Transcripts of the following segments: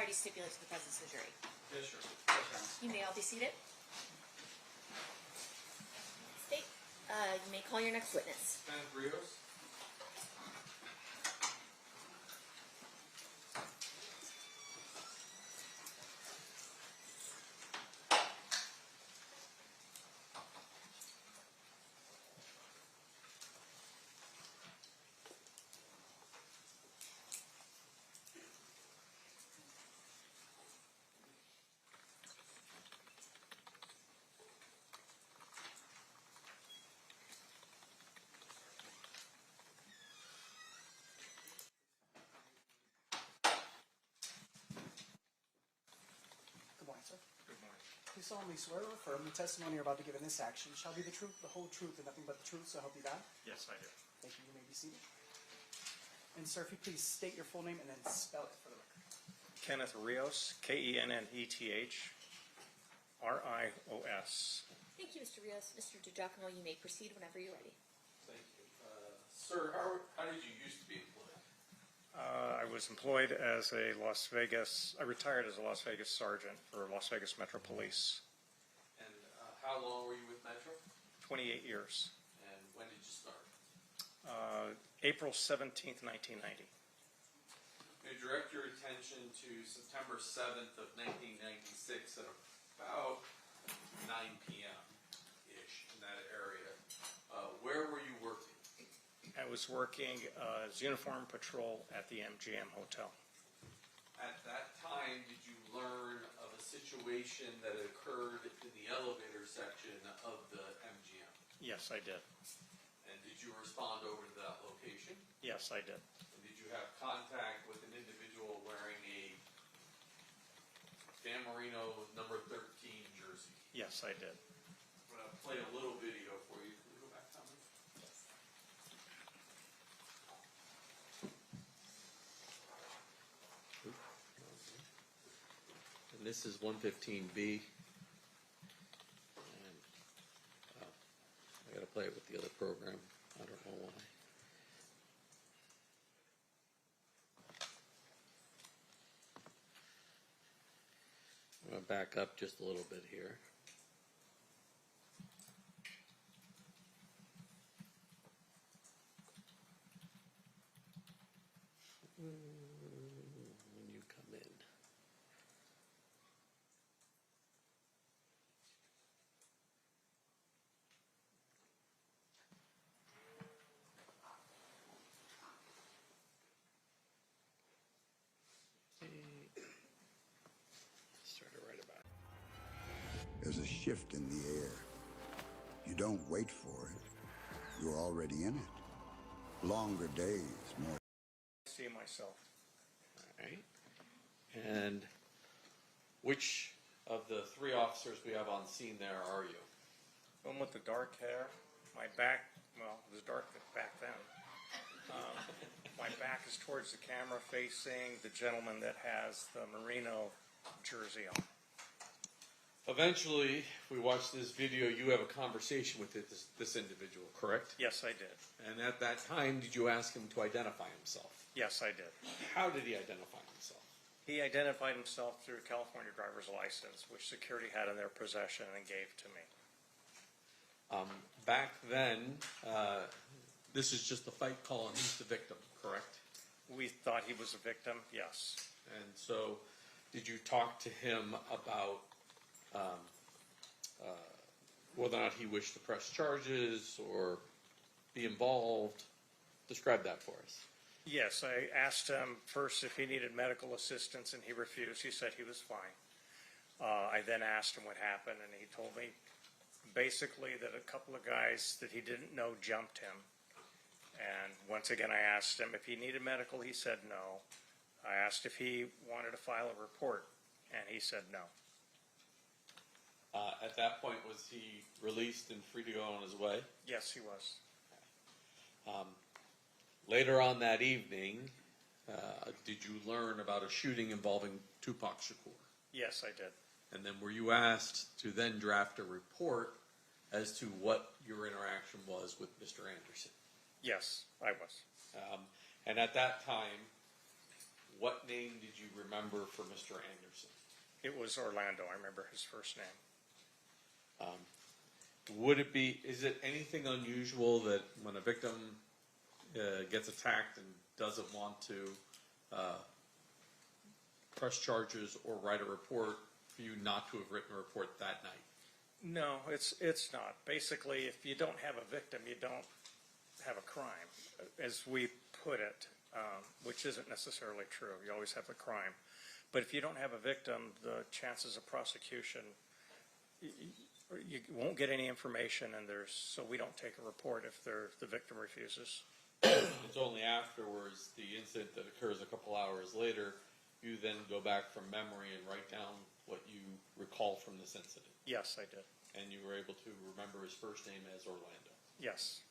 parties stipulate to the presence of the jury? Yes, sure. You may all be seated. State, you may call your next witness. Kenneth Rios. Good morning, sir. Good morning. You solemnly swear or affirm the testimony you're about to give in this action shall be the truth, the whole truth, and nothing but the truth, so help you God? Yes, I do. Thank you. You may be seated. And sir, if you please state your full name and then spell it for the record. Kenneth Rios, Kennethrios. Thank you, Mr. Rios. Mr. DiGiacomo, you may proceed whenever you're ready. Thank you. Sir, how did you used to be employed? I was employed as I retired as a Las Vegas sergeant for Las Vegas Metro Police. And how long were you with Metro? 28 years. And when did you start? April 17th, 1990. May I direct your attention to September 7th of 1996 at about 9 p.m.-ish in that area. Where were you working? I was working as uniform patrol at the MGM Hotel. At that time, did you learn of a situation that occurred in the elevator section of the MGM? Yes, I did. And did you respond over to that location? Yes, I did. And did you have contact with an individual wearing a Dan Marino number 13 jersey? Yes, I did. I'm going to play a little video for you. Can we go back, Tommy? And this is 115B. And I got to play it with the other program. I don't know why. I'm going to back up just a little bit here. When you come in. Started right about it. There's a shift in the air. You don't wait for it. You're already in it. Longer days, more. See myself. All right. And which of the three officers we have on scene there are you? One with the dark hair. My back, well, it was dark back then. My back is towards the camera facing the gentleman that has the Merino jersey on. Eventually, if we watch this video, you have a conversation with this individual, correct? Yes, I did. And at that time, did you ask him to identify himself? Yes, I did. How did he identify himself? He identified himself through a California driver's license, which security had in their possession and gave to me. Back then, this is just the fight call and he's the victim, correct? We thought he was a victim, yes. And so, did you talk to him about whether or not he wished to press charges or be involved? Describe that for us. Yes, I asked him first if he needed medical assistance, and he refused. He said he was fine. I then asked him what happened, and he told me basically that a couple of guys that he didn't know jumped him. And once again, I asked him if he needed medical. He said no. I asked if he wanted to file a report, and he said no. At that point, was he released and free to go on his way? Yes, he was. Later on that evening, did you learn about a shooting involving Tupac Shakur? Yes, I did. And then were you asked to then draft a report as to what your interaction was with Mr. Anderson? Yes, I was. And at that time, What name did you remember for Mr. Anderson? It was Orlando. I remember his first name. Is it anything unusual that when a victim gets attacked and doesn't want to press charges or write a report, for you not to have written a report that night? No, it's not. Basically, if you don't have a victim, you don't have a crime, as we put it, which isn't necessarily true. You always have a crime. But if you don't have a victim, the chances of prosecution, you won't get any information, and so we don't take a report if the victim refuses. It's only afterwards, the incident that occurs a couple hours later, you then go back from memory and write down what you recall from this incident. Yes, I did. And you were able to remember his first name as Orlando. Yes.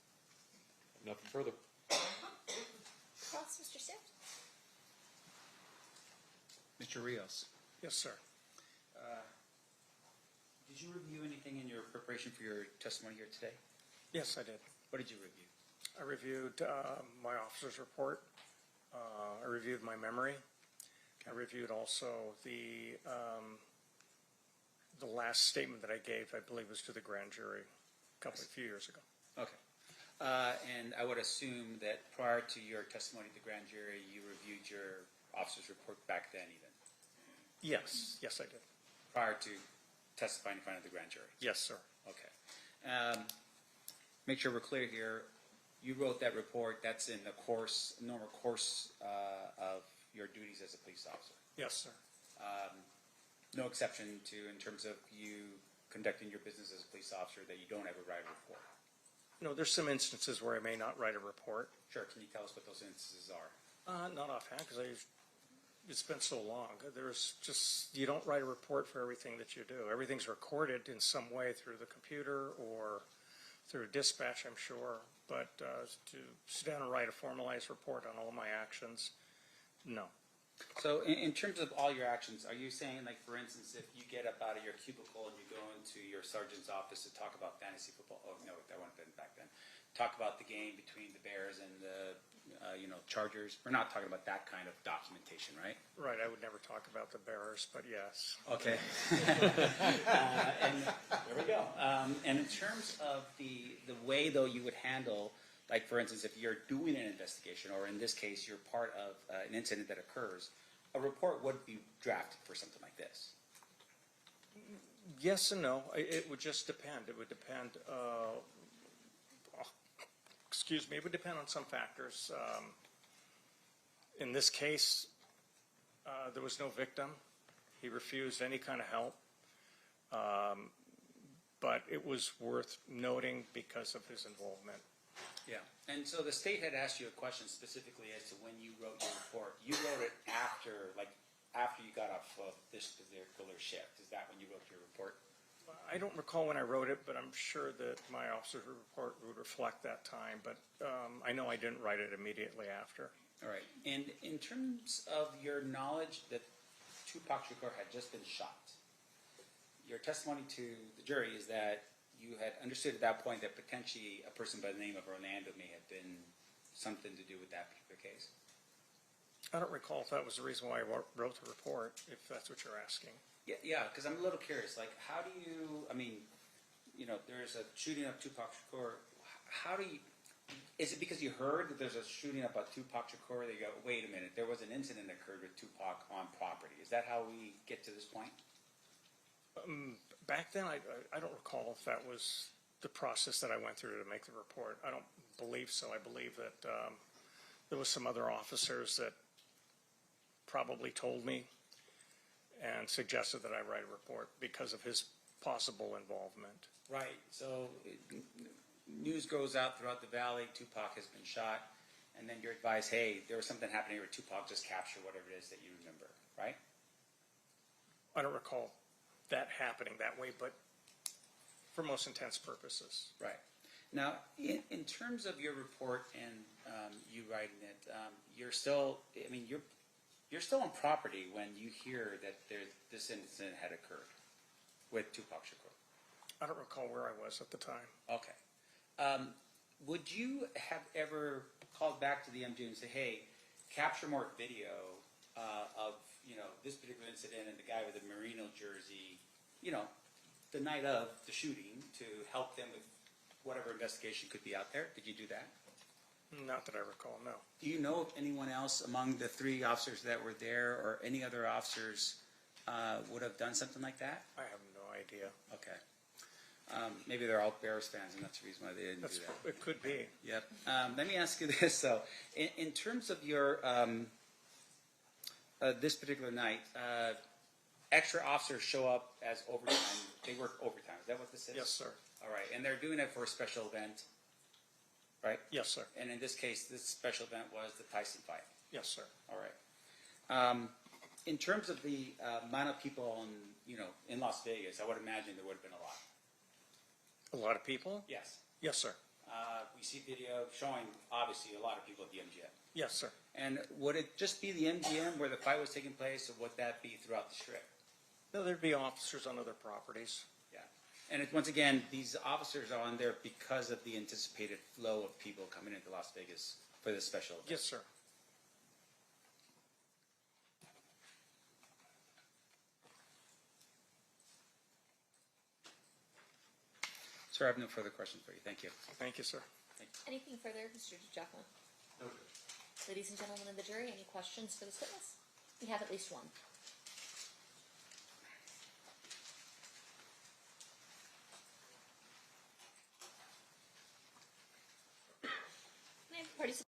Nothing further. Cross, Mr. Stift. Mr. Rios, Yes, sir. did you review anything in your preparation for your testimony here today? Yes, I did. What did you review? I reviewed my officer's report. I reviewed my memory. I reviewed also the last statement that I gave, I believe, was to the grand jury a few years ago. Okay. And I would assume that prior to your testimony at the grand jury, you reviewed your officer's report back then even, Yes, yes, I did. prior to testifying in front of the grand jury? Yes, sir. Okay. Make sure we're clear here. You wrote that report. That's in the normal course of your duties as a police officer. Yes, sir. No exception to in terms of you conducting your business as a police officer that you don't ever write a report. No, there's some instances where I may not write a report. Sure. Can you tell us what those instances are? Not offhand, because it's been so long. You don't write a report for everything that you do. Everything's recorded in some way through the computer or through dispatch, I'm sure. But to sit down and write a formalized report on all my actions, no. So in terms of all your actions, are you saying, like, for instance, if you get up out of your cubicle and you go into your sergeant's office to talk about fantasy football, oh, no, that wasn't back then, talk about the game between the Bears and the, Chargers, we're not talking about that kind of documentation, right? Right, I would never talk about the bearers, but yes. Okay. And there we go. And in terms of the way, though, you would handle, like, for instance, if you're doing an investigation, or in this case, you're part of an incident that occurs, a report would be drafted for something like this. Yes and no. It would just depend. It would depend, it would depend on some factors. In this case, there was no victim. He refused any kind of help. But it was worth noting because of his involvement. Yeah. And so the state had asked you a question specifically as to when you wrote your report. You wrote it after you got off of this particular shift. Is that when you wrote your report? I don't recall when I wrote it, but I'm sure that my officer's report would reflect that time. But I know I didn't write it immediately after. All right. And in terms of your knowledge that Tupac Shakur had just been shot, your testimony to the jury is that you had understood at that point that potentially a person by the name of Orlando may have been something to do with that particular case. I don't recall if that was the reason why I wrote the report, if that's what you're asking. Yeah, because I'm a little curious. Like, how do you, there's a shooting of Tupac Shakur. How do you, is it because you heard that there's a shooting up at Tupac Shakur that you go, wait a minute, there was an incident that occurred with Tupac on property? Is that how we get to this point? Back then, I don't recall if that was the process that I went through to make the report. I don't believe so. I believe that there was some other officers that probably told me and suggested that I write a report because of his possible involvement. Right. So news goes out throughout the valley, Tupac has been shot, and then you're advised, hey, there was something happening here with Tupac, just capture whatever it is that you remember, right? I don't recall that happening that way, but for most intents purposes. Right. Now, in terms of your report and you writing it, you're still on property when you hear that this incident had occurred with Tupac Shakur. I don't recall where I was at the time. Okay. Would you have ever called back to the MJ and say, hey, capture more video of, this particular incident and the guy with the merino jersey, the night of the shooting to help them with whatever investigation could be out there? Did you do that? Not that I recall, no. Do you know if anyone else among the 3 officers that were there or any other officers would have done something like that? I have no idea. Okay. Maybe they're all Bears fans, and that's the reason why they didn't do that. It could be. Yep. Let me ask you this, though. In terms of your this particular night, extra officers show up as overtime. They work overtime. Is that what this is? Yes, sir. All right. And they're doing it for a special event, right? Yes, sir. And in this case, this special event was the Tyson fight. Yes, sir. All right. In terms of the amount of people in Las Vegas, I would imagine there would have been a lot. A lot of people? Yes. Yes, sir. We see video showing, obviously, a lot of people at the MGM. Yes, sir. And would it just be the MGM where the fight was taking place, or would that be throughout the Strip? No, there'd be officers on other properties. Yeah. And once again, these officers are on there because of the anticipated flow of people coming into Las Vegas for this special event. Yes, sir. Sir, I have no further questions for you. Thank you. Thank you, sir. Anything further, Mr. DiGiacomo? No, Judge. Ladies and gentlemen of the jury, any questions for this witness? We have at least one. May I have the parties-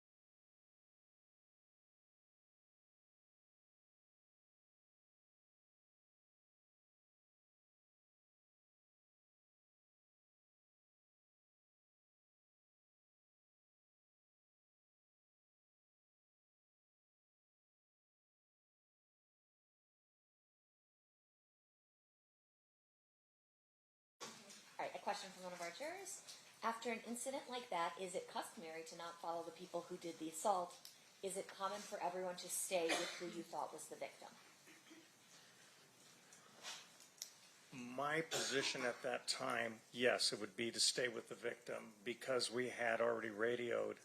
All right, a question from one of our jurors. After an incident like that, is it customary to not follow the people who did the assault? Is it common for everyone to stay with who you thought was the victim? My position at that time, yes, it would be to stay with the victim because we had already radioed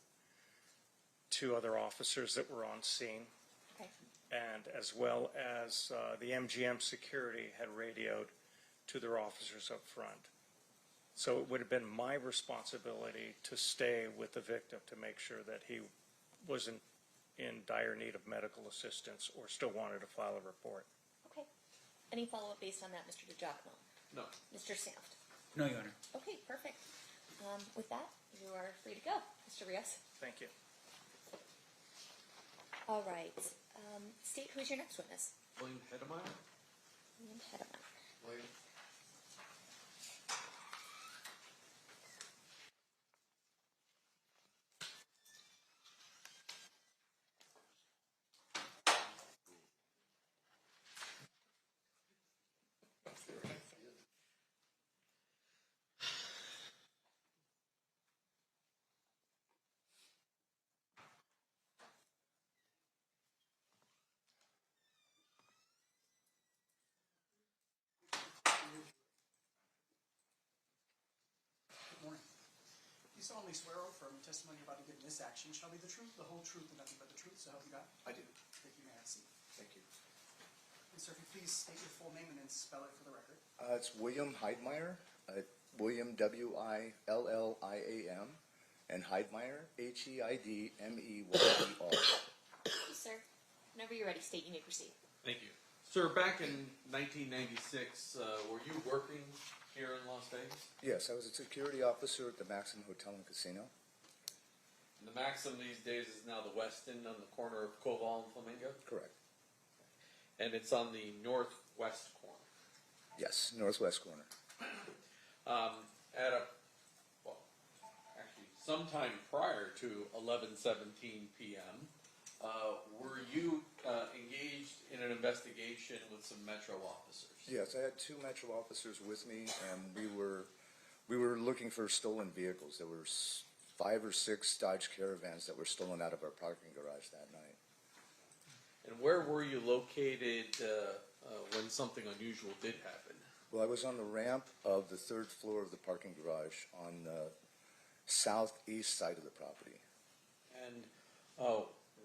2 other officers that were on scene, Okay. and as well as the MGM security had radioed to their officers up front. So it would have been my responsibility to stay with the victim to make sure that he wasn't in dire need of medical assistance or still wanted to file a report. Okay. Any follow-up based on that, Mr. DiGiacomo? No. Mr. Sanft? No, Your Honor. Okay, perfect. With that, you are free to go. Mr. Rios? Thank you. All right. State who's your next witness. William Hedemeyer? William Hedemeyer. William. Good morning. You solemnly swear or affirm the testimony you're about to give in this action shall be the truth, the whole truth, and nothing but the truth, so help you God? I do. Thank you, may I have a seat? Thank you. And sir, if you please state your full name and then spell it for the record. It's William Heidmeyer, William William, and Heidmeyer, Heidmeyer. Sir, whenever you're ready, state you may proceed. Thank you. Sir, back in 1996, were you working here in Las Vegas? Yes, I was a security officer at the Maxim Hotel and Casino. And the Maxim these days is now the Westin on the corner of Koval and Flamingo? Correct. And it's on the northwest corner. Yes, northwest corner. Sometime prior to 11:17 p.m., were you engaged in an investigation with some Metro officers? Yes, I had 2 Metro officers with me, and we were looking for stolen vehicles. There were 5 or 6 Dodge Caravans that were stolen out of our parking garage that night. And where were you located when something unusual did happen? Well, I was on the ramp of the 3rd floor of the parking garage on the southeast side of the property. And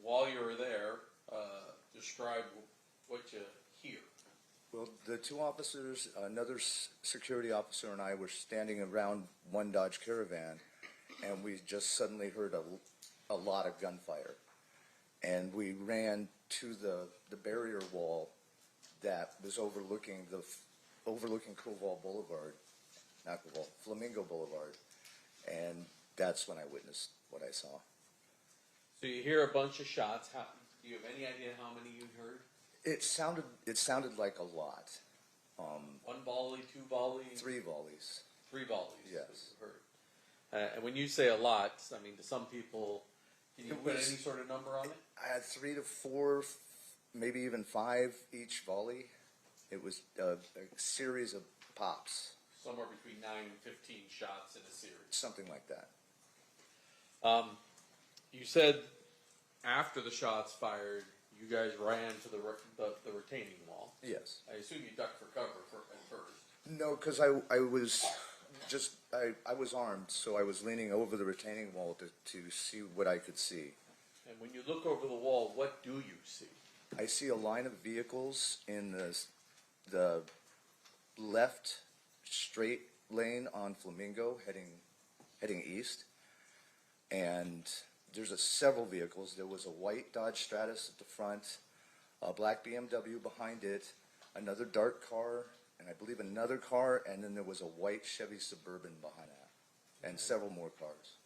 while you were there, just describe what you hear. Well, the two officers, another security officer and I were standing around one Dodge Caravan, and we just suddenly heard a lot of gunfire. And we ran to the barrier wall that was overlooking Koval Boulevard, not Koval, Flamingo Boulevard, and that's when I witnessed what I saw. So you hear a bunch of shots. Do you have any idea how many you heard? It sounded like a lot. One volley, two volleys? 3 volleys. 3 volleys. Yes. You heard. And when you say a lot, I mean, to some people, can you It put was- any sort of number on it? I had 3 to 4, maybe even 5 each volley. It was a series of pops, Somewhere between 9 and 15 shots in a series. something like that. You said after the shots fired, you guys ran to the retaining wall. Yes. I assume you ducked for cover at first. No, because I was armed, so I was leaning over the retaining wall to see what I could see. And when you look over the wall, what do you see? I see a line of vehicles in the left straight lane on Flamingo heading east, and there's several vehicles. There was a white Dodge Stratus at the front, a black BMW behind it, another dark car, and I believe another car, and then there was a white Chevy Suburban behind that, and several more cars.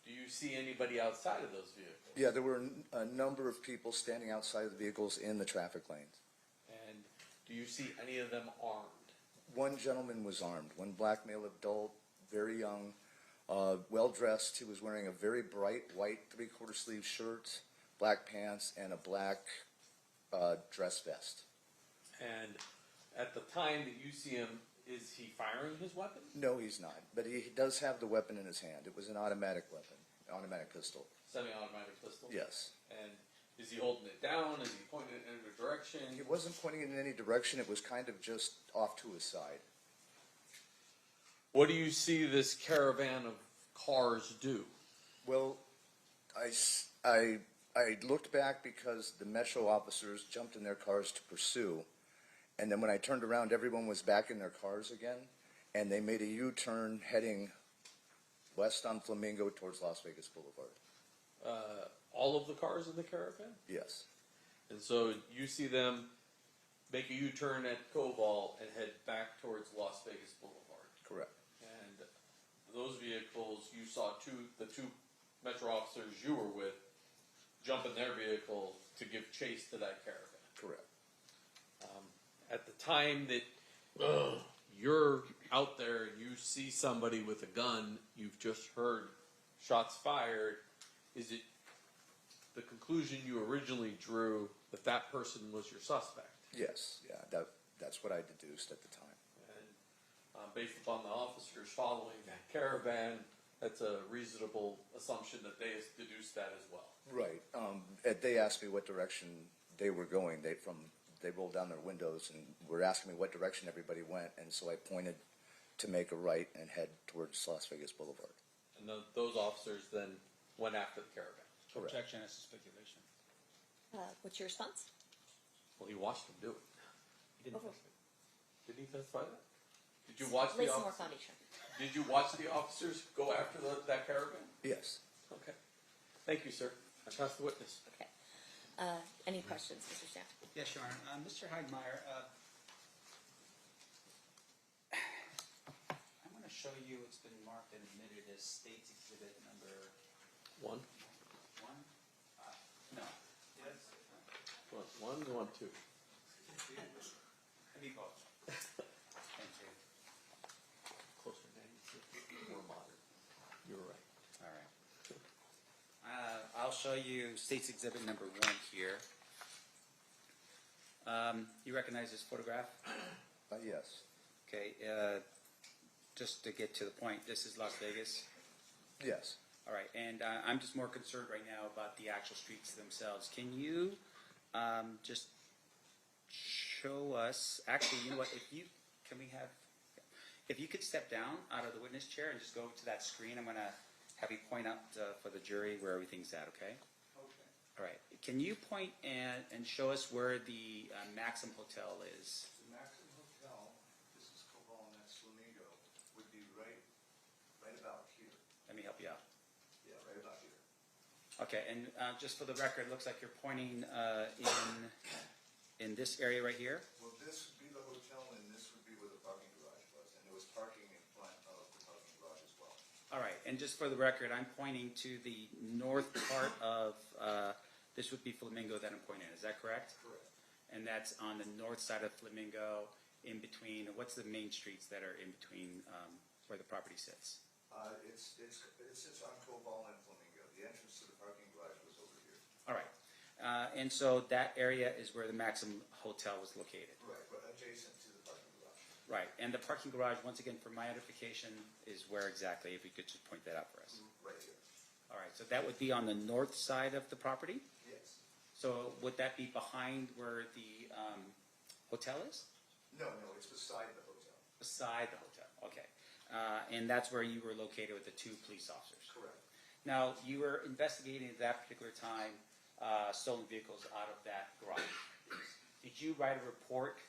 Do you see anybody outside of those vehicles? Yeah, there were a number of people standing outside of the vehicles in the traffic lanes. And do you see any of them armed? One gentleman was armed, one black male adult, very young, well-dressed. He was wearing a very bright white three-quarter sleeve shirt, black pants, and a black dress vest. And at the time that you see him, is he firing his weapon? No, he's not, but he does have the weapon in his hand. It was an automatic weapon, automatic pistol. Semi-automatic pistol? Yes. And is he holding it down? Is he pointing it in a direction? He wasn't pointing it in any direction. It was kind of just off to his side. What do you see this caravan of cars do? Well, I looked back because the Metro officers jumped in their cars to pursue. And then when I turned around, everyone was back in their cars again. And they made a U-turn heading west on Flamingo towards Las Vegas Boulevard. All of the cars in the caravan? Yes. And so you see them make a U-turn at Koval and head back towards Las Vegas Boulevard. Correct. And those vehicles, you saw the two Metro officers you were with jump in their vehicle to give chase to that caravan. Correct. At the time that you're out there and you see somebody with a gun, you've just heard shots fired, is it the conclusion you originally drew that that person was your suspect? Yes. Yeah. That's what I deduced at the time. And based upon the officers following that caravan, that's a reasonable assumption that they deduced that as well. Right. They asked me what direction they were going. They rolled down their windows and were asking me what direction everybody went, and so I pointed to make a right and head towards Las Vegas Boulevard. And those officers then went after the caravan. Correct. Objection as to speculation. What's your response? Well, he watched them do it. He didn't Over. testify. Did he testify that? Did you watch Lay the some more officers? foundation. Did you watch the officers go after that caravan? Yes. Okay. Thank you, sir. I pass the witness. Okay. Any questions, Mr. Stamp? Yes, Your Honor. Mr. Heidmeyer, I'm going to show you it's been marked and admitted as State's Exhibit number 1, 1. No. Yes. 1, 2. Let me both. Thank you. Closer to 96. More modern. You're right. All right. I'll show you State's Exhibit number 1 here. You recognize this photograph? Yes. Okay. Just to get to the point, this is Las Vegas. Yes. All right, and I'm just more concerned right now about the actual streets themselves. Can you just show us? Actually, you know what? If you could step down out of the witness chair and just go to that screen, I'm going to have you point out for the jury where everything's at. Okay. Okay. All right. can you point and show us where the Maxim Hotel is? The Maxim Hotel, this is Cobalt and that's Flamingo, would be right about here. Let me help you out. Yeah, right about here. Okay, and just for the record, it looks like you're pointing in this area right here. Well, this would be the hotel and this would be where the parking garage was. And there was parking in front of the parking garage as well. All right, and just for the record, I'm pointing to the north part of, this would be Flamingo that I'm pointing at, is that correct? Correct. And that's on the north side of Flamingo, in between, what's the main streets that are in between where the property sits? It sits on Cobalt and Flamingo. The entrance to the parking garage was over here. All right, and so that area is where the Maxim Hotel was located. Right, but adjacent to the parking garage. Right, and the parking garage, once again, for my edification, is where exactly, if you could just point that out for us? Right here. All right, so that would be on the north side of the property? Yes. So would that be behind where the hotel is? No, it's beside the hotel. Beside the hotel, okay. And that's where you were located with the two police officers? Correct. Now, you were investigating at that particular time stolen vehicles out of that garage. Did you write a report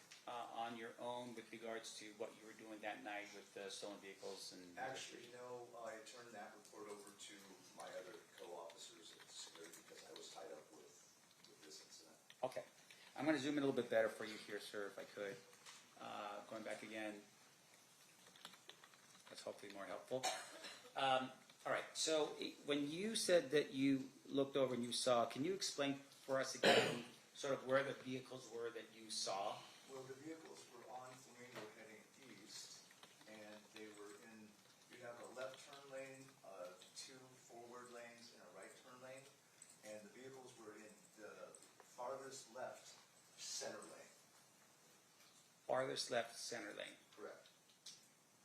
on your own with regards to what you were doing that night with the stolen vehicles? And Actually, no, I turned that report over to my other co-officers at security because I was tied up with this incident. Okay. I'm going to zoom in a little bit better for you here, sir, if I could. Going back again. That's hopefully more helpful. All right. So when you said that you looked over and you saw, can you explain for us again sort of where the vehicles were that you saw? Well, the vehicles were on Flamingo heading east, and they were in, you have a left turn lane, two forward lanes, and a right turn lane, and the vehicles were in the farthest left center lane. Farthest left center lane. Correct.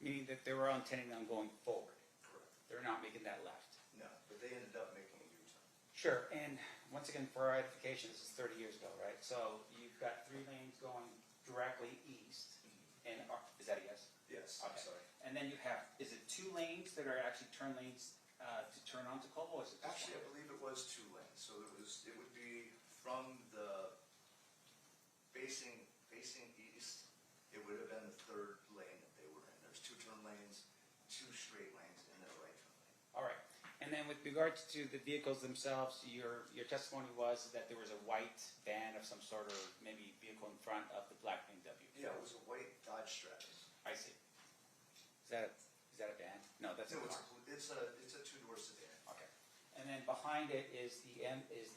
Meaning that they were intending on going forward. Correct. They're not making that left. No, but they ended up making a U-turn. Sure. And once again, for our edification, this is 30 years ago, right? So you've got 3 lanes going directly east. And is that a yes? Yes, I'm Okay. sorry. And then you have, is it 2 lanes that are actually turn lanes to turn onto Cobo? Or is it just Actually, I one? believe it was 2 lanes, so it would be from the facing east, it would have been the 3rd lane that they were in. There's 2 turn lanes, 2 straight lanes, and then a right turn lane. All right. And then with regards to the vehicles themselves, your testimony was that there was a white van of some sort or maybe vehicle in front of the black BMW. Yeah, it was a white Dodge Stratus. I see. Is that a van? No, that's a No, car. it's a 2-door sedan. Okay. And then behind it is the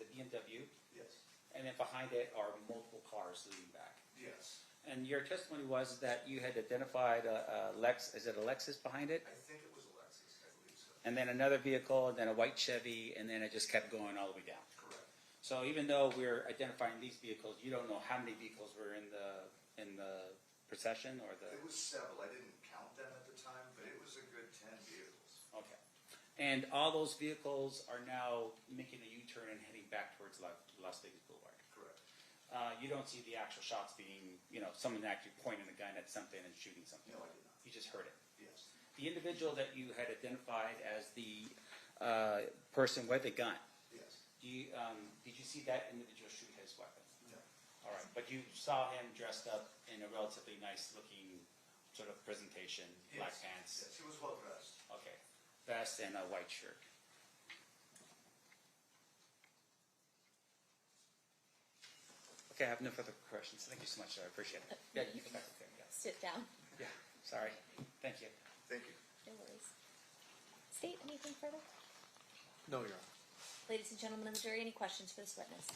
BMW, Yes. and then behind it are multiple cars leading back. Yes. And your testimony was that you had identified a Lex. Is it a Lexus behind it? I think it was a Lexus, I believe so. And then another vehicle, and then a white Chevy, and then it just kept going all the way down. Correct. So even though we're identifying these vehicles, you don't know how many vehicles were in the procession or the. It was several. I didn't count them at the time, but it was a good 10 vehicles. Okay. And all those vehicles are now making a U-turn and heading back towards Las Vegas Boulevard. Correct. You don't see the actual shots being, someone actually pointing a gun at something and shooting something. No, I did not. You just heard it. Yes. The individual that you had identified as the person with the gun, Yes. did you see that individual shoot his weapon? No. All right, but you saw him dressed up in a relatively nice-looking sort of presentation, black Yes. pants. Yes, he was well dressed. Okay, vest and a white shirt. Okay, I have no further questions. Thank you so much, sir. I appreciate it. Yeah, you can go back up there. Yeah. Sit down. Yeah. Sorry. Thank you. Thank you. No worries. State anything further? No, Your Honor. Ladies and gentlemen of the jury, any questions for this witness?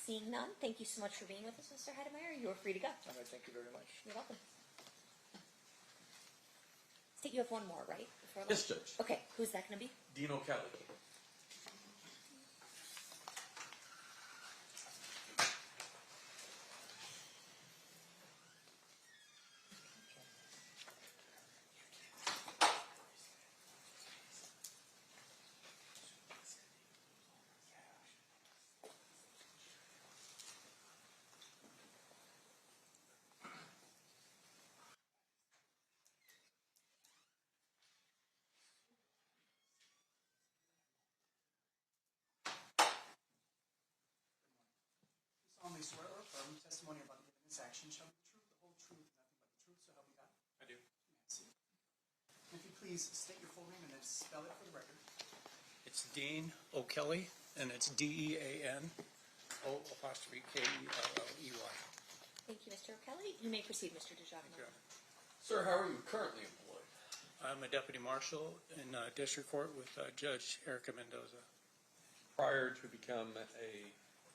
Seeing none, thank you so much for being with us, Mr. Heidemeyer. You are free to go. All right, thank you very much. You're welcome. State you have one more, right? Before Yes, lunch? Judge. Okay, who's that going to be? Dino Kelly. solemnly swear or affirm the testimony about to give in this action shall be the truth, the whole truth, and nothing but the truth, so help you God? I do. See. And if you please state your full name and then spell it for the record. It's Dean O'Kelly, and it's DEAN O''K-E-L-L-E-Y. Thank you, Mr. O'Kelly. You may proceed, Mr. DeJarmo. Sir, how are you currently employed? I'm a deputy marshal in district court with Judge Erica Mendoza. Prior to become a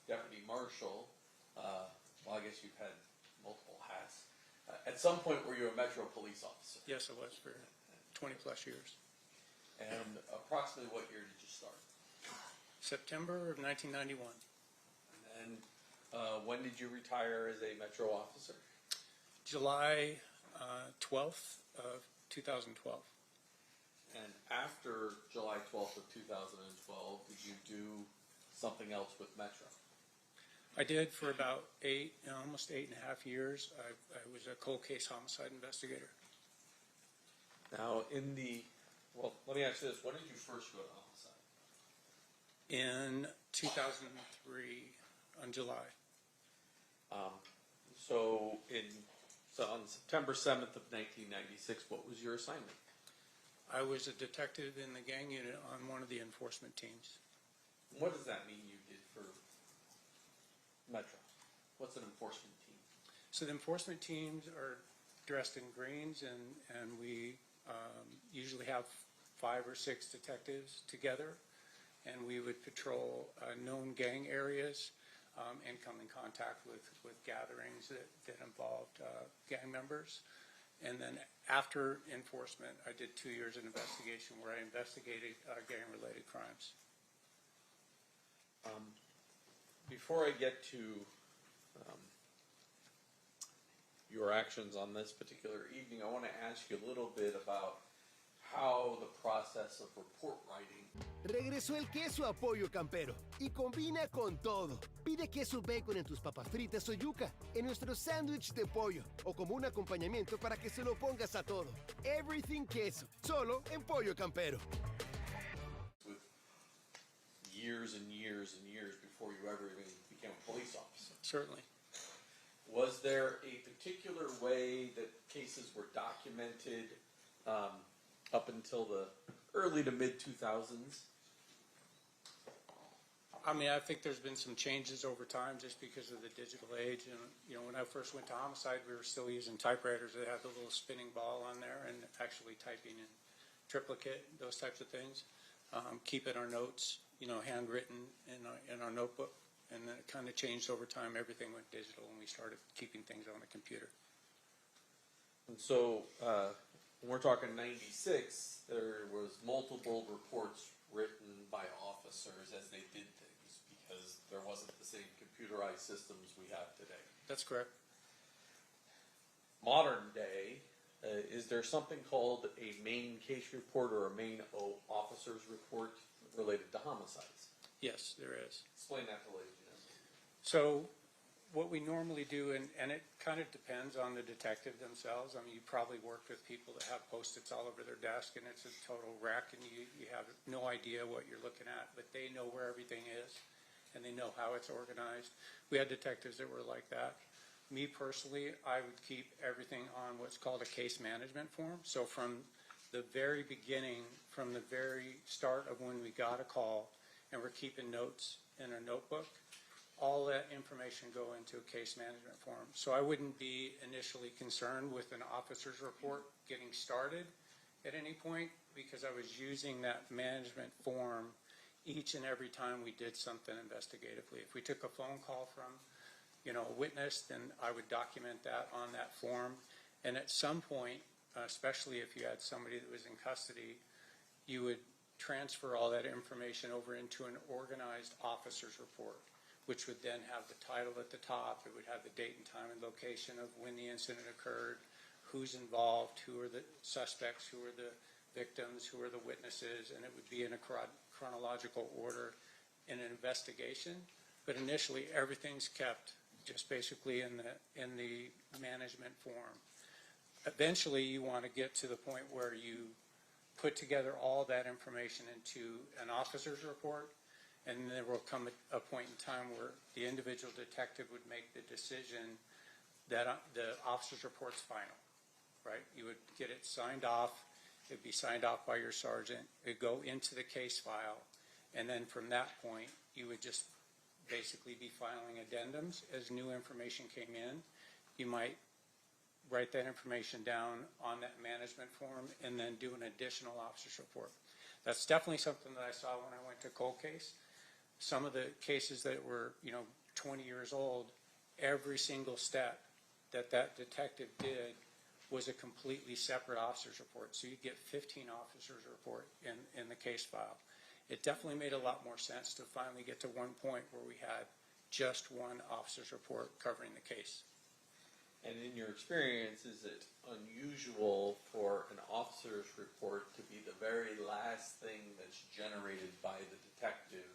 deputy marshal, well, I guess you've had multiple hats. At some point, were you a Metro police officer? Yes, I was for 20 plus years. And approximately what year did you start? September of 1991. And when did you retire as a Metro officer? July 12th of 2012. And after July 12th of 2012, did you do something else with Metro? I did for about almost 8.5 years. I was a cold case homicide investigator. Now, well, let me ask you this. When did you first go to homicide? In 2003, on July. So on September 7th of 1996, what was your assignment? I was a detective in the gang unit on one of the enforcement teams. What does that mean you did for Metro? What's an enforcement team? So the enforcement teams are dressed in greens, and we usually have 5 or 6 detectives together, and we would patrol known gang areas and come in contact with gatherings that involved gang members. And then after enforcement, I did 2 years in investigation where I investigated gang-related crimes. Before I get to your actions on this particular evening, I want to ask you a little bit about how the process of report writing. Regresó el queso a Pollo Campero y combina con todo. Pide queso bacon en tus papas fritas o yuca, en nuestro sándwich de pollo o como un acompañamiento para que se lo pongas a todo. Everything queso, solo en Pollo Campero. With years and years and years before you ever even became a police officer. Certainly. Was there a particular way that cases were documented up until the early to mid 2000s? I mean, I think there's been some changes over time just because of the digital age. And, you know, when I first went to homicide, we were still using typewriters that had the little spinning ball on there and actually typing in triplicate, those types of things. Keeping our notes, you know, handwritten in our notebook. And then it kind of changed over time. Everything went digital and we started keeping things on the computer. And so when we're talking 96, there was multiple reports written by officers as they did things because there wasn't the same computerized systems we have today. That's correct. Modern day, is there something called a main case report or a main officer's report related to homicides? Yes, there is. Explain that to ladies and gentlemen. So what we normally do, and it kind of depends on the detective themselves. I mean, you probably worked with people that have Post-its all over their desk and it's a total wreck and you have no idea what you're looking at, but they know where everything is and they know how it's organized. We had detectives that were like that. Me personally, I would keep everything on what's called a case management form. So from the very beginning, from the very start of when we got a call, and we're keeping notes in a notebook, all that information go into a case management form. So I wouldn't be initially concerned with an officer's report getting started at any point because I was using that management form each and every time we did something investigatively. If we took a phone call from, you know, a witness, then I would document that on that form. And at some point, especially if you had somebody that was in custody, you would transfer all that information over into an organized officer's report, which would then have the title at the top. It would have the date and time and location of when the incident occurred, who's involved, who are the suspects, who are the victims, who are the witnesses, and it would be in a chronological order in an investigation. But initially, everything's kept just basically in the management form. Eventually, you want to get to the point where you put together all that information into an officer's report, And there will come a point in time where the individual detective would make the decision that the officer's report's final, right? You would get it signed off. It'd be signed off by your sergeant. It'd go into the case file. And then from that point, you would just basically be filing addendums as new information came in. You might write that information down on that management form and then do an additional officer's report. That's definitely something that I saw when I went to cold case. Some of the cases that were, 20 years old, every single step that detective did was a completely separate officer's report. So you'd get 15 officers' report in the case file. It definitely made a lot more sense to finally get to one point where we had just one officer's report covering the case. And in your experience, is it unusual for an officer's report to be the very last thing that's generated by the detective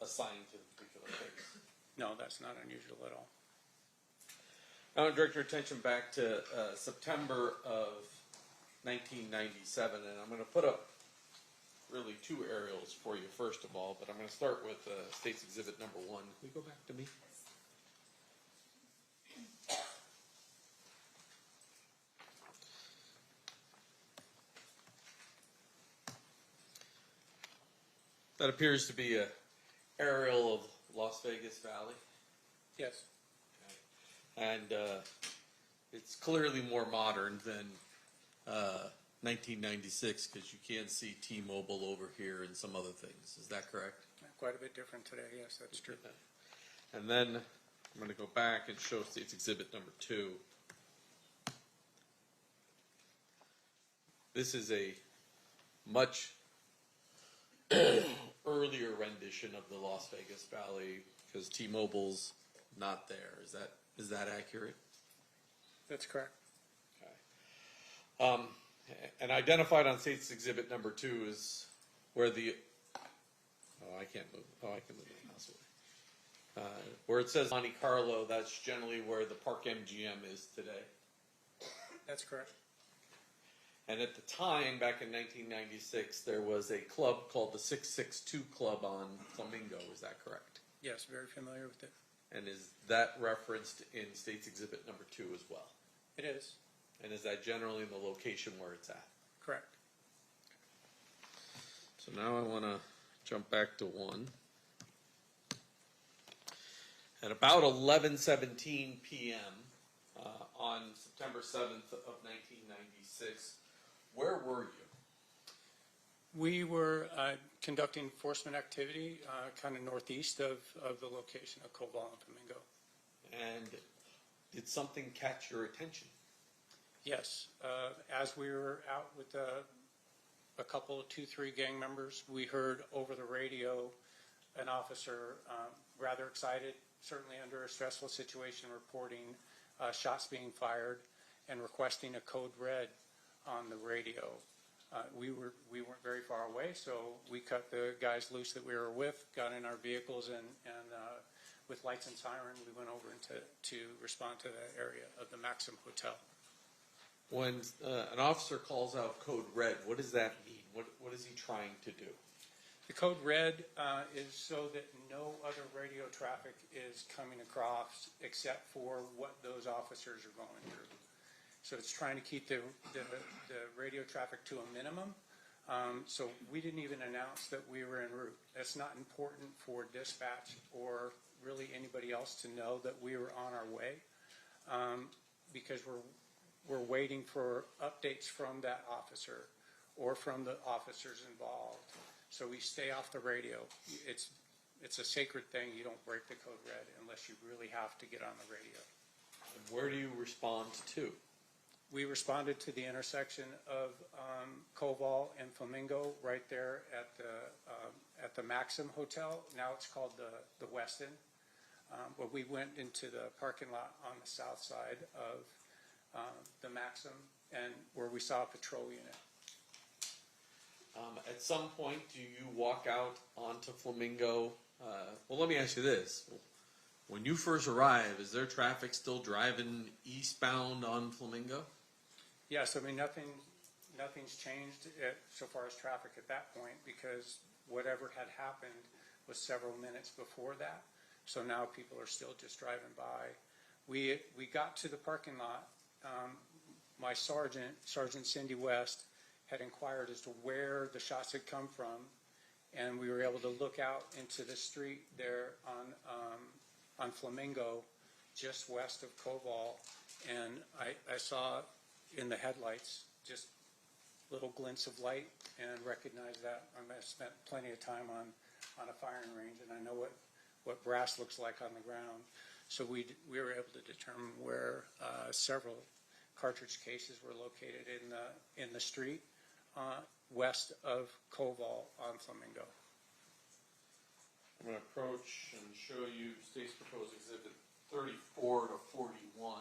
assigned to the particular case? No, that's not unusual at all. I want to direct your attention back to September of 1997, and I'm going to put up really two aerials for you first of all, but I'm going to start with State's Exhibit number 1. Can we go back to me? That appears to be an aerial of Las Vegas Valley. Yes. And it's clearly more modern than 1996 because you can see T-Mobile over here and some other things. Is that correct? Quite a bit different today. Yes, that's true. And then I'm going to go back and show State's Exhibit number 2. This is a much earlier rendition of the Las Vegas Valley because T-Mobile's not there. Is that accurate? That's correct. Okay. And identified on State's Exhibit number 2 is where the I can't move. I can move the mouse away. Where it says Monte Carlo, that's generally where the Park MGM is today. That's correct. And at the time, back in 1996, there was a club called the 662 Club on Flamingo. Is that correct? Yes, very familiar with it. And is that referenced in State's Exhibit number 2 as well? It is. And is that generally in the location where it's at? Correct. So now I want to jump back to 1. At about 11:17 p.m. On September 7th of 1996, where were you? We were conducting enforcement activity kind of northeast of the location of Koval and Flamingo. And did something catch your attention? Yes. As we were out with a couple, 2-3 gang members, we heard over the radio an officer rather excited, certainly under a stressful situation, reporting shots being fired and requesting a code red on the radio. We weren't very far away, so we cut the guys loose that we were with, got in our vehicles, and with lights and siren, we went over to respond to the area of the Maxim Hotel. When an officer calls out code red, what does that mean? What is he trying to do? The code red is so that no other radio traffic is coming across except for what those officers are going through. So it's trying to keep the radio traffic to a minimum. So we didn't even announce that we were en route. That's not important for dispatch or really anybody else to know that we were on our way, because we're waiting for updates from that officer or from the officers involved. So we stay off the radio. It's a sacred thing. You don't break the code red unless you really have to get on the radio. And where do you respond to? We responded to the intersection of Koval and Flamingo right there at the Maxim Hotel. Now it's called the Westin. But we went into the parking lot on the south side of the Maxim, and where we saw a patrol unit. At some point, do you walk out onto Flamingo? Well, let me ask you this. When you first arrive, is there traffic still driving eastbound on Flamingo? Yes, I mean, nothing nothing's changed so far as traffic at that point, because whatever had happened was several minutes before that. So now people are still just driving by. We got to the parking lot. My Sergeant Cindy West, had inquired as to where the shots had come from, and we were able to look out into the street there on Flamingo, just west of Koval, and I saw in the headlights just little glints of light and recognized that. I spent plenty of time on a firing range, and I know what brass looks like on the ground. So we were able to determine where several cartridge cases were located in the street west of Koval on Flamingo. I'm going to approach and show you state's proposed exhibit 34 to 41.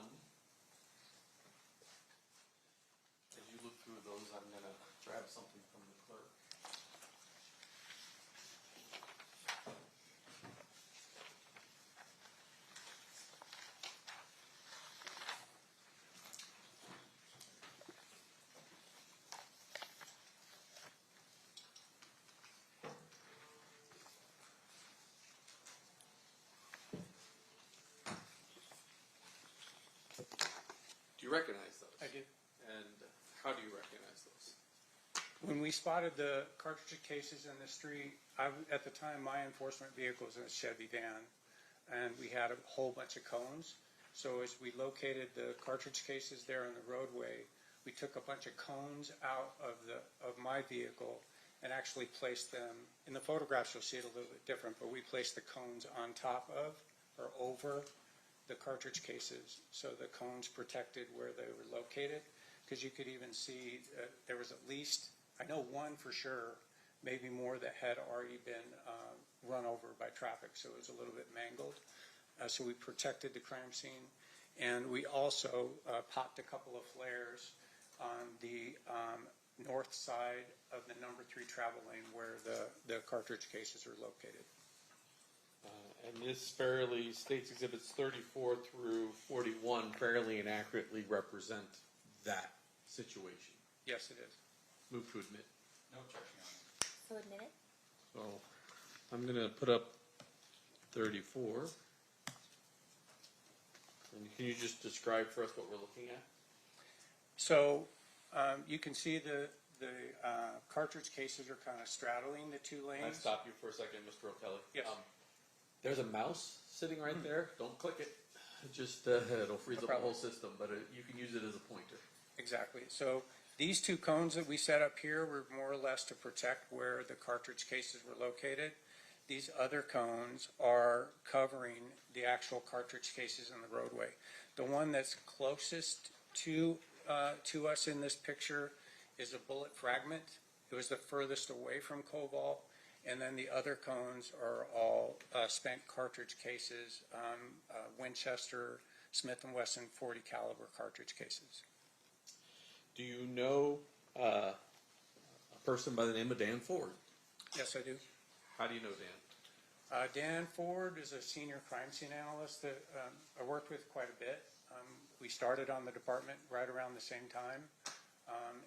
As you look through those, I'm going to grab something from the clerk. Do you recognize those? I do. And how do you recognize those? When we spotted the cartridge cases in the street, at the time, my enforcement vehicle was in a Chevy van, and we had a whole bunch of cones. So as we located the cartridge cases there on the roadway, we took a bunch of cones out of my vehicle and actually placed them, in the photographs you'll see it a little bit different, but we placed the cones on top of or over the cartridge cases, so the cones protected where they were located, because you could even see there was at least, I know one for sure, maybe more, that had already been run over by traffic, so it was a little bit mangled. So we protected the crime scene, and we also popped a couple of flares on the north side of the number 3 travel lane where the cartridge cases are located. And this states exhibits 34 through 41 fairly and accurately represent that situation. Yes, it is. Move to admit. No objection, Your Honor. So admit it. So I'm going to put up 34. And can you just describe for us what we're looking at? So you can see the cartridge cases are kind of straddling the 2 lanes. I'll stop you for a second, Mr. O'Kelly. Yes. There's a mouse sitting right there. Don't click it. Just it'll freeze up the whole system, but you can use it as a pointer. Exactly. So these 2 cones that we set up here were more or less to protect where the cartridge cases were located. These other cones are covering the actual cartridge cases in the roadway. The one that's closest to us in this picture is a bullet fragment. It was the furthest away from Koval. And then the other cones are all spent cartridge cases, Winchester, Smith & Wesson 40 caliber cartridge cases. Do you know a person by the name of Dan Ford? Yes, I do. How do you know Dan? Dan Ford is a senior crime scene analyst that I worked with quite a bit. We started on the department right around the same time.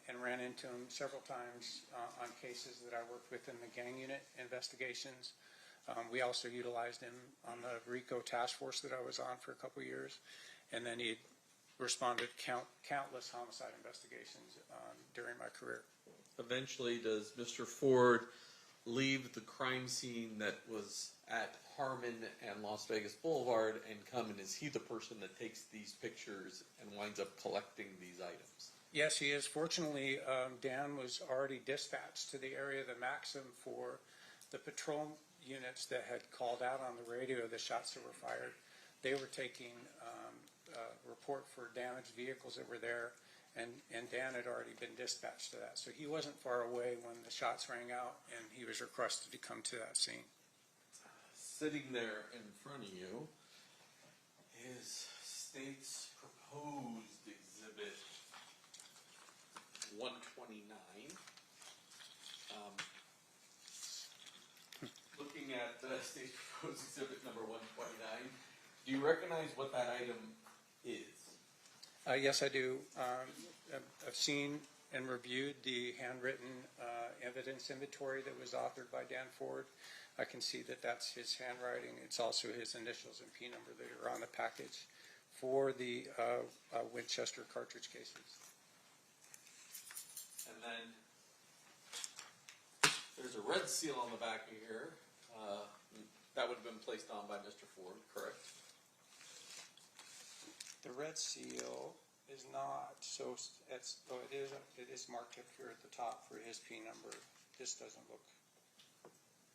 And ran into him several times on cases that I worked with in the gang unit investigations. We also utilized him on the RICO task force that I was on for a couple of years. And then he responded countless homicide investigations during my career. Eventually, does Mr. Ford leave the crime scene that was at Harmon and Las Vegas Boulevard and come, and is he the person that takes these pictures and winds up collecting these items? Yes, he is. Fortunately, Dan was already dispatched to the area of the Maxim for the patrol units that had called out on the radio the shots that were fired. They were taking a report for damaged vehicles that were there, and Dan had already been dispatched to that. So he wasn't far away when the shots rang out, and he was requested to come to that scene. Sitting there in front of you is state's proposed exhibit 129. Looking at the state's proposed exhibit number 129, do you recognize what that item is? Yes, I do. I've seen and reviewed the handwritten evidence inventory that was authored by Dan Ford. I can see that that's his handwriting. It's also his initials and P number that are on the package for the Winchester cartridge cases. And then there's a red seal on the back of here. That would have been placed on by Mr. Ford, correct? The red seal is not, so it is marked up here at the top for his P number. This doesn't look,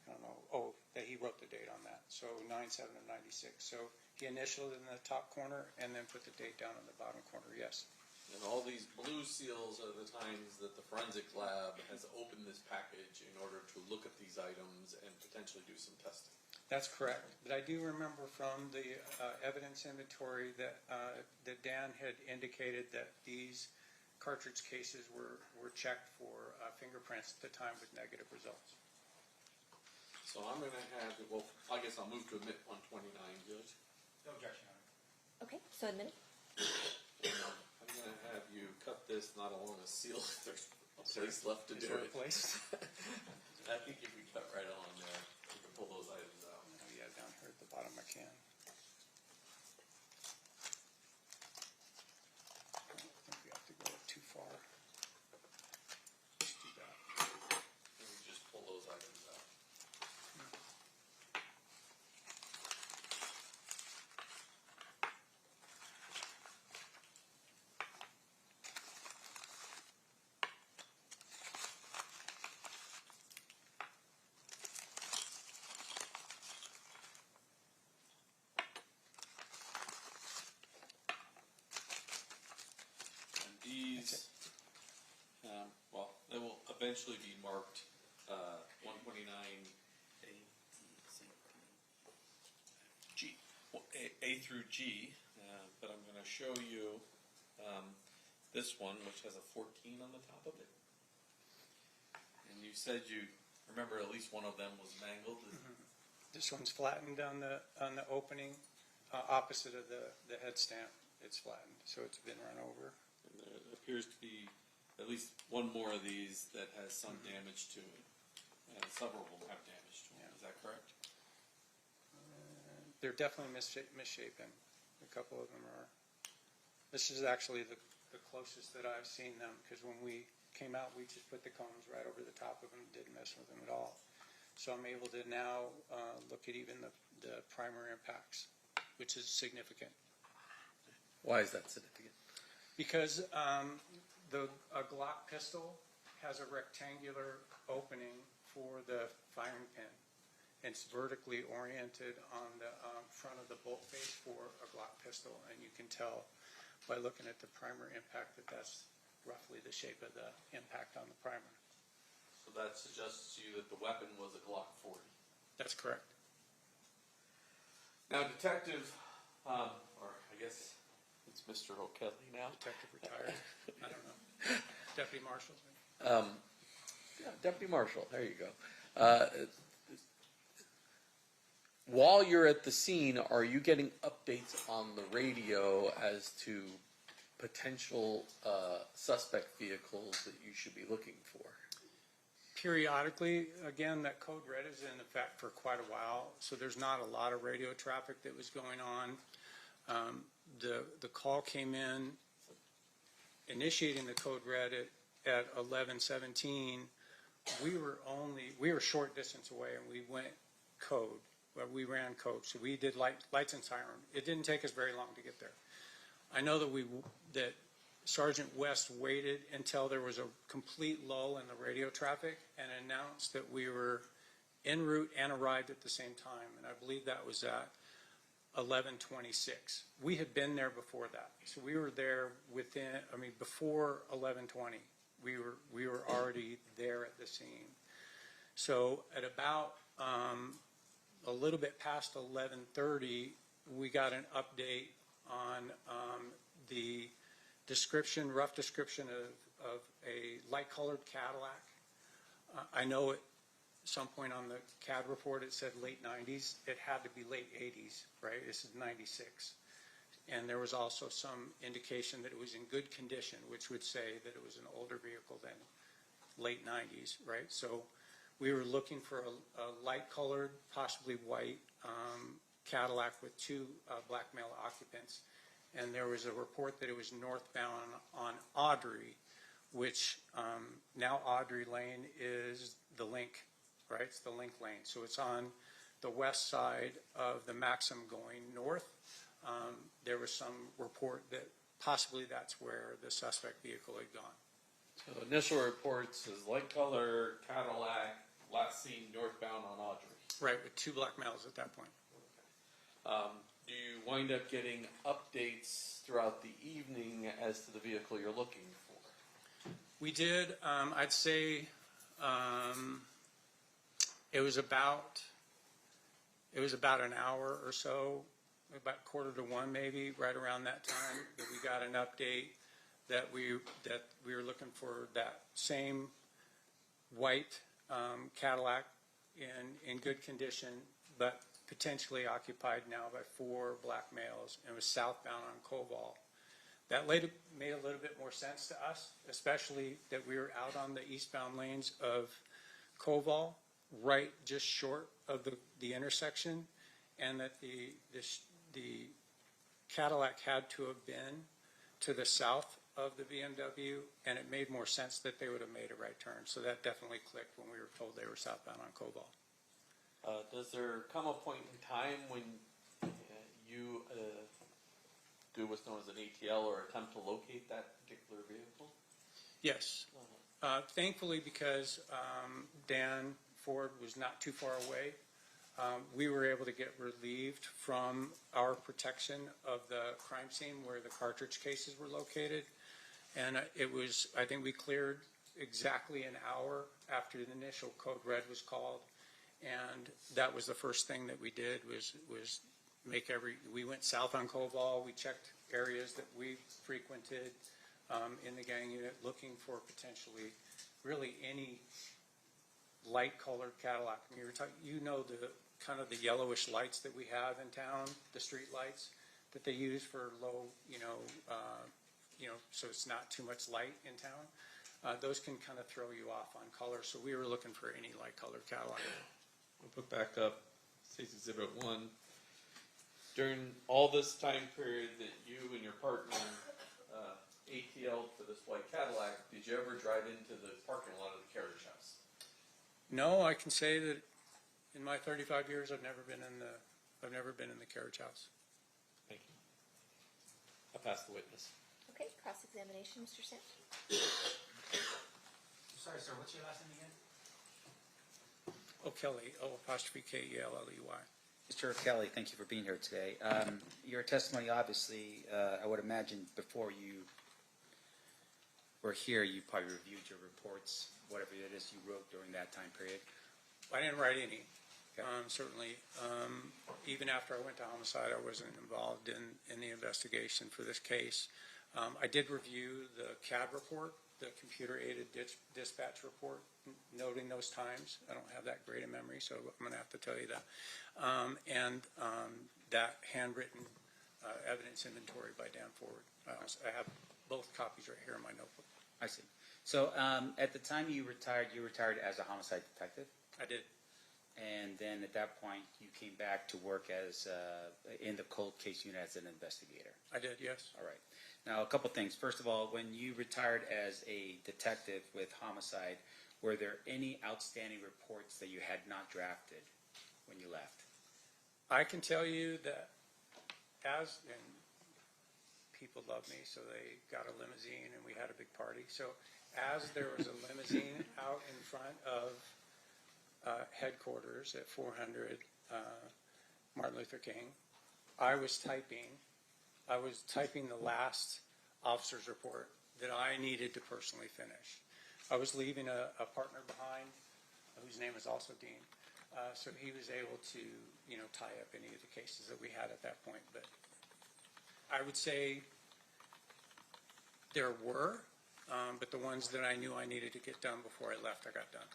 I don't know, that he wrote the date on that. So 9/7 of 96. So he initialed in the top corner and then put the date down in the bottom corner, yes. And all these blue seals are the times that the forensic lab has opened this package in order to look at these items and potentially do some testing. That's correct. But I do remember from the evidence inventory that Dan had indicated that these cartridge cases were checked for fingerprints at the time with negative results. So I'm going to have, well, I guess I'll move to admit 129, Judge. No objection, Your Honor. Okay, so admitted. I'm going to have you cut this not along a seal if there's a place left to do it. Place? I think if we cut right along there, we can pull those items out. Oh, yeah, down here at the bottom I can. I don't think we have to go too far. Let's do that. And we just pull those items out. And these, well, they will eventually be marked 129 G, well, A through G, but I'm going to show you this one, which has a 14 on the top of it. And you said you remember at least one of them was mangled. This one's flattened on the opening, opposite of the head stamp. It's flattened, so it's been run over. And there appears to be at least one more of these that has some damage to it. And several of them have damage to it. Is that correct? They're definitely misshapen. A couple of them are. This is actually the closest that I've seen them, because when we came out, we just put the cones right over the top of them, didn't mess with them at all. So I'm able to now look at even the primer impacts, which is significant. Why is that significant? Because a Glock pistol has a rectangular opening for the firing pin. It's vertically oriented on the front of the bolt face for a Glock pistol, and you can tell by looking at the primer impact that that's roughly the shape of the impact on the primer. So that suggests to you that the weapon was a Glock 40. That's correct. Now, Detective, or I guess it's Mr. O'Kelly now. Detective retired. I don't know. Deputy Marshal. Yeah, Deputy Marshal, there you go. While you're at the scene, are you getting updates on the radio as to potential suspect vehicles that you should be looking for? Periodically, again, that code red is in effect for quite a while, so there's not a lot of radio traffic that was going on. The call came in initiating the code red at 11:17. We were short distance away, and we went code. We ran code, so we did lights and siren. It didn't take us very long to get there. I know that Sergeant West waited until there was a complete lull in the radio traffic and announced that we were en route and arrived at the same time, and I believe that was at 11:26. We had been there before that, so we were there before 11:20. We were already there at the scene. So at about a little bit past 11:30, we got an update on the rough description of a light-colored Cadillac. I know at some point on the CAD report it said late 90s. It had to be late 80s, right? This is 96. And there was also some indication that it was in good condition, which would say that it was an older vehicle than late 90s, right? So we were looking for a light-colored, possibly white Cadillac with two black male occupants. And there was a report that it was northbound on Audrey, which now Audrey Lane is the Link, right? It's the Link Lane. So it's on the west side of the Maxim going north. There was some report that possibly that's where the suspect vehicle had gone. So initial reports is light color Cadillac, last seen northbound on Audrey. Right, with two black males at that point. Do you wind up getting updates throughout the evening as to the vehicle you're looking for? We did, I'd say, it was about an hour or so, about 12:45 maybe, right around that time, that we got an update that we were looking for that same white Cadillac in good condition, but potentially occupied now by four black males, and was southbound on Koval. That later made a little bit more sense to us, especially that we were out on the eastbound lanes of Koval, right just short of the intersection, and that the Cadillac had to have been to the south of the BMW, and it made more sense that they would have made a right turn. So that definitely clicked when we were told they were southbound on Koval. Does there come a point in time when you do what's known as an ATL or attempt to locate that particular vehicle? Yes. Thankfully, because Dan Ford was not too far away, we were able to get relieved from our protection of the crime scene where the cartridge cases were located. And I think we cleared exactly an hour after the initial code red was called. And that was the first thing that we did was we went south on Koval. We checked areas that we frequented in the gang unit, looking for potentially really any light-colored Cadillac. I mean, you know the kind of the yellowish lights that we have in town, the street lights that they use for low, so it's not too much light in town. Those can kind of throw you off on color. So we were looking for any light-colored Cadillac. We'll put back up State's Exhibit 1. During all this time period that you and your partner ATL'd for this white Cadillac, did you ever drive into the parking lot of the carriage house? No, I can say that in my 35 years, I've never been in the carriage house. Thank you. I'll pass the witness. Okay, cross-examination, Mr. Sam. Sorry, sir, what's your last name again? O'Kelly, O''K-E-L-L-E-Y. Mr. Kelly, thank you for being here today. Your testimony, obviously, I would imagine before you were here, you probably reviewed your reports, whatever it is you wrote during that time period. I didn't write any, Okay. certainly. Even after I went to homicide, I wasn't involved in the investigation for this case. I did review the CAD report, the computer-aided dispatch report, noting those times. I don't have that great a memory, so I'm going to have to tell you that. And that handwritten evidence inventory by Dan Ford. I have both copies right here in my notebook. I see. So at the time you retired as a homicide detective? I did. And then at that point, you came back to work as in the cold case unit as an investigator? I did, yes. All right. Now, a couple things. First of all, when you retired as a detective with homicide, were there any outstanding reports that you had not drafted when you left? I can tell you that and people love me, so they got a limousine and we had a big party. So as there was a limousine out in front of headquarters at 400 Martin Luther King, I was typing the last officer's report that I needed to personally finish. I was leaving a partner behind, whose name is also Dean, so he was able to, tie up any of the cases that we had at that point. But I would say there were, but the ones that I knew I needed to get done before I left, I got done.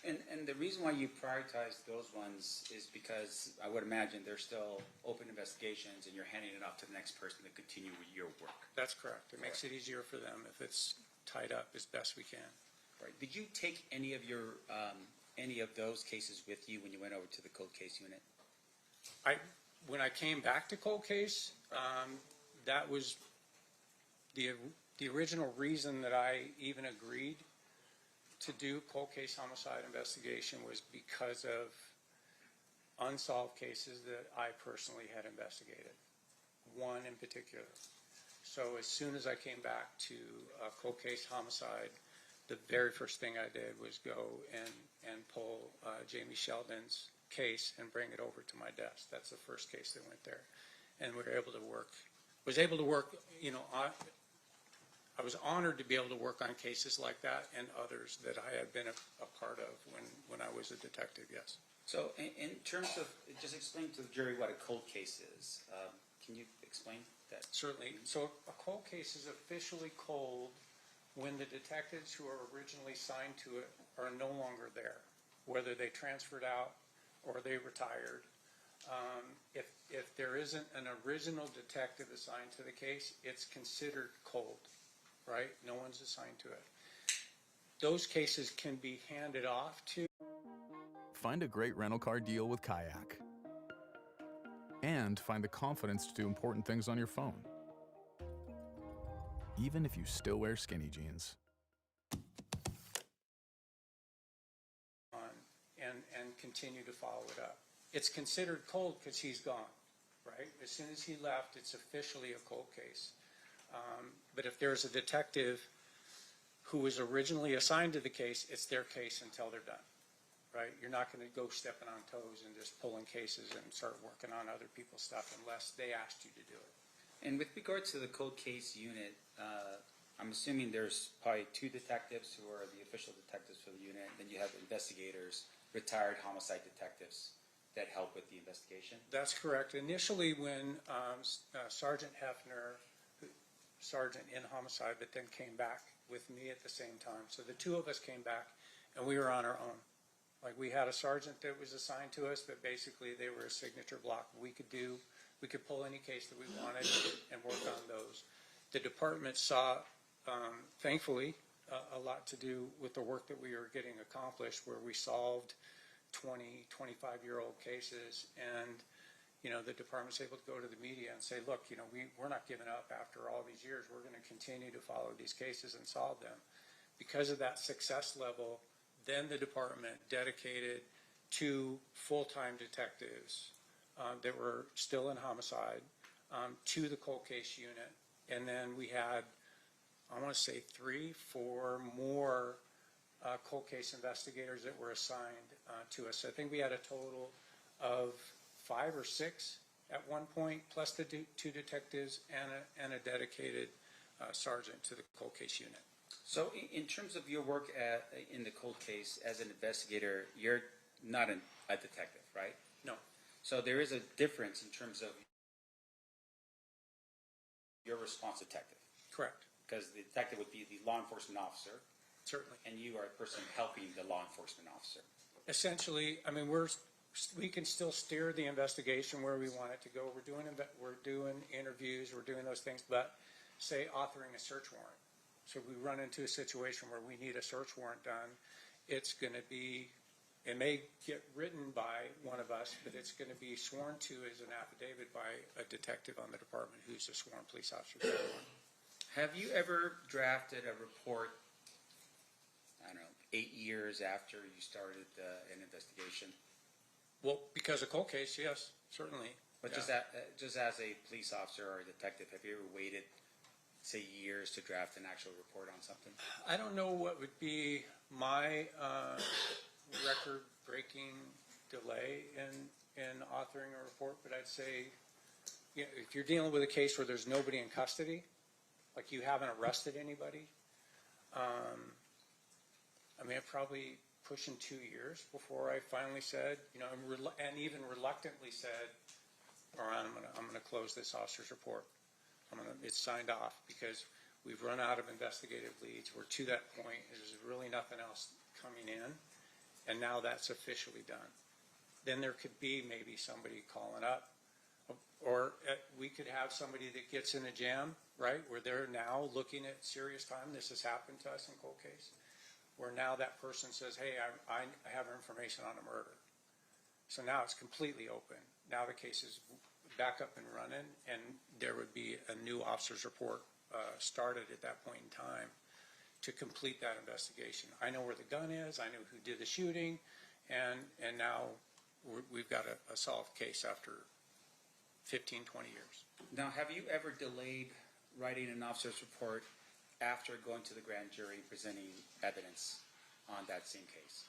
And the reason why you prioritize those ones is because I would imagine they're still open investigations and you're handing it off to the next person to continue with your work. That's correct. It makes it easier for them if it's tied up as best we can. Right. Did you take any of those cases with you when you went over to the cold case unit? When I came back to cold case, that was the original reason that I even agreed to do cold case homicide investigation was because of unsolved cases that I personally had investigated, one in particular. So as soon as I came back to cold case homicide, the very first thing I did was go and pull Jamie Sheldon's case and bring it over to my desk. That's the first case that went there. And we were able to work, I was honored to be able to work on cases like that and others that I had been a part of when I was a detective, yes. So in terms of, just explain to the jury what a cold case is. Can you explain that? Certainly. So a cold case is officially cold when the detectives who are originally signed to it are no longer there, whether they transferred out or they retired. If there isn't an original detective assigned to the case, it's considered cold, right? No one's assigned to it. Those cases can be handed off to. Find a great rental car deal with Kayak. And find the confidence to do important things on your phone, even if you still wear skinny jeans. And continue to follow it up. It's considered cold because he's gone, right? As soon as he left, it's officially a cold case. But if there's a detective who was originally assigned to the case, it's their case until they're done, right? You're not going to go stepping on toes and just pulling cases and start working on other people's stuff unless they asked you to do it. And with regard to the cold case unit, I'm assuming there's probably two detectives who are the official detectives for the unit, and then you have investigators, retired homicide detectives that help with the investigation? That's correct. Initially, when Sergeant Hefner, sergeant in homicide, but then came back with me at the same time. So the two of us came back, and we were on our own. Like, we had a sergeant that was assigned to us, but basically they were a signature block. We could pull any case that we wanted and work on those. The department saw, thankfully, a lot to do with the work that we were getting accomplished, where we solved 20, 25-year-old cases, and the department's able to go to the media and say, look, we're not giving up after all these years. We're going to continue to follow these cases and solve them. Because of that success level, then the department dedicated 2 full-time detectives that were still in homicide to the cold case unit. And then we had, I want to say 3, 4 more cold case investigators that were assigned to us. So I think we had a total of 5 or 6 at one point, plus the 2 detectives and a dedicated sergeant to the cold case unit. So in terms of your work in the cold case as an investigator, you're not a detective, right? No. So there is a difference in terms of your response detective. Correct. Because the detective would be the law enforcement officer. Certainly. And you are a person helping the law enforcement officer. Essentially, I mean, we can still steer the investigation where we want it to go. We're doing interviews, we're doing those things, but say authoring a search warrant. So we run into a situation where we need a search warrant done. It's going to be, it may get written by one of us, but it's going to be sworn to as an affidavit by a detective on the department who's a sworn police officer. Have you ever drafted a report, I don't know, 8 years after you started an investigation? Well, because of cold case, yes, certainly. But yeah. just as a police officer or a detective, have you ever waited, say, years to draft an actual report on something? I don't know what would be my record-breaking delay in authoring a report, but I'd say, if you're dealing with a case where there's nobody in custody, like you haven't arrested anybody, I mean, probably pushing 2 years before I finally said, and even reluctantly said, all right, I'm gonna close this officer's report. It's signed off because we've run out of investigative leads. We're to that point. There's really nothing else coming in, and now that's officially done. Then there could be maybe somebody calling up, or we could have somebody that gets in a jam, right, where they're now looking at serious time. This has happened to us in cold case, where now that person says, hey, I have information on a murder. So now it's completely open. Now the case is back up and running, and there would be a new officer's report started at that point in time to complete that investigation. I know where the gun is, I know who did the shooting, and now we've got a solved case after 15, 20 years. Now, have you ever delayed writing an officer's report after going to the grand jury and presenting evidence on that same case?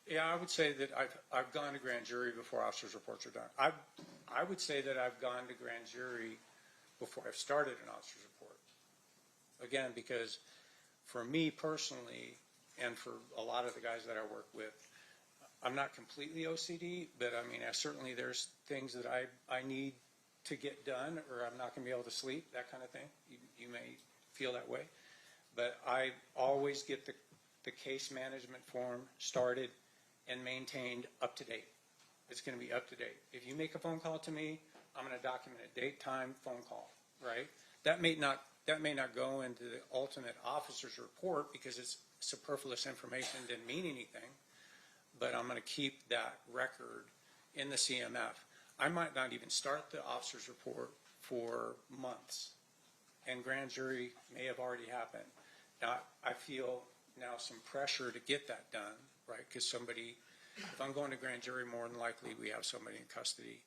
Yeah, I would say that I've gone to grand jury before officers' reports are done. I would say that I've gone to grand jury before I've started an officer's report. Again, because for me personally, and for a lot of the guys that I work with, I'm not completely OCD, but I mean, certainly there's things that I need to get done, or I'm not going to be able to sleep, that kind of thing. You may feel that way. But I always get the case management form started and maintained up to date. It's going to be up to date. If you make a phone call to me, I'm going to document a date, time, phone call, right? That may not go into the ultimate officer's report because it's superfluous information, didn't mean anything, but I'm going to keep that record in the CMF. I might not even start the officer's report for months, and grand jury may have already happened. Now, I feel now some pressure to get that done, right? Because if I'm going to grand jury, more than likely we have somebody in custody,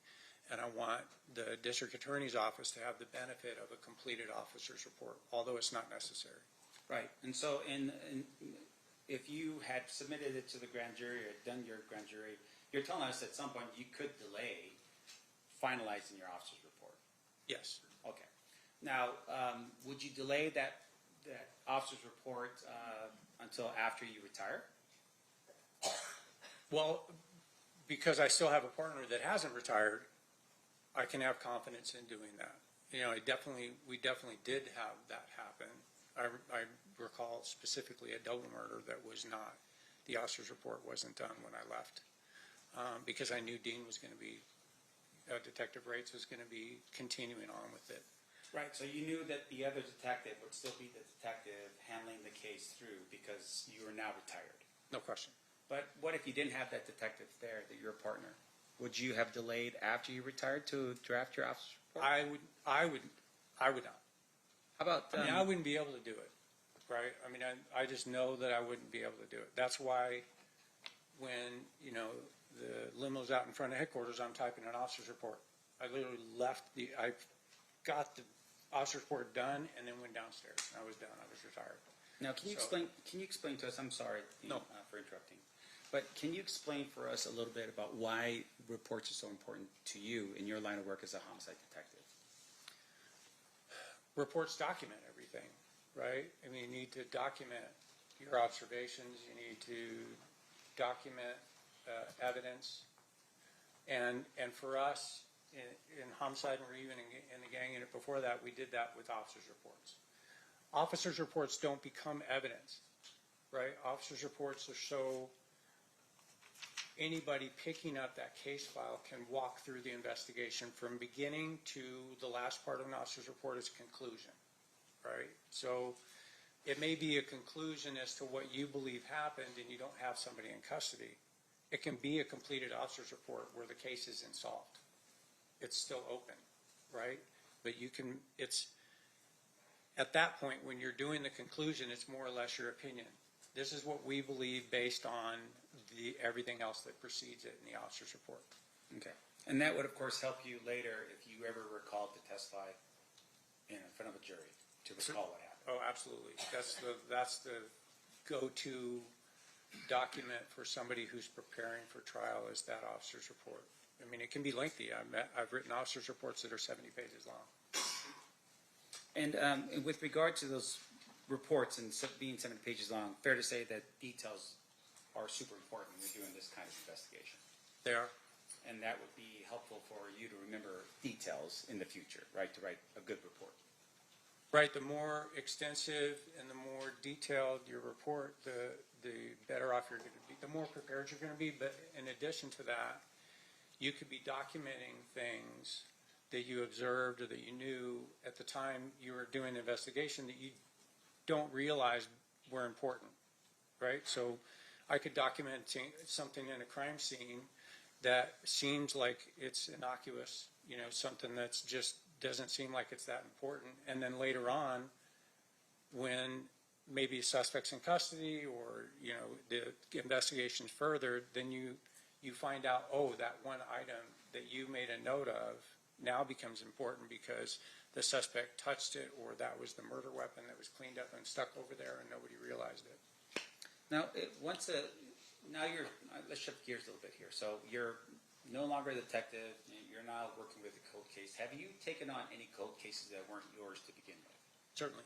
and I want the district attorney's office to have the benefit of a completed officer's report, although it's not necessary. Right. And so if you had submitted it to the grand jury or done your grand jury, you're telling us at some point you could delay finalizing your officer's report. Yes. Okay. Now, would you delay that officer's report until after you retire? Well, because I still have a partner that hasn't retired, I can have confidence in doing that. You know, we definitely did have that happen. I recall specifically a double murder that was not, the officer's report wasn't done when I left, because I knew Dean was going to be, Detective Rates was going to be continuing on with it. Right, so you knew that the other detective would still be the detective handling the case through because you are now retired. No question. But what if you didn't have that detective there, that you're a partner? Would you have delayed after you retired to draft your officer's report? I would not. How about? I mean, I wouldn't be able to do it, right? I mean, I just know that I wouldn't be able to do it. That's why when, the limo's out in front of headquarters, I'm typing an officer's report. I literally I got the officer's report done and then went downstairs. I was done. I was retired. Now, can you explain to us, I'm sorry for interrupting, but can you explain for us a little bit about why reports are so important to you in your line of work as a homicide detective? Reports document everything, right? I mean, you need to document your observations. You need to document evidence. And for us, in homicide and even in the gang unit before that, we did that with officers' reports. Officers' reports don't become evidence, right? Officers' reports are so anybody picking up that case file can walk through the investigation from beginning to the last part of an officer's report is conclusion, right? So it may be a conclusion as to what you believe happened and you don't have somebody in custody. It can be a completed officer's report where the case isn't solved. It's still open, right? But it's at that point when you're doing the conclusion, it's more or less your opinion. This is what we believe based on everything else that precedes it in the officer's report. Okay. And that would, of course, help you later if you ever recalled to testify in front of a jury to recall what happened. Oh, absolutely. That's the go-to document for somebody who's preparing for trial is that officer's report. I mean, it can be lengthy. I've written officer's reports that are 70 pages long. And with regard to those reports and being 70 pages long, fair to say that details are super important when you're doing this kind of investigation. They are. And that would be helpful for you to remember details in the future, right, to write a good report. Right, the more extensive and the more detailed your report, the better off you're going to be, the more prepared you're going to be. But in addition to that, you could be documenting things that you observed or that you knew at the time you were doing the investigation that you don't realize were important, right? So I could document something in a crime scene that seems like it's innocuous, something that's just doesn't seem like it's that important. And then later on, when maybe a suspect's in custody or, the investigation's further, then you find out, oh, that one item that you made a note of now becomes important because the suspect touched it, or that was the murder weapon that was cleaned up and stuck over there and nobody realized it. Now, let's shift gears a little bit here. So you're no longer a detective, you're now working with a cold case. Have you taken on any cold cases that weren't yours to begin with? Certainly.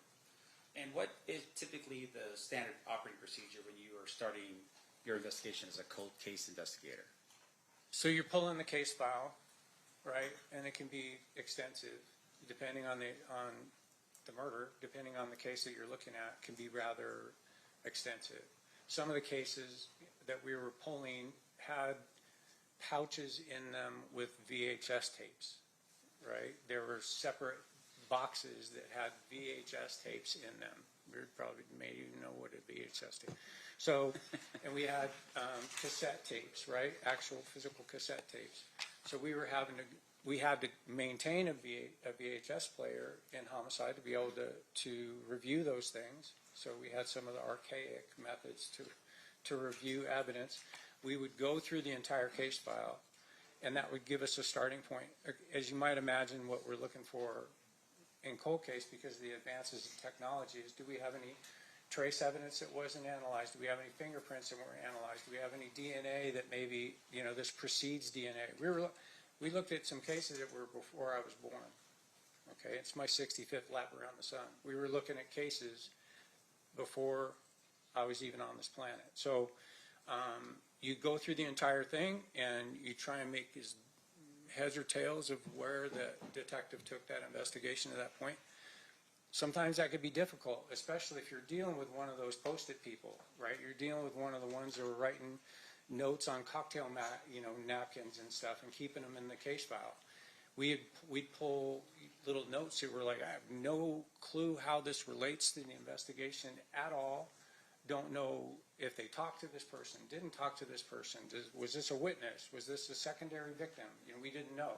And what is typically the standard operating procedure when you are starting your investigation as a cold case investigator? So you're pulling the case file, right? And it can be extensive, depending on the murder, depending on the case that you're looking at, can be rather extensive. Some of the cases that we were pulling had pouches in them with VHS tapes, right? There were separate boxes that had VHS tapes in them. We probably may even know what a VHS tape. So, and we had cassette tapes, right? Actual physical cassette tapes. So we had to maintain a VHS player in homicide to be able to review those things. So we had some of the archaic methods to review evidence. We would go through the entire case file, and that would give us a starting point. As you might imagine, what we're looking for in cold case, because of the advances in technology, is do we have any trace evidence that wasn't analyzed? Do we have any fingerprints that weren't analyzed? Do we have any DNA that maybe, this precedes DNA? We looked at some cases that were before I was born. Okay, it's my 65th lap around the sun. We were looking at cases before I was even on this planet. So you go through the entire thing and you try and make as heads or tails of where the detective took that investigation to that point. Sometimes that could be difficult, especially if you're dealing with one of those Post-it people, right? You're dealing with one of the ones that were writing notes on cocktail napkins and stuff and keeping them in the case file. We'd pull little notes that were like, I have no clue how this relates to the investigation at all. Don't know if they talked to this person, didn't talk to this person. Was this a witness? Was this a secondary victim? We didn't know.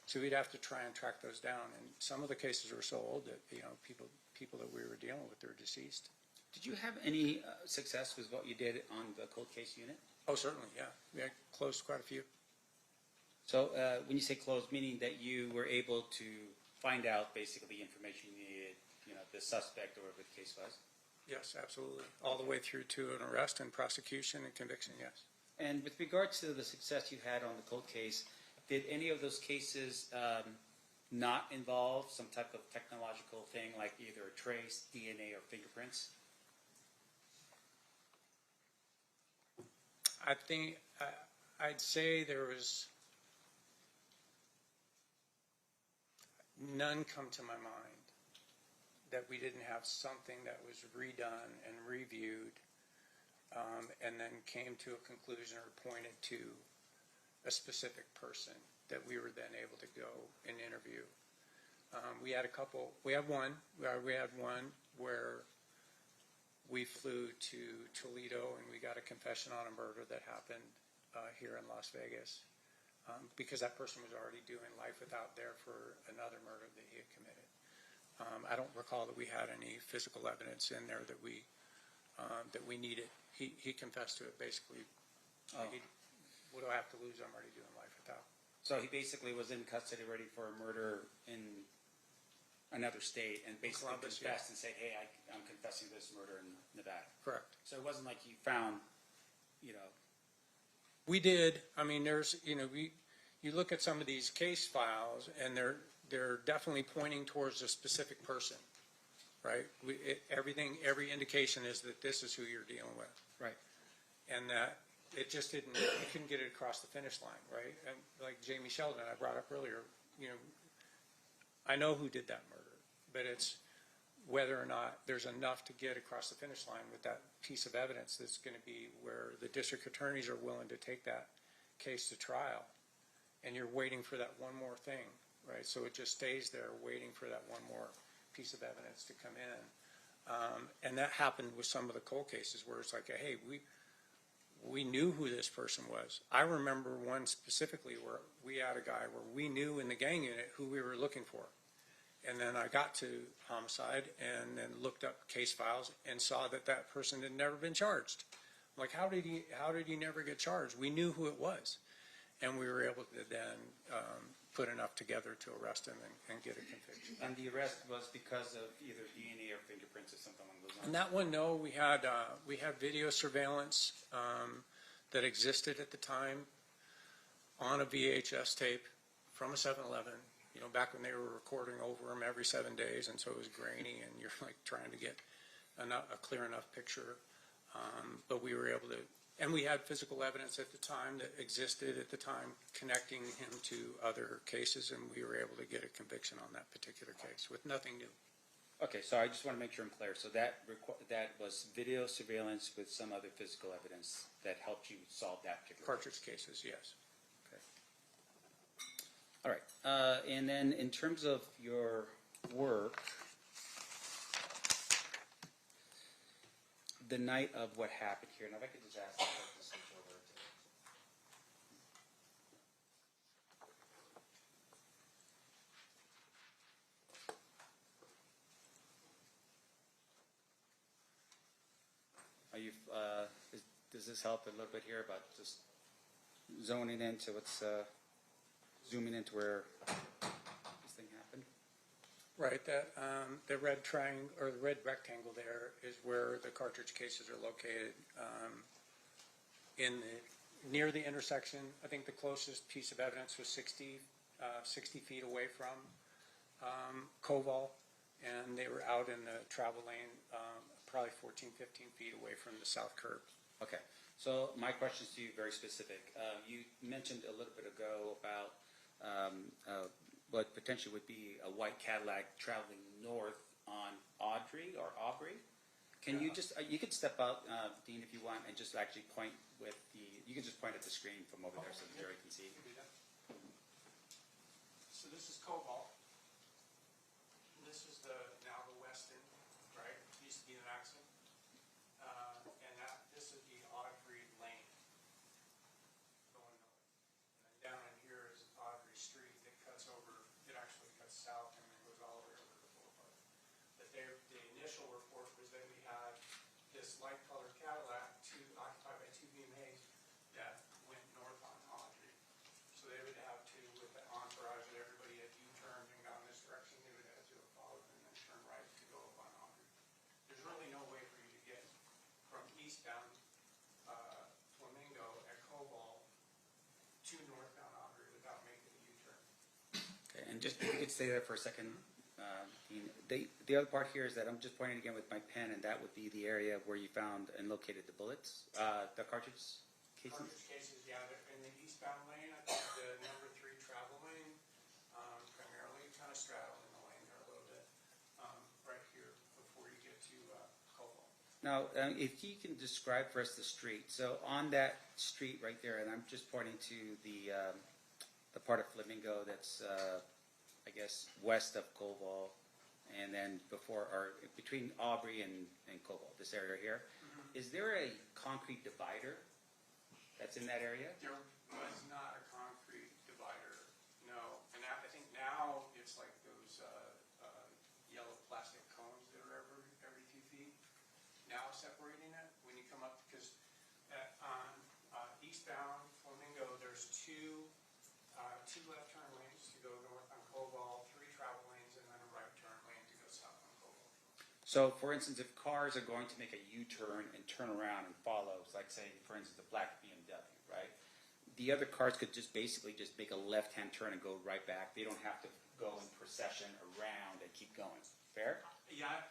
So we'd have to try and track those down. And some of the cases were so old that, people that we were dealing with, they're deceased. Did you have any success with what you did on the cold case unit? Oh, certainly, yeah. We had closed quite a few. So when you say closed, meaning that you were able to find out basically the information you needed, the suspect or whatever the case was? Yes, absolutely. All the way through to an arrest and prosecution and conviction, yes. And with regards to the success you had on the cold case, did any of those cases not involve some type of technological thing like either a trace, DNA, or fingerprints? I think I'd say there was none come to my mind that we didn't have something that was redone and reviewed and then came to a conclusion or pointed to a specific person that we were then able to go and interview. We had one where we flew to Toledo and we got a confession on a murder that happened here in Las Vegas because that person was already doing life without there for another murder that he had committed. I don't recall that we had any physical evidence in there that we needed. He confessed to it basically. What do I have to lose? I'm already doing life without. So he basically was in custody ready for a murder in another state and basically Columbus, confessed and said, hey, I'm confessing this murder in Nevada. Correct. So it wasn't like you found, We did. I mean, you look at some of these case files and they're definitely pointing towards a specific person, right? Every indication is that this is who you're dealing with. Right. And that it just didn't, you couldn't get it across the finish line, right? And like Jamie Sheldon I brought up earlier, I know who did that murder, but whether or not there's enough to get across the finish line with that piece of evidence that's going to be where the district attorneys are willing to take that case to trial. And you're waiting for that one more thing, right? So it just stays there waiting for that one more piece of evidence to come in. And that happened with some of the cold cases where it's like, hey, we knew who this person was. I remember one specifically where we had a guy where we knew in the gang unit who we were looking for. And then I got to homicide and then looked up case files and saw that that person had never been charged. I'm like, how did he never get charged? We knew who it was. And we were able to then put enough together to arrest him and get a conviction. And the arrest was because of either DNA or fingerprints or something along those lines? On that one, no. We had video surveillance that existed at the time on a VHS tape from a 7-Eleven. You know, back when they were recording over them every 7 days, and so it was grainy, and you're like trying to get a clear enough picture. But we were able to, and we had physical evidence at the time that existed at the time connecting him to other cases, and we were able to get a conviction on that particular case with nothing new. Okay, so I just want to make sure I'm clear. So that was video surveillance with some other physical evidence that helped you solve that particular Cartridge cases, yes. Okay. All right. And then in terms of your work, the night of what happened here, now if I could just ask you to switch over to. Are you, does this help a little bit here about just zoning into what's, zooming into where this thing happened? Right, that the red triangle or the red rectangle there is where the cartridge cases are located. Near the intersection, I think the closest piece of evidence was 60 feet away from Koval, and they were out in the travel lane, probably 14, 15 feet away from the south curb. Okay, so my question is to you very specific. You mentioned a little bit ago about what potentially would be a white Cadillac traveling north on Aubrey. Can you just, you could step out, Dean, if you want, and just actually point with you can just point at the screen from over there so that Jerry can see. So this is Koval. This is now the west end, right? Used to be the Maxim. And this is the Aubrey lane going north. And then down in here is Aubrey Street that cuts over, it actually cuts south and then goes all the way over to the boulevard. But the initial report was that we had this light colored Cadillac occupied by two VMAs that went north on Audrey. So they would have to, with the entourage that everybody had U-turned and gone this direction, they would have to have followed and then turn right to go up on Audrey. There's really no way for you to get from eastbound Flamingo at Koval to northbound Audrey without making a U-turn. Okay, and just, if you could stay there for a second. Dean. The other part here is that I'm just pointing again with my pen, and that would be the area where you found and located the bullets, the cartridge cases? Cartridge cases, yeah, they're in the eastbound lane, I think the number 3 travel lane, primarily kind of straddling the lane there a little bit, right here before you get to Koval. Now, if you can describe for us the street. So on that street right there, and I'm just pointing to the part of Flamingo that's, I guess, west of Koval, and then before or between Aubrey and Koval, this area here. Mm-hmm. Is there a concrete divider that's in that area? There was not a concrete divider, no. And I think now it's like those yellow plastic cones that are every few feet. Now separating it when you come up, because on eastbound Flamingo, there's two left turn lanes to go north on Koval, 3 travel lanes, and then a right turn lane to go south on Koval. So, for instance, if cars are going to make a U-turn and turn around and follow, like say, for instance, the black BMW, right? The other cars could just basically just make a left-hand turn and go right back. They don't have to go in procession around and keep going. Fair? Yeah,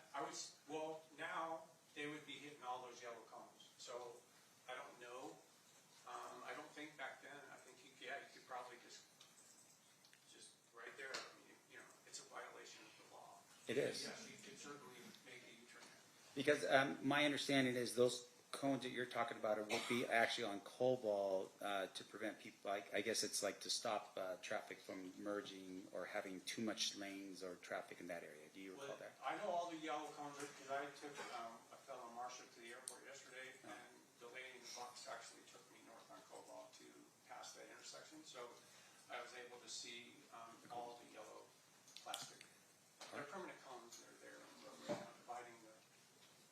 well, now they would be hitting all those yellow cones. So, I don't know. I don't think back then, I think you could probably just right there. I mean, it's a violation of the law. It is. Yes, you could certainly Because my understanding is those cones that you're talking about will be actually on Cobalt to prevent people, I guess it's like to stop traffic from merging or having too much lanes or traffic in that area. Do you recall that? I know all the yellow cones, because I took a fellow marshal to the airport yesterday, and the lady in the box actually took me north on Cobalt to pass that intersection, so I was able to see all the yellow plastic. They're permanent cones, they're there, dividing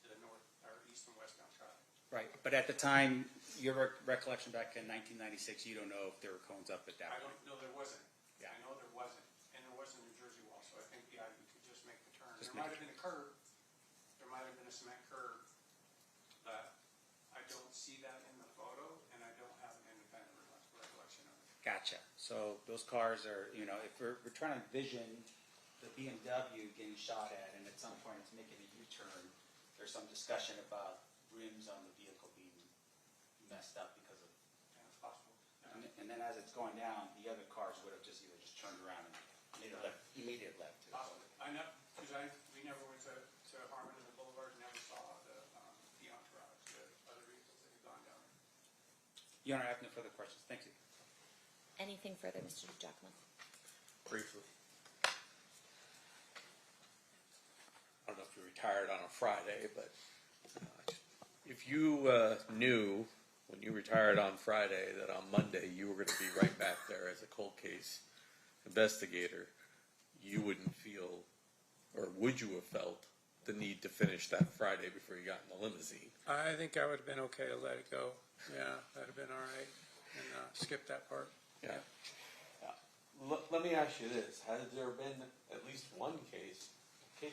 the north, or east and westbound traffic. Right, but at the time, your recollection back in 1996, you don't know if there were cones up at that I point. don't know, there wasn't. Yeah. I know there wasn't, and there wasn't a New Jersey wall, so I think, yeah, you could just make the turn. Just There make might have been a curb, there might have been a cement curb, but I don't see that in the photo, and I don't have an independent recollection of it. Gotcha. So those cars are, if we're trying to envision the BMW getting shot at, and at some point it's making a U-turn, there's some discussion about rims on the vehicle being messed up because of, Yeah, it's possible. and then as it's going down, the other cars would have just either just turned around and immediate left. To Possible. I know, because we never went to Harmon and the Boulevard, never saw the entourage, the other vehicles that had gone down there. Your Honor, I have no further questions. Thank you. Anything further, Mr. Jackman? Briefly. I don't know if you retired on a Friday, but if you knew when you retired on Friday that on Monday you were going to be right back there as a cold case investigator, you wouldn't feel, or would you have felt, the need to finish that Friday before you got in the limousine? I think I would have been okay to let it go. Yeah, that'd have been all right, and skip that part. Yeah. Let me ask you this. Has there been at least one case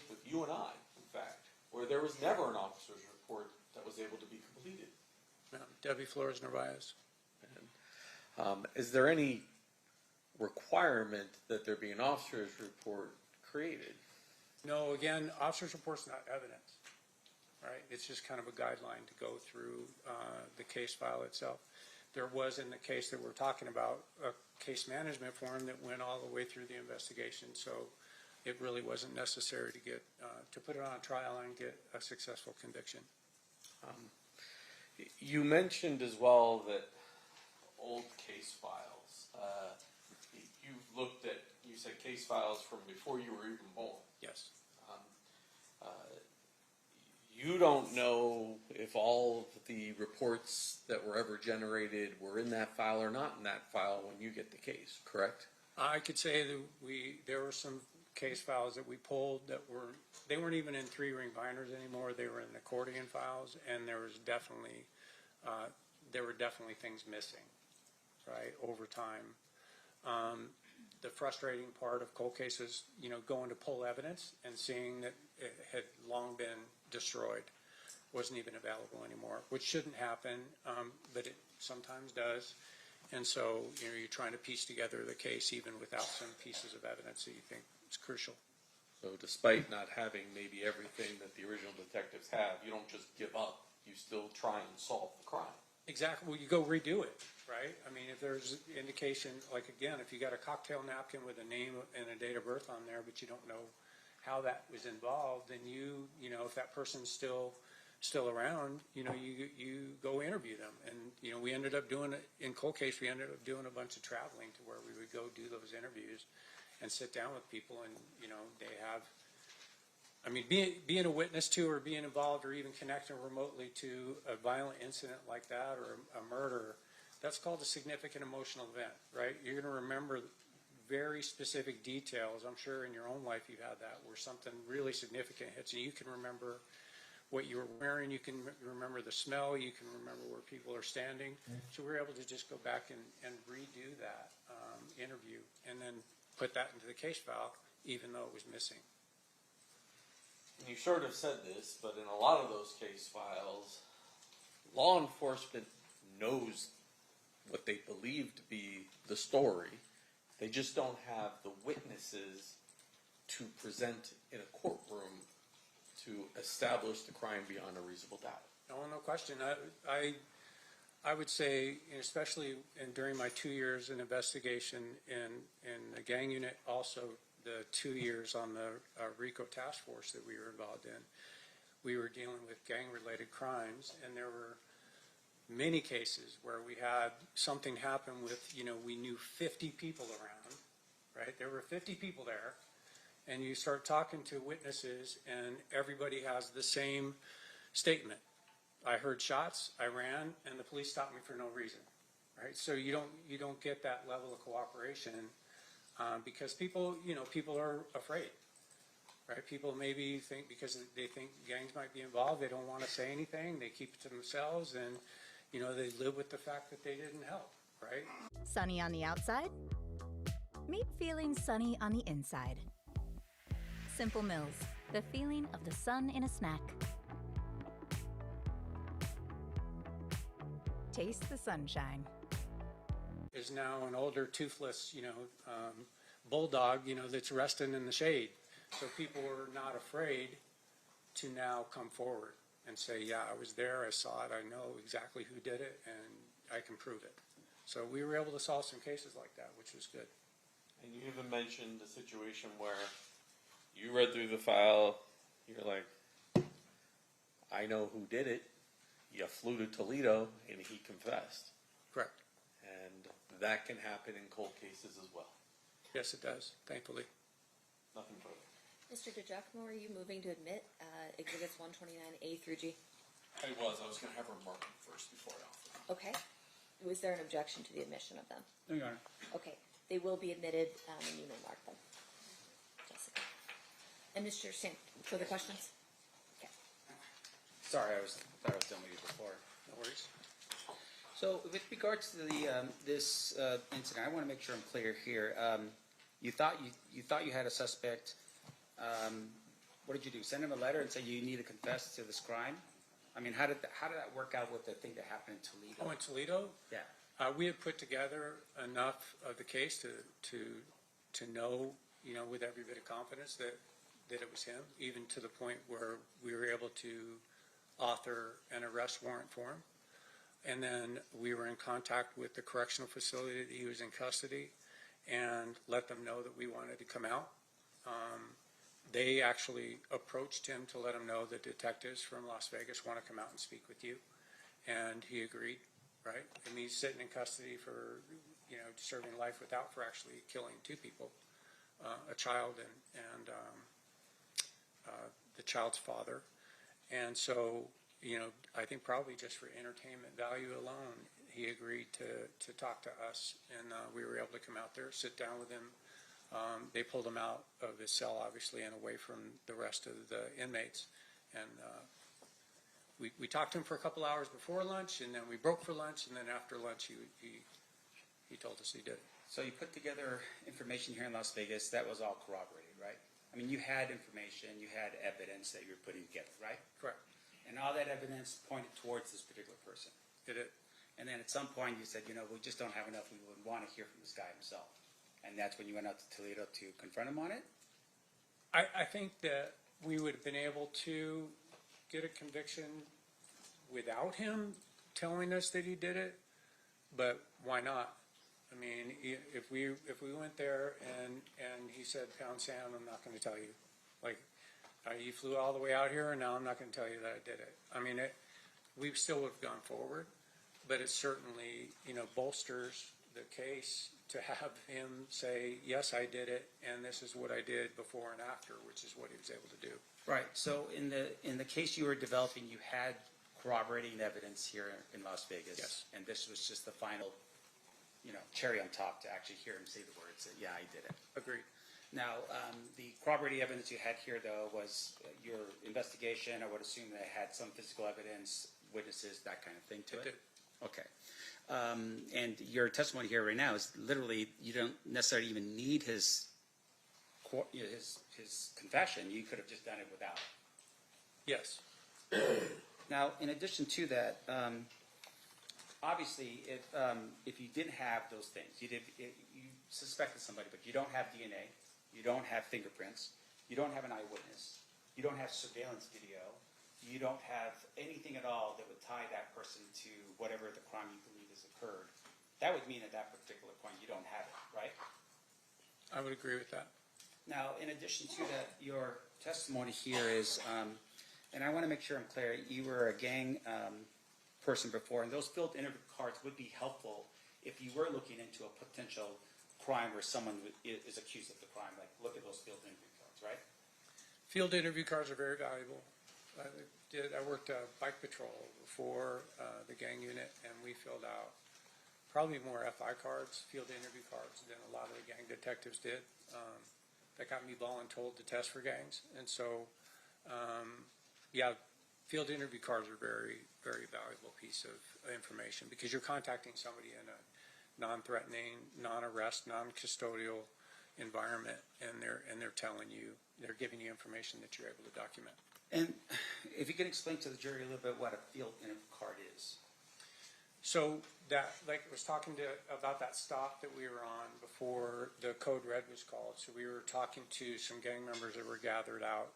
with you and I, in fact, where there was never an officer's report that was able to be completed? Debbie Flores Narvaez. And, is there any requirement that there be an officer's report created? No, again, officer's report's not evidence, right? It's just kind of a guideline to go through the case file itself. There was, in the case that we're talking about, a case management form that went all the way through the investigation, so it really wasn't necessary to get to put it on trial and get a successful conviction. You mentioned as well that old case files. You've looked at, you said case files from before you were even born. Yes. You don't know if all of the reports that were ever generated were in that file or not in that file when you get the case, correct? I could say that there were some case files that we pulled that they weren't even in 3-ring binders anymore. They were in accordion files, and there were definitely things missing, right, over time. The frustrating part of cold cases, going to pull evidence and seeing that it had long been destroyed, wasn't even available anymore, which shouldn't happen, but it sometimes does. And so, you're trying to piece together the case even without some pieces of evidence that you think is crucial. So despite not having maybe everything that the original detectives have, you don't just give up. You still try and solve the crime. Exactly. Well, you go redo it, right? I mean, if there's indication, like again, if you got a cocktail napkin with a name and a date of birth on there, but you don't know how that was involved, then if that person's still around, you go interview them. And, we ended up doing it in cold case. We ended up doing a bunch of traveling to where we would go do those interviews and sit down with people, and, they have, I mean, being a witness to or being involved or even connecting remotely to a violent incident like that or a murder, that's called a significant emotional event, right? You're going to remember very specific details. I'm sure in your own life you've had that, where something really significant hits and you can remember what you were wearing, you can remember the smell, you can remember where people are standing. So we're able to just go back and redo that interview and then put that into the case file, even though it was missing. And you sort of said this, but in a lot of those case files, law enforcement knows what they believe to be the story. They just don't have the witnesses to present in a courtroom to establish the crime beyond a reasonable doubt. No question. I would say, especially during my 2 years in investigation in the gang unit, also the 2 years on the RICO task force that we were involved in, we were dealing with gang-related crimes, and there were many cases where we had something happen with, we knew 50 people around, right? There were 50 people there, and you start talking to witnesses, and everybody has the same statement. I heard shots, I ran, and the police stopped me for no reason, right? So you don't get that level of cooperation because people are afraid, right? People maybe think because they think gangs might be involved, they don't want to say anything, they keep it to themselves, and they live with the fact that they didn't help, right? Sunny on the outside? Meet feeling sunny on the inside. Simple Mills, the feeling of the sun in a snack. Taste the sunshine. Is now an older toothless, bulldog, that's resting in the shade. So people are not afraid to now come forward and say, yeah, I was there, I saw it, I know exactly who did it, and I can prove it. So we were able to solve some cases like that, which was good. And you even mentioned a situation where you read through the file, you're like, I know who did it. You flew to Toledo, and he confessed. Correct. And that can happen in cold cases as well. Yes, it does, thankfully. Nothing further. Mr. DeGiacomo, are you moving to admit exhibits 129A through G? I was going to have her mark them first before I offer. Okay. Was there an objection to the admission of them? No, Your Honor. Okay. They will be admitted, and you may mark them. Jessica. And Mr. Singh, further questions? Okay. Sorry, I thought I was done with you before. No worries. So with regards to the this incident, I want to make sure I'm clear here. You thought you had a suspect. What did you do? Send him a letter and say you need to confess to this crime? I mean, how did that work out with the thing that happened in Toledo? Oh, in Toledo? Yeah. We had put together enough of the case to know, with every bit of confidence that it was him, even to the point where we were able to author an arrest warrant for him. And then we were in contact with the correctional facility that he was in custody and let them know that we wanted to come out. They actually approached him to let him know that detectives from Las Vegas want to come out and speak with you. And he agreed, right? I mean, he's sitting in custody for, serving life without for actually killing two people, a child and the child's father. And so, I think probably just for entertainment value alone, he agreed to talk to us, and we were able to come out there, sit down with him. They pulled him out of his cell, obviously, and away from the rest of the inmates. And we talked to him for a couple hours before lunch, and then we broke for lunch, and then after lunch, he told us he did it. So you put together information here in Las Vegas that was all corroborated, right? I mean, you had information, you had evidence that you were putting together, right? Correct. And all that evidence pointed towards this particular person. Did it? And then at some point you said, we just don't have enough. We would want to hear from this guy himself. And that's when you went out to Toledo to confront him on it? I think that we would have been able to get a conviction without him telling us that he did it, but why not? I mean, if we went there and he said, pound sand, I'm not going to tell you. Like, you flew all the way out here, and now I'm not going to tell you that I did it. I mean, we still would have gone forward, but it certainly, bolsters the case to have him say, yes, I did it, and this is what I did before and after, which is what he was able to do. Right. So in the case you were developing, you had corroborating evidence here in Las Vegas. Yes. And this was just the final, cherry on top to actually hear him say the words that, yeah, I did it. Agreed. Now, the corroborating evidence you had here, though, was your investigation. I would assume that it had some physical evidence, witnesses, that kind of thing to it? It did. Okay. And your testimony here right now is literally, you don't necessarily even need his confession. You could have just done it without. Yes. Now, in addition to that, obviously, if you didn't have those things, you suspected somebody, but you don't have DNA, you don't have fingerprints, you don't have an eyewitness, you don't have surveillance video, you don't have anything at all that would tie that person to whatever the crime you believe has occurred, that would mean at that particular point you don't have it, right? I would agree with that. Now, in addition to that, your testimony here is And I want to make sure I'm clear, you were a gang person before, and those field interview cards would be helpful if you were looking into a potential crime where someone is accused of the crime. Like, look at those field interview cards, right? Field interview cards are very valuable. I worked bike patrol before the gang unit, and we filled out probably more FI cards, field interview cards, than a lot of the gang detectives did. That got me voluntold to test for gangs, and so yeah, field interview cards are very, very valuable piece of information because you're contacting somebody in a non-threatening, non-arrest, non-custodial environment, and they're telling you, they're giving you information that you're able to document. And if you can explain to the jury a little bit what a field interview card is. So that, like I was talking about that stop that we were on before the code red was called. So we were talking to some gang members that were gathered out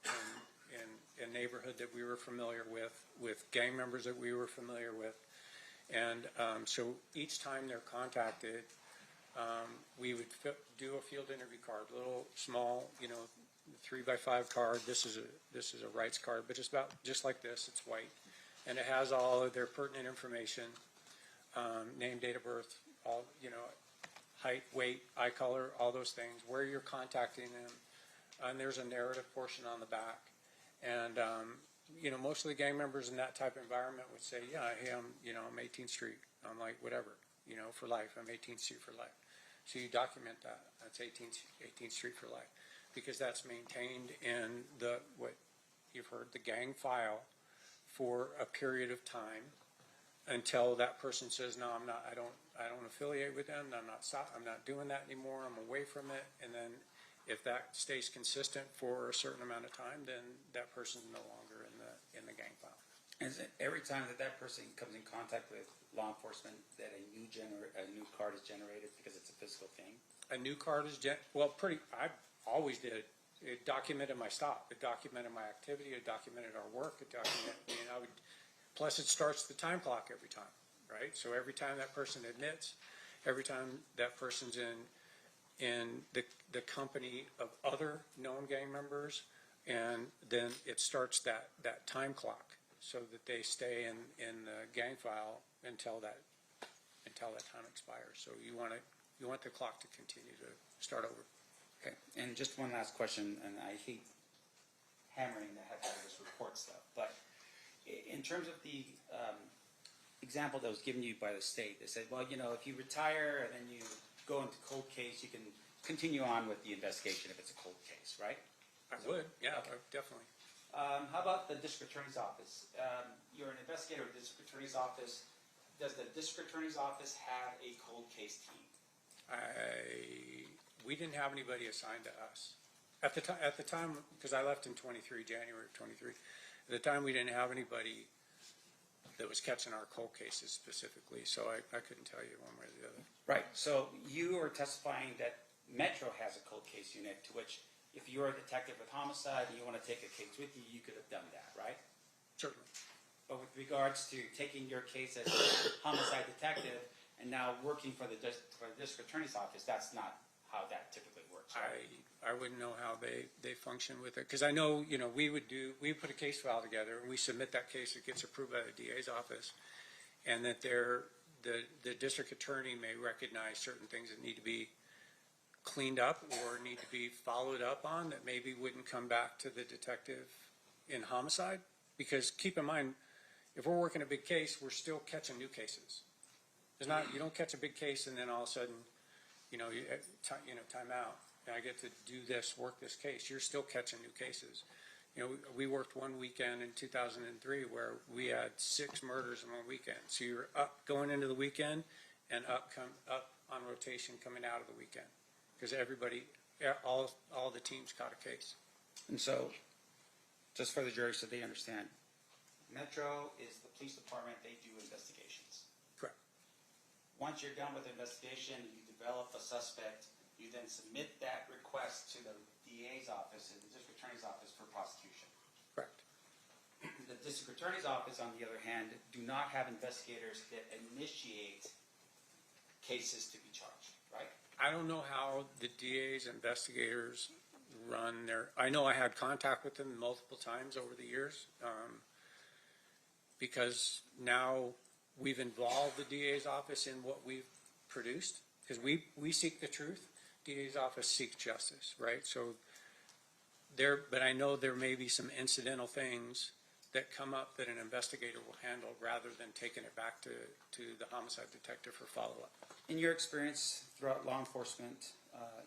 in a neighborhood that we were familiar with gang members that we were familiar with. And so each time they're contacted, we would do a field interview card, little small, 3x5 card. This is a rights card, but it's about just like this. It's white, and it has all of their pertinent information, name, date of birth, all height, weight, eye color, all those things, where you're contacting them, and there's a narrative portion on the back. And most of the gang members in that type of environment would say, yeah, hey, I'm 18th Street. I'm like, whatever, for life. I'm 18th Street for life. So you document that. That's 18th Street for life, because that's maintained in what you've heard, the gang file, for a period of time until that person says, no, I'm not. I don't affiliate with them. I'm not doing that anymore. I'm away from it. And then if that stays consistent for a certain amount of time, then that person's no longer in the gang file. And every time that person comes in contact with law enforcement, that a new card is generated because it's a physical thing? A new card is I always did. It documented my stop. It documented my activity. It documented our work. It documented, plus it starts the time clock every time, right? So every time that person admits, every time that person's in the company of other known gang members, and then it starts that time clock so that they stay in the gang file until that time expires. So you want the clock to continue to start over. Okay, and just one last question, and I hate hammering the heck out of this report stuff, but in terms of the example that was given to you by the state, they said, well, if you retire and then you go into cold case, you can continue on with the investigation if it's a cold case, right? I would, yeah, definitely. How about the district attorney's office? You're an investigator at the district attorney's office. Does the district attorney's office have a cold case team? We didn't have anybody assigned to us at the time, because I left in January of 23. At the time, we didn't have anybody that was catching our cold cases specifically, so I couldn't tell you one way or the other. Right. So you are testifying that Metro has a cold case unit, to which if you're a detective with homicide and you want to take a case with you, you could have done that, right? Certainly. But with regards to taking your case as a homicide detective and now working for the district attorney's office, that's not how that typically works, right? I wouldn't know how they function with it, because I know, we put a case file together and we submit that case. It gets approved by the DA's office, and that the district attorney may recognize certain things that need to be cleaned up or need to be followed up on that maybe wouldn't come back to the detective in homicide. Because keep in mind, if we're working a big case, we're still catching new cases. You don't catch a big case and then all of a sudden, time out. And I get to do this, work this case. You're still catching new cases. We worked one weekend in 2003 where we had 6 murders in one weekend. So you're up going into the weekend and up on rotation coming out of the weekend, because all the teams caught a case. And so, just for the jury so they understand, Metro is the police department. They do investigations. Correct. Once you're done with the investigation, you develop a suspect. You then submit that request to the DA's office and the district attorney's office for prosecution. Correct. The district attorney's office, on the other hand, do not have investigators that initiate cases to be charged, right? I don't know how the DA's investigators run their, I know I had contact with them multiple times over the years, because now we've involved the DA's office in what we've produced, because we seek the truth, DA's office seeks justice, right? So but I know there may be some incidental things that come up that an investigator will handle rather than taking it back to the homicide detective for follow-up. In your experience throughout law enforcement,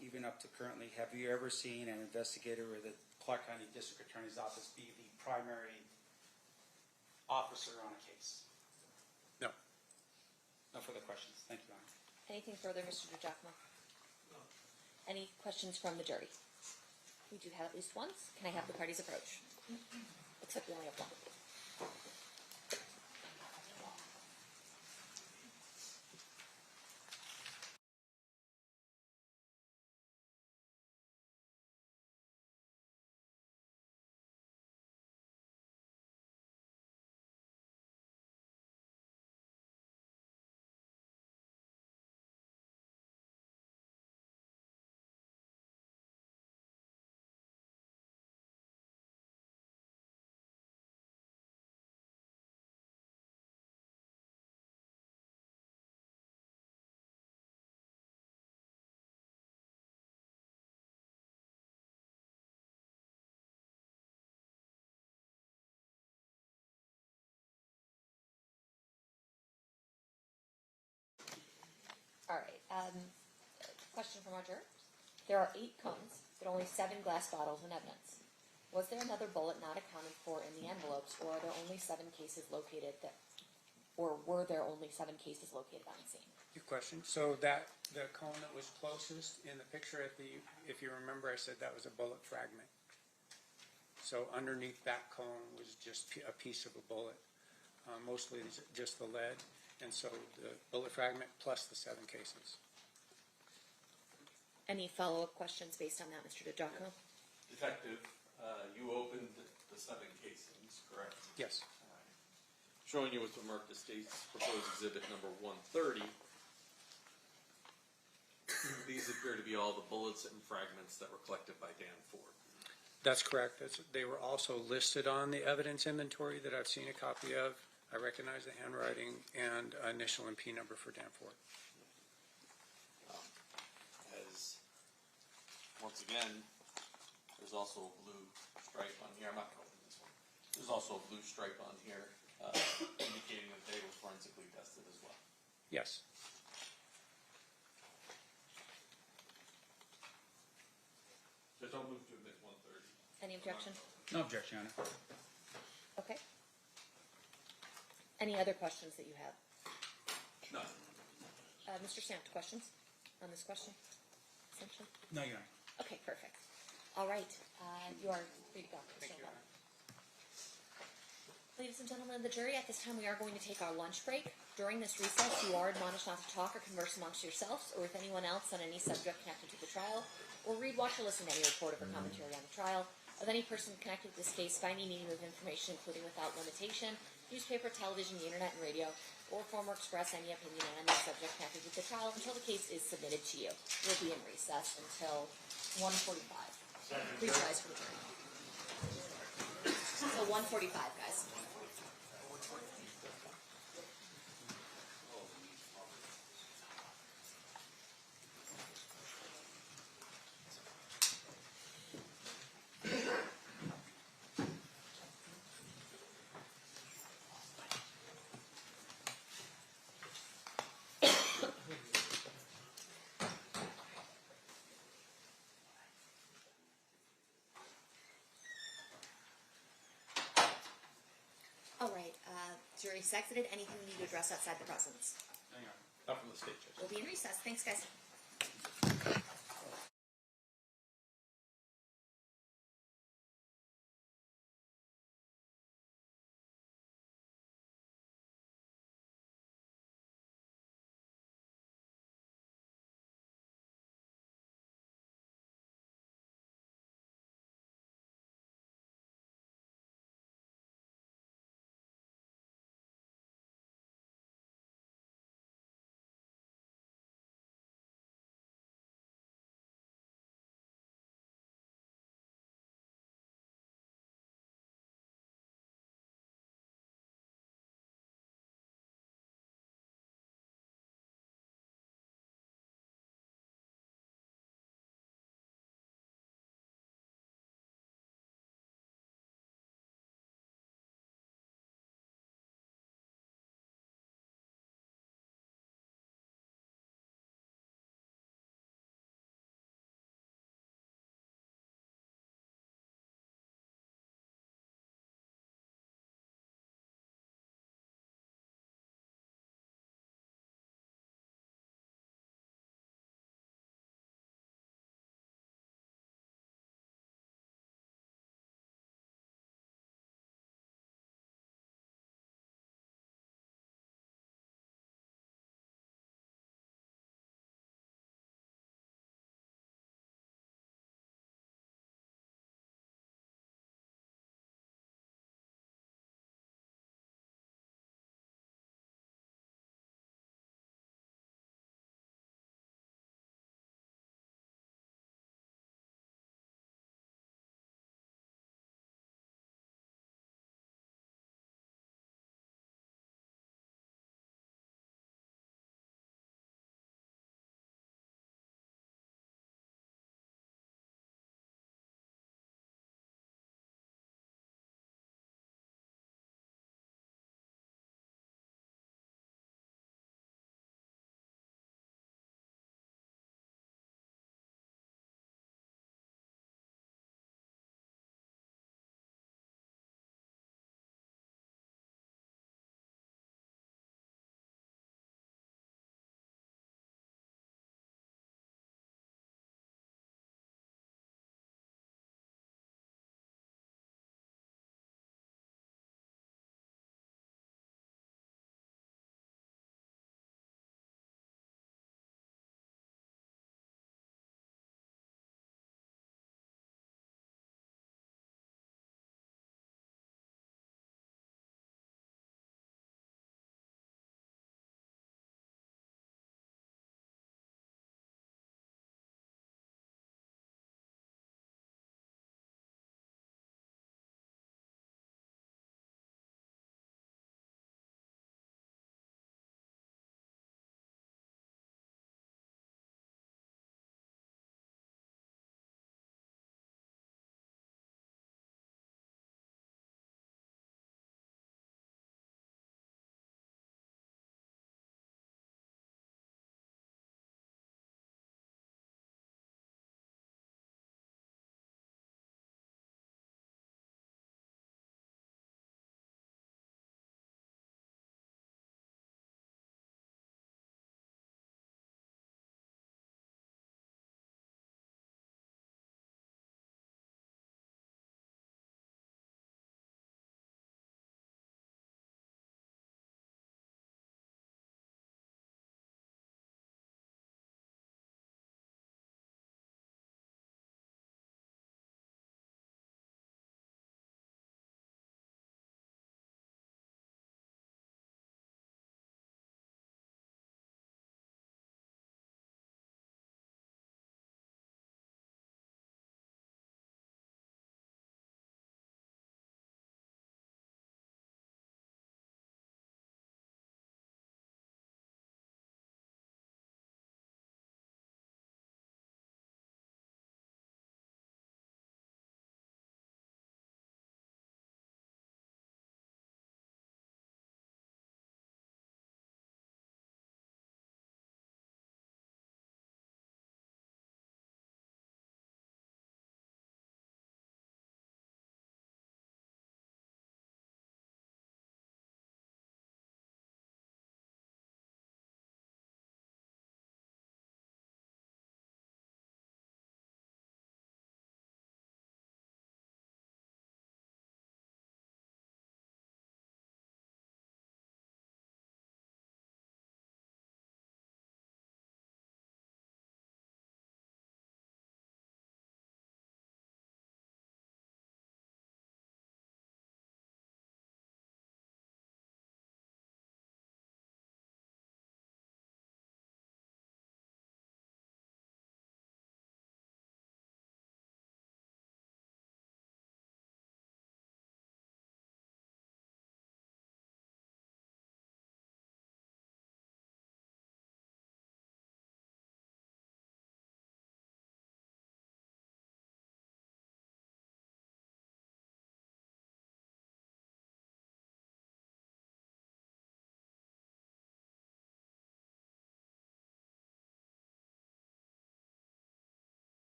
even up to currently, have you ever seen an investigator or the Clark County District Attorney's Office be the primary officer on a case? No. No further questions. Thank you, Your Honor. Anything further, Mr. DiGiacomo? No. Any questions from the jury? We do have at least once. Can I have the parties approach? Except we only have one. All right. Question from Roger. There are 8 cones, but only 7 glass bottles in evidence. Was there another bullet not accounted for in the envelopes, or are there only 7 cases located or were there only 7 cases located on the scene? Good question. So the cone that was closest in the picture if you remember, I said that was a bullet fragment. So underneath that cone was just a piece of a bullet, mostly just the lead. And so the bullet fragment plus the 7 cases. Any follow-up questions based on that, Mr. DiGiacomo? Detective, you opened the 7 casings, correct? Yes. Showing you what's marked as state's proposed exhibit number 130. These appear to be all the bullets and fragments that were collected by Dan Ford. That's correct. They were also listed on the evidence inventory that I've seen a copy of. I recognize the handwriting and initial and P number for Danforth. As once again, there's also a blue stripe on here. I'm not going to open this one. There's also a blue stripe on here indicating that they were forensically tested as well. Yes. Judge, I'll move to admit 130. Any objection? No objection, Your Honor. Okay. Any other questions that you have? No. Mr. Stamp, questions on this question? Essentially? No, Your Honor. Okay, perfect. All right, you are free to go. Thank you, Your Honor. Ladies and gentlemen of the jury, at this time we are going to take our lunch break. During this recess, you are admonished not to talk or converse amongst yourselves or with anyone else on any subject connected to the trial, or read, watch, or listen to any report or commentary on the trial of any person connected with this case by any medium of information, including without limitation, newspaper, television, the internet, and radio, or form or express any opinion on any subject connected with the trial until the case is submitted to you. We'll be in recess until 1:45. Please rise for the jury. So 1:45, guys. All right, jury's exited. Anything we need to address outside the presence? No, Your Honor. Not from the state, Judge. We'll be in recess. Thanks, guys.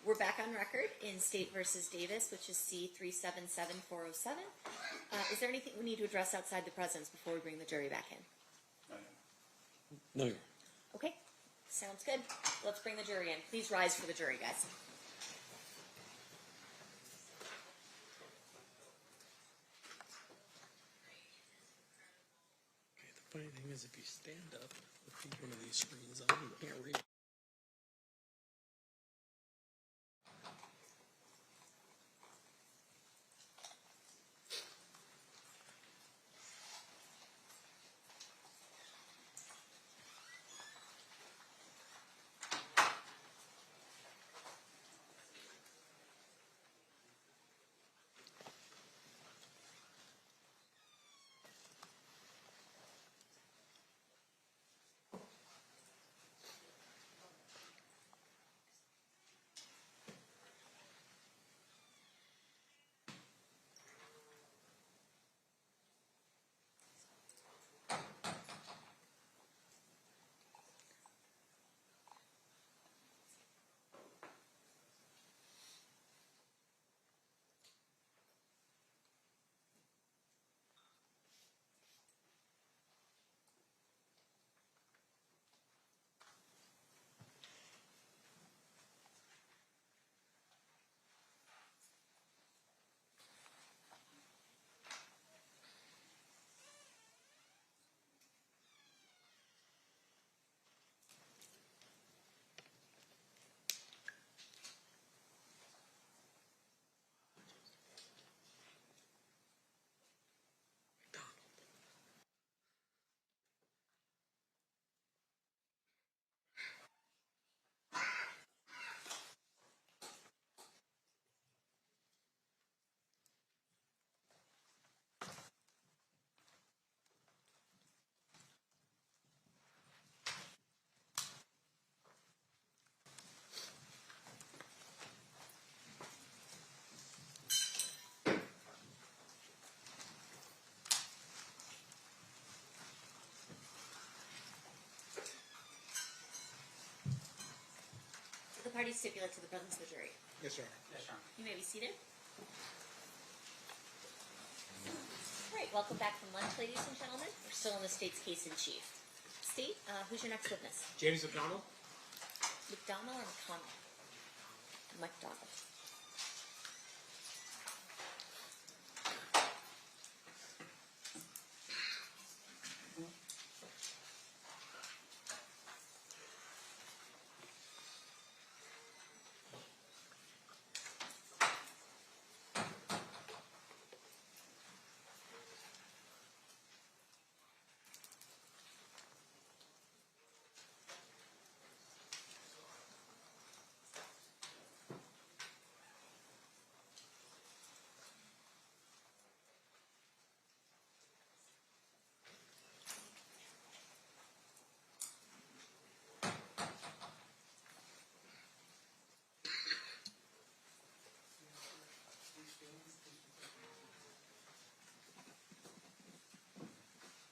We're back on record in State versus Davis, which is C377407. Is there anything we need to address outside the presence before we bring the jury back in? No, Your Honor. Okay, sounds good. Let's bring the jury in. Please rise for the jury, guys. Okay, the funny thing is, if you stand up with one of these screens on, you can't read. The parties stipulate to the presence of the jury. Yes, Your Honor. Yes, Your Honor. You may be seated. All right, welcome back from lunch, ladies and gentlemen. We're still in the state's case in chief. State, who's your next witness? James McDonald. McDonald or McConnell? McDonald.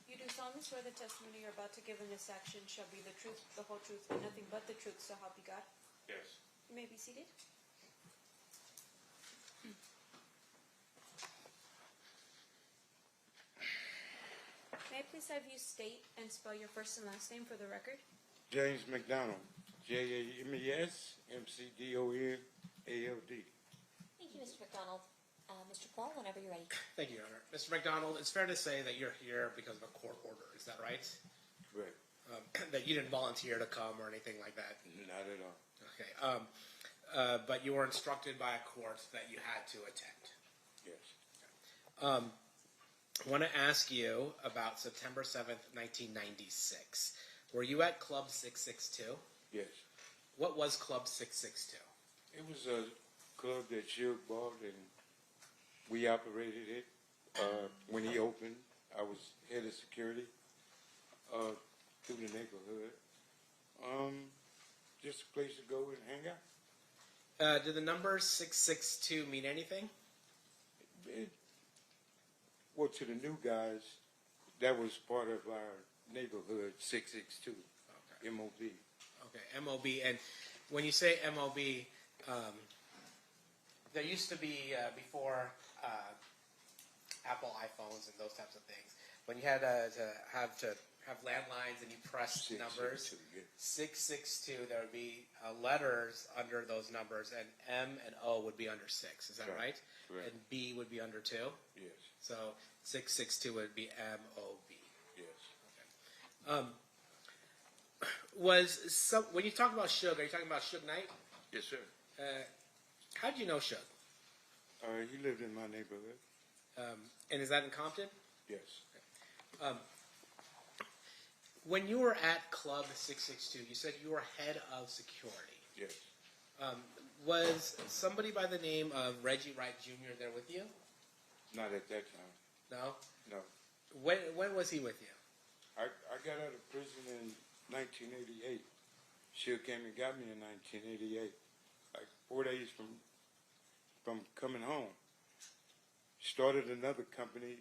You do solemnly swear the testimony you're about to give in this action shall be the truth, the whole truth, and nothing but the truth, so help you God? Yes. You may be seated. May I please have you state and spell your first and last name for the record? James McDonald, JAMES-McDonald. Thank you, Mr. McDonald. Mr. Paul, whenever you're ready. Thank you, Your Honor. Mr. McDonald, it's fair to say that you're here because of a court order. Is that right? Correct. That you didn't volunteer to come or anything like that? Not at all. Okay. But you were instructed by a court that you had to attend. Yes. I want to ask you about September 7th, 1996. Were you at Club 662? Yes. What was Club 662? It was a club that Suge bought, and we operated it. When he opened, I was head of security through the neighborhood. Just a place to go and hang out. Did the number 662 mean anything? Well, to the new guys, that was part of our neighborhood 662, Okay. MOB. Okay, MOB. And when you say MOB, there used to be before Apple iPhones and those types of things, when you had to have landlines and you pressed numbers 662, there would be letters under those numbers, and M and O would be under 6. Is that right? Right. And B would be under 2. Yes. So 662 would be MOB. Yes. When you talk about Suge, are you talking about Suge Knight? Yes, sir. How did you know Suge? He lived in my neighborhood. And is that in Compton? Yes. When you were at Club 662, you said you were head of security. Yes. Was somebody by the name of Reggie Wright Jr. there with you? Not at that time. No? No. When was he with you? I got out of prison in 1988. Suge came and got me in 1988. Like 4 days from coming home. Started another company,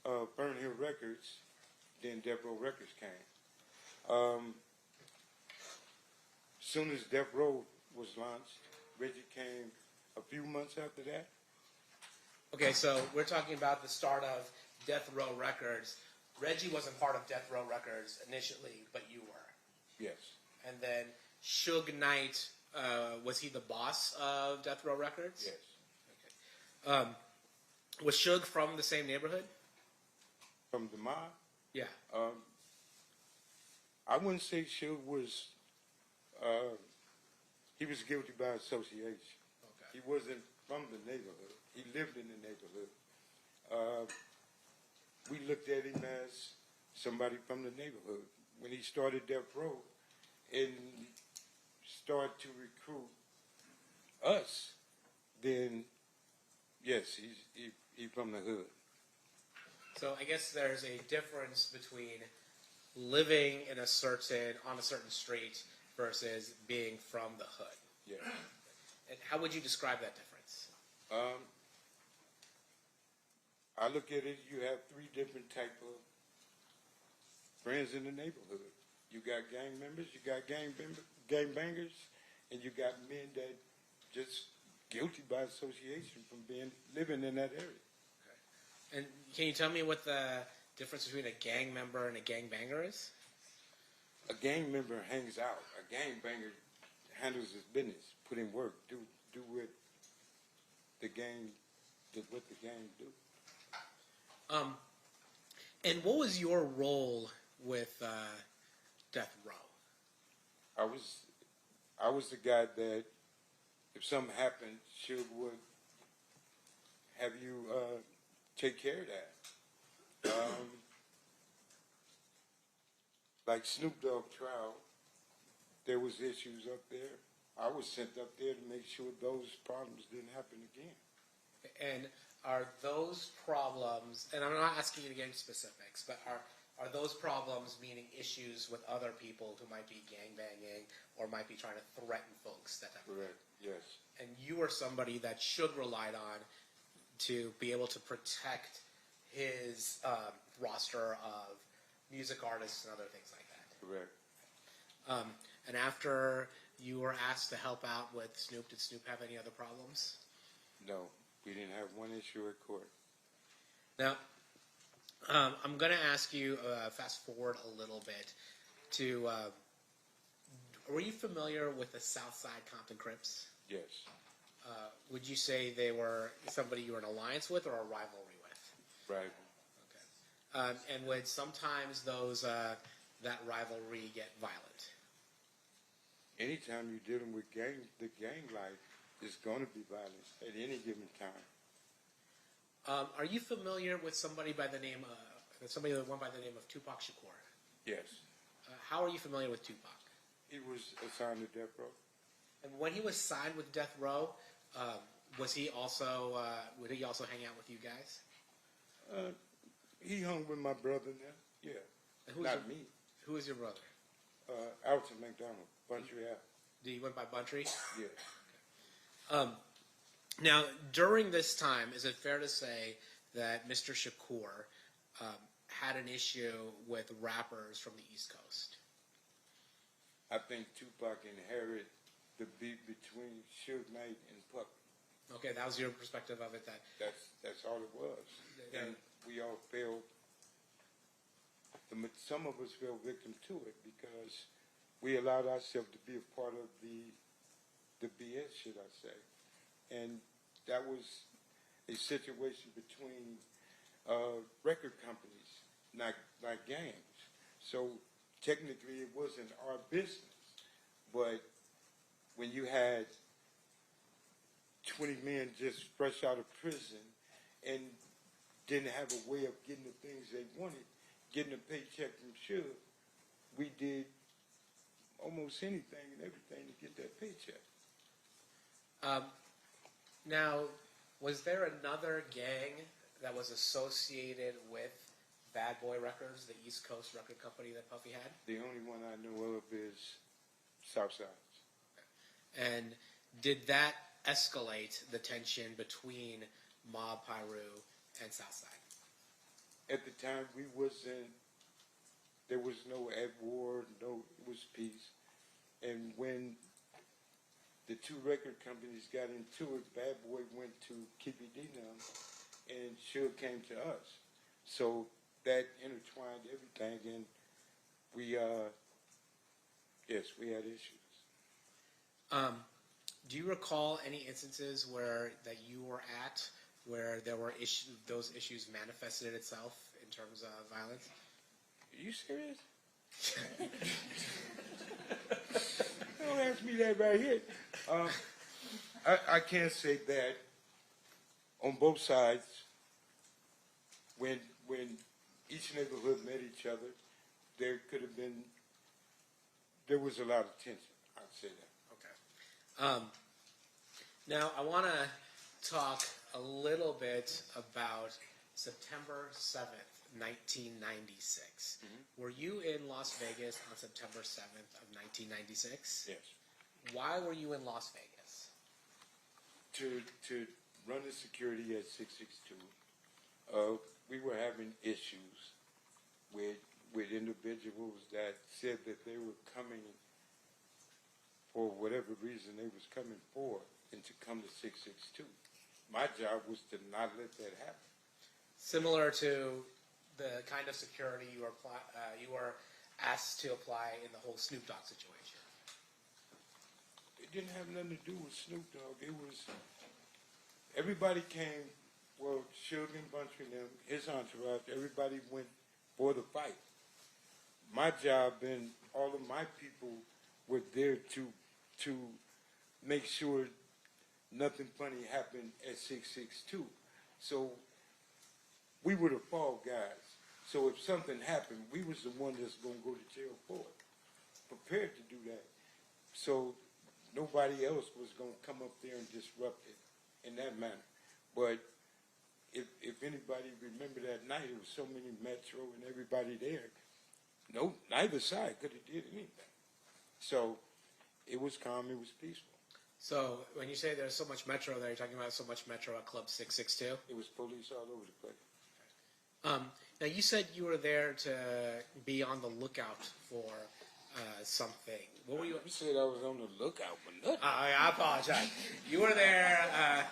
Burn Hill Records. Then Death Row Records came. Soon as Death Row was launched, Reggie came a few months after that. Okay, so we're talking about the start of Death Row Records. Reggie wasn't part of Death Row Records initially, but you were. Yes. And then Suge Knight, was he the boss of Death Row Records? Yes. Okay. Was Suge from the same neighborhood? From the mob? Yeah. I wouldn't say Suge was, he was guilty by association. Okay. He wasn't from the neighborhood. He lived in the neighborhood. We looked at him as somebody from the neighborhood. When he started Death Row and started to recruit us, then yes, he's from the hood. So I guess there's a difference between living on a certain street versus being from the hood. Yeah. And how would you describe that difference? I look at it, you have three different type of friends in the neighborhood. You got gang members, you got gang bangers, and you got men that just guilty by association from living in that area. Okay. And can you tell me what the difference between a gang member and a gang banger is? A gang member hangs out. A gang banger handles his business, put in work, do what the gang do. And what was your role with Death Row? I was the guy that if something happened, Suge would have you take care of that. Like Snoop Dogg Trial, there was issues up there. I was sent up there to make sure those problems didn't happen again. And are those problems, and I'm not asking you to get into specifics, but are those problems meaning issues with other people who might be gangbanging or might be trying to threaten folks? That type of thing? Correct, yes. And you were somebody that Suge relied on to be able to protect his roster of music artists and other things like that. Correct. And after you were asked to help out with Snoop, did Snoop have any other problems? No, we didn't have one issue at court. Now, I'm going to ask you, fast forward a little bit, to, were you familiar with the Southside Compton Crips? Yes. Would you say they were somebody you were in alliance with or a rivalry with? Rival. Okay. And would sometimes that rivalry get violent? Anytime you're dealing with the gang life, it's going to be violent at any given time. Are you familiar with somebody by the name of Tupac Shakur? Yes. How are you familiar with Tupac? He was assigned to Death Row. And when he was signed with Death Row, would he also hang out with you guys? He hung with my brother now. Yeah. Not me. Who is your brother? Alton McDonald, Buntry Ave. Did he went by Buntry? Yeah. Now, during this time, is it fair to say that Mr. Shakur had an issue with rappers from the East Coast? I think Tupac inherited the beef between Suge Knight and Puffy. Okay, that was your perspective of it. That's all it was. And we all fell. Some of us fell victim to it because we allowed ourselves to be a part of the BS, should I say? And that was a situation between record companies, not gangs. So technically, it wasn't our business. But when you had 20 men just fresh out of prison and didn't have a way of getting the things they wanted, getting a paycheck from Suge, we did almost anything and everything to get that paycheck. Now, was there another gang that was associated with Bad Boy Records, the East Coast record company that Puffy had? The only one I know of is Southside. And did that escalate the tension between Mob Piru and Southside? At the time, there was no at war, it was peace. And when the two record companies got into it, Bad Boy went to Keepy D and Suge came to us. So that intertwined everything, and we had issues. Do you recall any instances that you were at where there were those issues manifested itself in terms of violence? Are you serious? Don't ask me that right here. I can't say that on both sides. When each neighborhood met each other, there was a lot of tension. I'd say that. Okay. Now, I want to talk a little bit about September 7th, 1996. Mm-hmm. Were you in Las Vegas on September 7th of 1996? Yes. Why were you in Las Vegas? To run the security at 662. We were having issues with individuals that said that they were coming for whatever reason they was coming for, and to come to 662. My job was to not let that happen. Similar to the kind of security you were asked to apply in the whole Snoop Dogg situation. It didn't have nothing to do with Snoop Dogg. It was everybody came. Well, Suge and Bunch and them, his entourage, everybody went for the fight. My job and all of my people were there to make sure nothing funny happened at 662. So we were the fall guys. So if something happened, we was the one that's going to go to jail for it. Prepared to do that. So nobody else was going to come up there and disrupt it in that manner. But if anybody remember that night, it was so many Metro and everybody there. No, neither side could have did anything. So it was calm, it was peaceful. So when you say there's so much Metro there, you're talking about so much Metro at Club 662? It was police all over the place. Now you said you were there to be on the lookout for something. What were you? You said I was on the lookout for nothing. I apologize. You were there.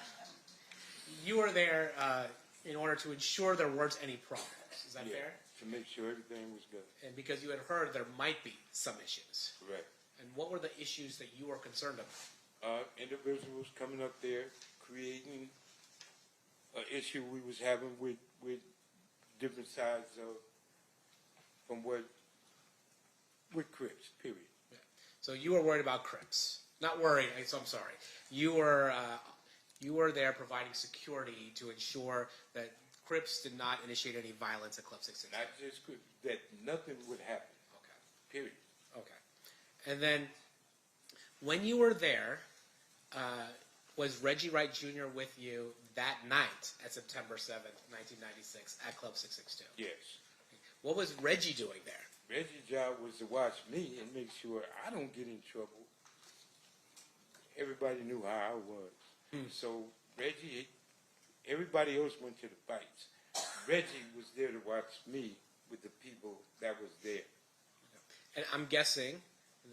You were there in order to ensure there weren't any problems. Is that fair? To make sure everything was good. And because you had heard there might be some issues. Correct. And what were the issues that you were concerned about? Individuals coming up there creating an issue we was having with different sides from with Crips, period. Yeah. So you were worried about Crips. Not worried, so I'm sorry. You were there providing security to ensure that Crips did not initiate any violence at Club 662. Not just Crips, that nothing would happen. Okay. Period. Okay. And then when you were there, was Reggie Wright Jr. with you that night at September 7th, 1996 at Club 662? Yes. What was Reggie doing there? Reggie's job was to watch me and make sure I don't get in trouble. Everybody knew how I was. So Reggie, everybody else went to the fights. Reggie was there to watch me with the people that was there. And I'm guessing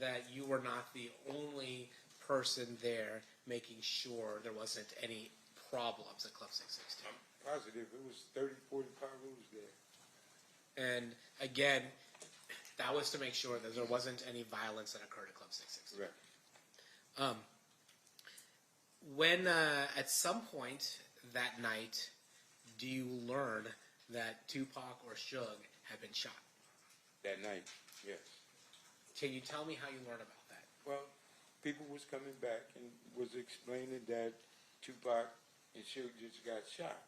that you were not the only person there making sure there wasn't any problems at Club 662. Positive, it was 30, 40 Pyrus there. And again, that was to make sure that there wasn't any violence that occurred at Club 662. Right. When at some point that night, do you learn that Tupac or Suge had been shot? That night, yes. Can you tell me how you learned about that? Well, people was coming back and was explaining that Tupac and Suge just got shot.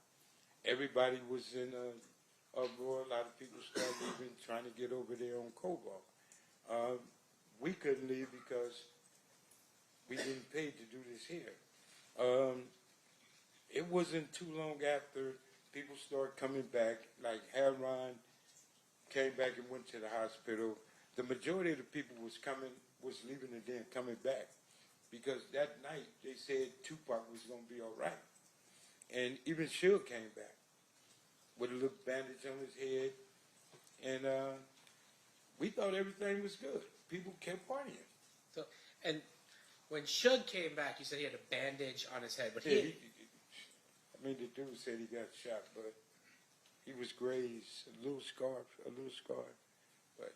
Everybody was in a uproar. A lot of people started leaving, trying to get over there on Cobalt. We couldn't leave because we didn't pay to do this here. It wasn't too long after people started coming back, like Heron came back and went to the hospital. The majority of the people was leaving and then coming back because that night they said Tupac was going to be all right. And even Suge came back with a little bandage on his head. And we thought everything was good. People kept partying. So, and when Suge came back, you said he had a bandage on his head, but Yeah, the dude said he got shot, but he was grazed, a little scar, but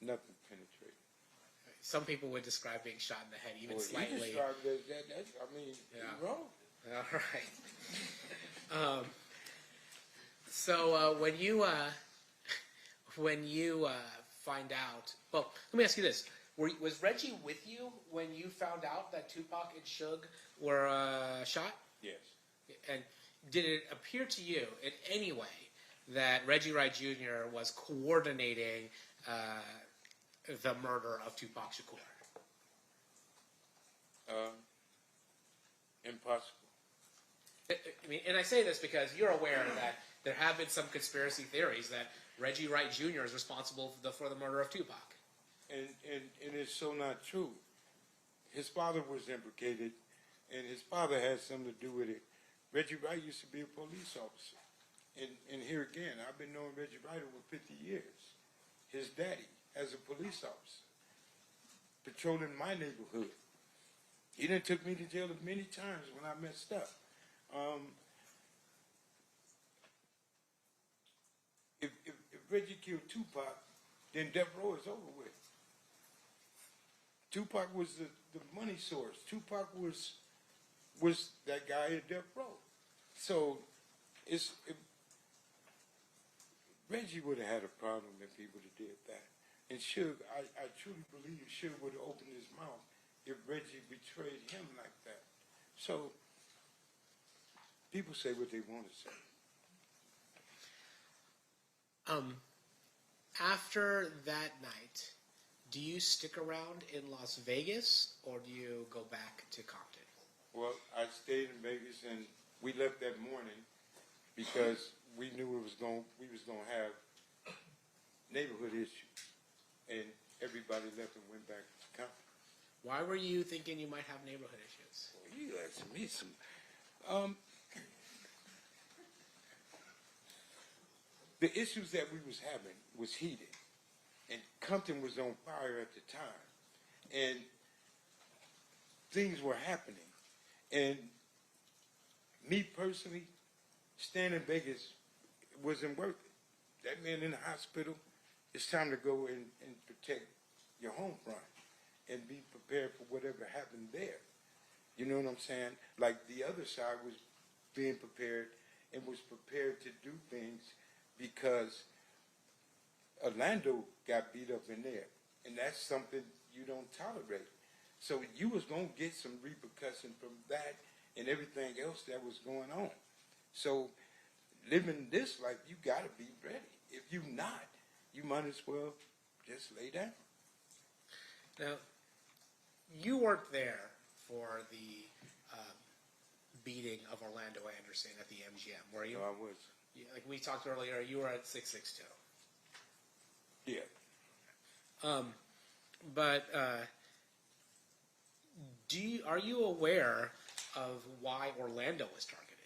nothing penetrated. Some people would describe being shot in the head even Well, slightly. he described it as that, he's wrong. All right. So when you find out, well, let me ask you this: was Reggie with you when you found out that Tupac and Suge were shot? Yes. And did it appear to you in any way that Reggie Wright Jr. was coordinating the murder of Tupac Shakur? Impossible. I mean, and I say this because you're aware that there have been some conspiracy theories that Reggie Wright Jr. is responsible for the murder of Tupac. And it's so not true. His father was implicated, and his father had something to do with it. Reggie Wright used to be a police officer. And here again, I've been knowing Reggie Wright over 50 years. His daddy, as a police officer, patrolling my neighborhood. He done took me to jail many times when I messed up. If Reggie killed Tupac, then death row is over with. Tupac was the money source. Tupac was that guy at death row. So Reggie would have had a problem if he would have did that. And Suge, I truly believe Suge would have opened his mouth if Reggie betrayed him like that. So people say what they want to say. After that night, do you stick around in Las Vegas or do you go back to Compton? Well, I stayed in Vegas and we left that morning because we knew we was going to have neighborhood issues, and everybody left and went back to Compton. Why were you thinking you might have neighborhood issues? Well, you asking me some. The issues that we was having was heated, and Compton was on fire at the time, and things were happening. And me personally, staying in Vegas wasn't worth it. That man in the hospital, it's time to go and protect your home front and be prepared for whatever happened there. You know what I'm saying? Like the other side was being prepared and was prepared to do things because Orlando got beat up in there. And that's something you don't tolerate. So you was going to get some repercussion from that and everything else that was going on. So living this life, you got to be ready. If you not, you might as well just lay down. Now, you weren't there for the beating of Orlando Anderson at the MGM, were you? No, I was. Like we talked earlier, you were at 662. Yeah. But are you aware of why Orlando was targeted?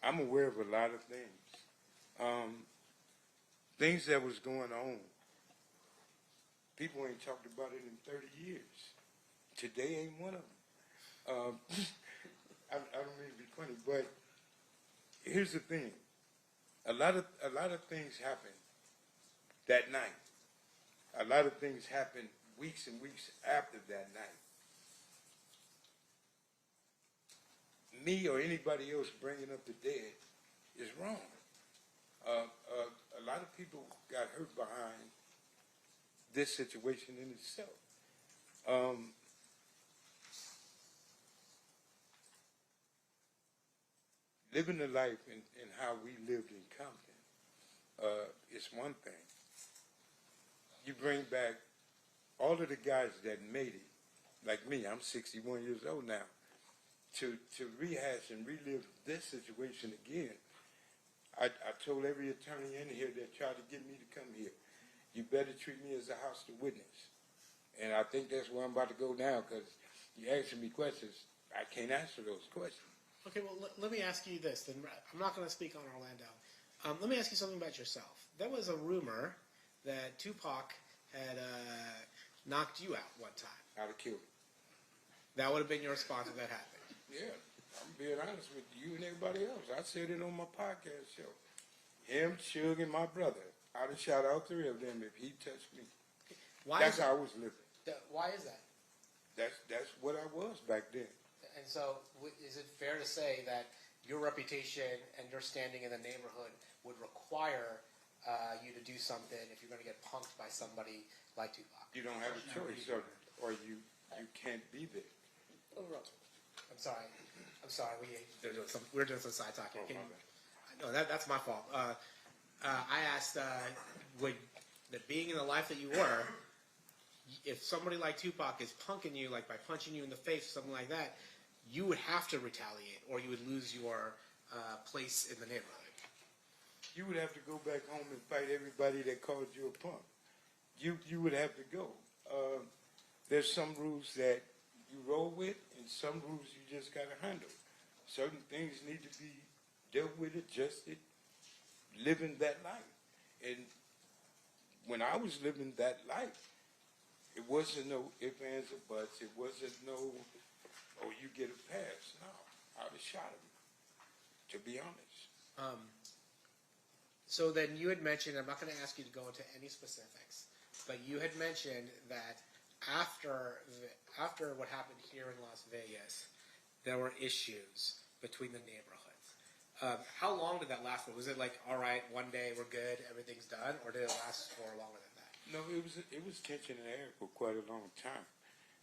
I'm aware of a lot of things. things that was going on. People ain't talked about it in 30 years. Today ain't one of them. I don't mean to be funny, but here's the thing. A lot of things happen that night. A lot of things happen weeks and weeks after that night. Me or anybody else bringing up the dead is wrong. A lot of people got hurt behind this situation in itself. Living the life in how we lived in Compton is one thing. You bring back all of the guys that made it, like me, I'm 61 years old now, to rehash and relive this situation again. I told every attorney in here that tried to get me to come here, you better treat me as a hostile witness. And I think that's where I'm about to go now, because you're asking me questions. I can't answer those questions. Okay, well, let me ask you this. Then I'm not going to speak on Orlando. Let me ask you something about yourself. There was a rumor that Tupac had knocked you out one time. I'd have killed him. That would have been your response if that happened. Yeah, I'm being honest with you and everybody else. I said it on my podcast show. Him, Suge, and my brother. I'd have shot all three of them if he touched me. That's how I was living. Why is that? That's what I was back then. And so, is it fair to say that your reputation and your standing in the neighborhood would require you to do something if you're going to get punked by somebody like Tupac? You don't have a choice, or you can't be there. I'm sorry. We're doing some side talking. No, that's my fault. I asked, would that being in the life that you were, if somebody like Tupac is punking you, like by punching you in the face or something like that, you would have to retaliate, or you would lose your place in the neighborhood. You would have to go back home and fight everybody that called you a punk. You would have to go. There's some rules that you roll with, and some rules you just got to handle. Certain things need to be dealt with, adjusted, living that life. And when I was living that life, it wasn't no ifs, ands, or buts. It wasn't no, oh, you get a pass. No, I would have shot him, to be honest. So then you had mentioned, I'm not going to ask you to go into any specifics, but you had mentioned that after what happened here in Las Vegas, there were issues between the neighborhoods. How long did that last for? Was it like, all right, one day we're good, everything's done, or did it last for longer than that? No, it was tension in the air for quite a long time,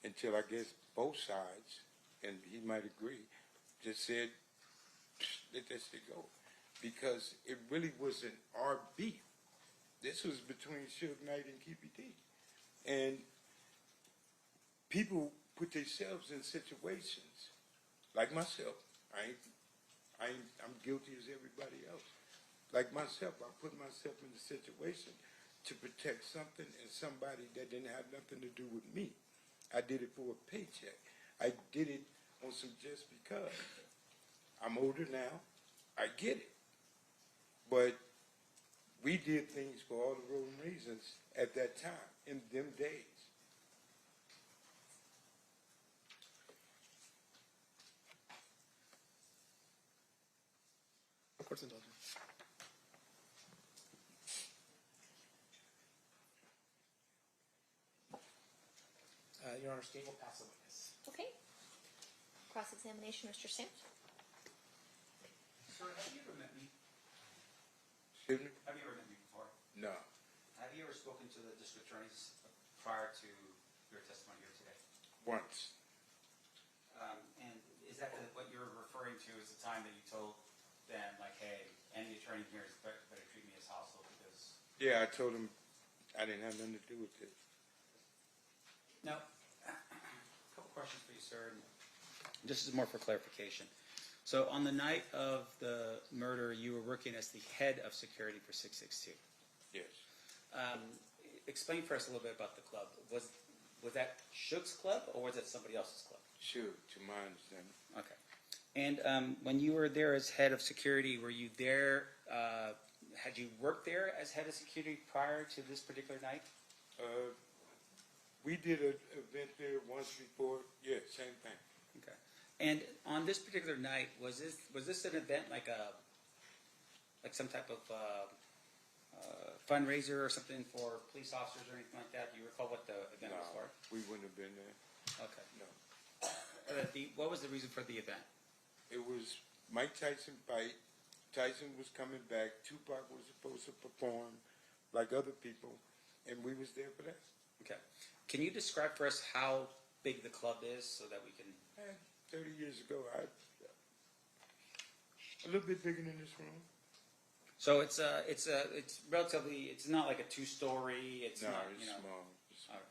until I guess both sides, and he might agree, just said, let that shit go. Because it really wasn't our beef. This was between Suge Knight and Keepy D. And people put themselves in situations, like myself. I'm guilty as everybody else. Like myself, I put myself in a situation to protect something and somebody that didn't have nothing to do with me. I did it for a paycheck. I did it on some just because. I'm older now. I get it. But we did things for all the wrong reasons at that time, in them days. Court's indulgent. Your Honor, State will pass the witness. Okay. Cross-examination, Mr. Stamps. Sir, have you ever met me? Excuse me? Have you ever met me before? No. Have you ever spoken to the district attorneys prior to your testimony here today? Once. And is that what you're referring to is the time that you told them, like, hey, any attorney here is better treat me as hostile because... Yeah, I told him I didn't have nothing to do with it. Now, a couple questions for you, sir. This is more for clarification. So on the night of the murder, you were working as the head of security for 662. Yes. Explain for us a little bit about the club. Was that Suge's club or was it somebody else's club? Suge, to my understanding. Okay. And when you were there as head of security, were you there had you worked there as head of security prior to this particular night? We did an event there once before. Yeah, same thing. Okay. And on this particular night, was this an event like some type of fundraiser or something for police officers or anything like that? Do you recall what the event was for? We wouldn't have been there. Okay. No. What was the reason for the event? It was Mike Tyson fight. Tyson was coming back. Tupac was supposed to perform like other people, and we was there for that. Okay. Can you describe for us how big the club is so that we can? 30 years ago, a little bit bigger than this room. So it's relatively, it's not like a 2-story. It's No, not, it's you know. small. All right.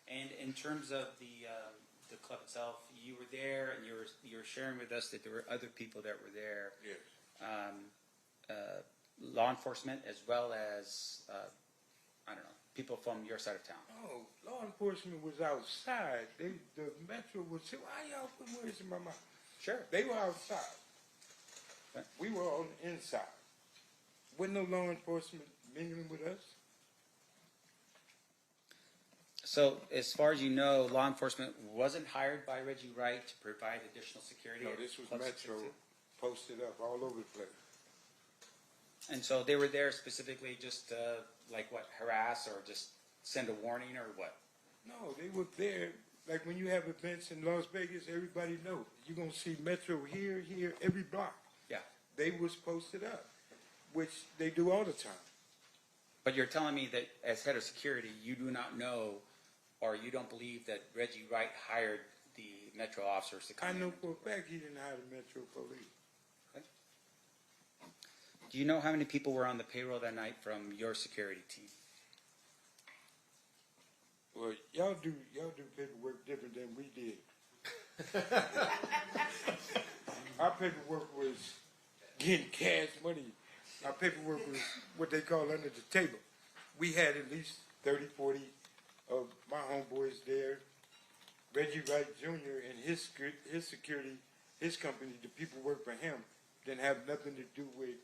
And in terms of the club itself, you were there and you were sharing with us that there were other people that were there. Yes. Law enforcement as well as I don't know, people from your side of town. Oh, law enforcement was outside. The Metro was saying, why y'all putting words in my mouth? Sure. They were outside. Okay. We were on the inside. Wasn't no law enforcement mingling with us. So, as far as you know, law enforcement wasn't hired by Reggie Wright to provide additional security? No, at this was Club Metro 662? posted up all over the place. And so they were there specifically just harass or just send a warning or what? No, they were there. Like when you have events in Las Vegas, everybody knows. You're going to see Metro here, every block. Yeah. They was posted up, which they do all the time. But you're telling me that as head of security, you do not know or you don't believe that Reggie Wright hired the Metro officers to come I in? know for a fact he didn't hire the Metro Police. Okay. Do you know how many people were on the payroll that night from your security team? Well, y'all do paperwork different than we did. Our paperwork was getting cash money. Our paperwork was what they call under the table. We had at least 30, 40 of my homeboys there. Reggie Wright Jr. and his security, his company, the people work for him, didn't have nothing to do with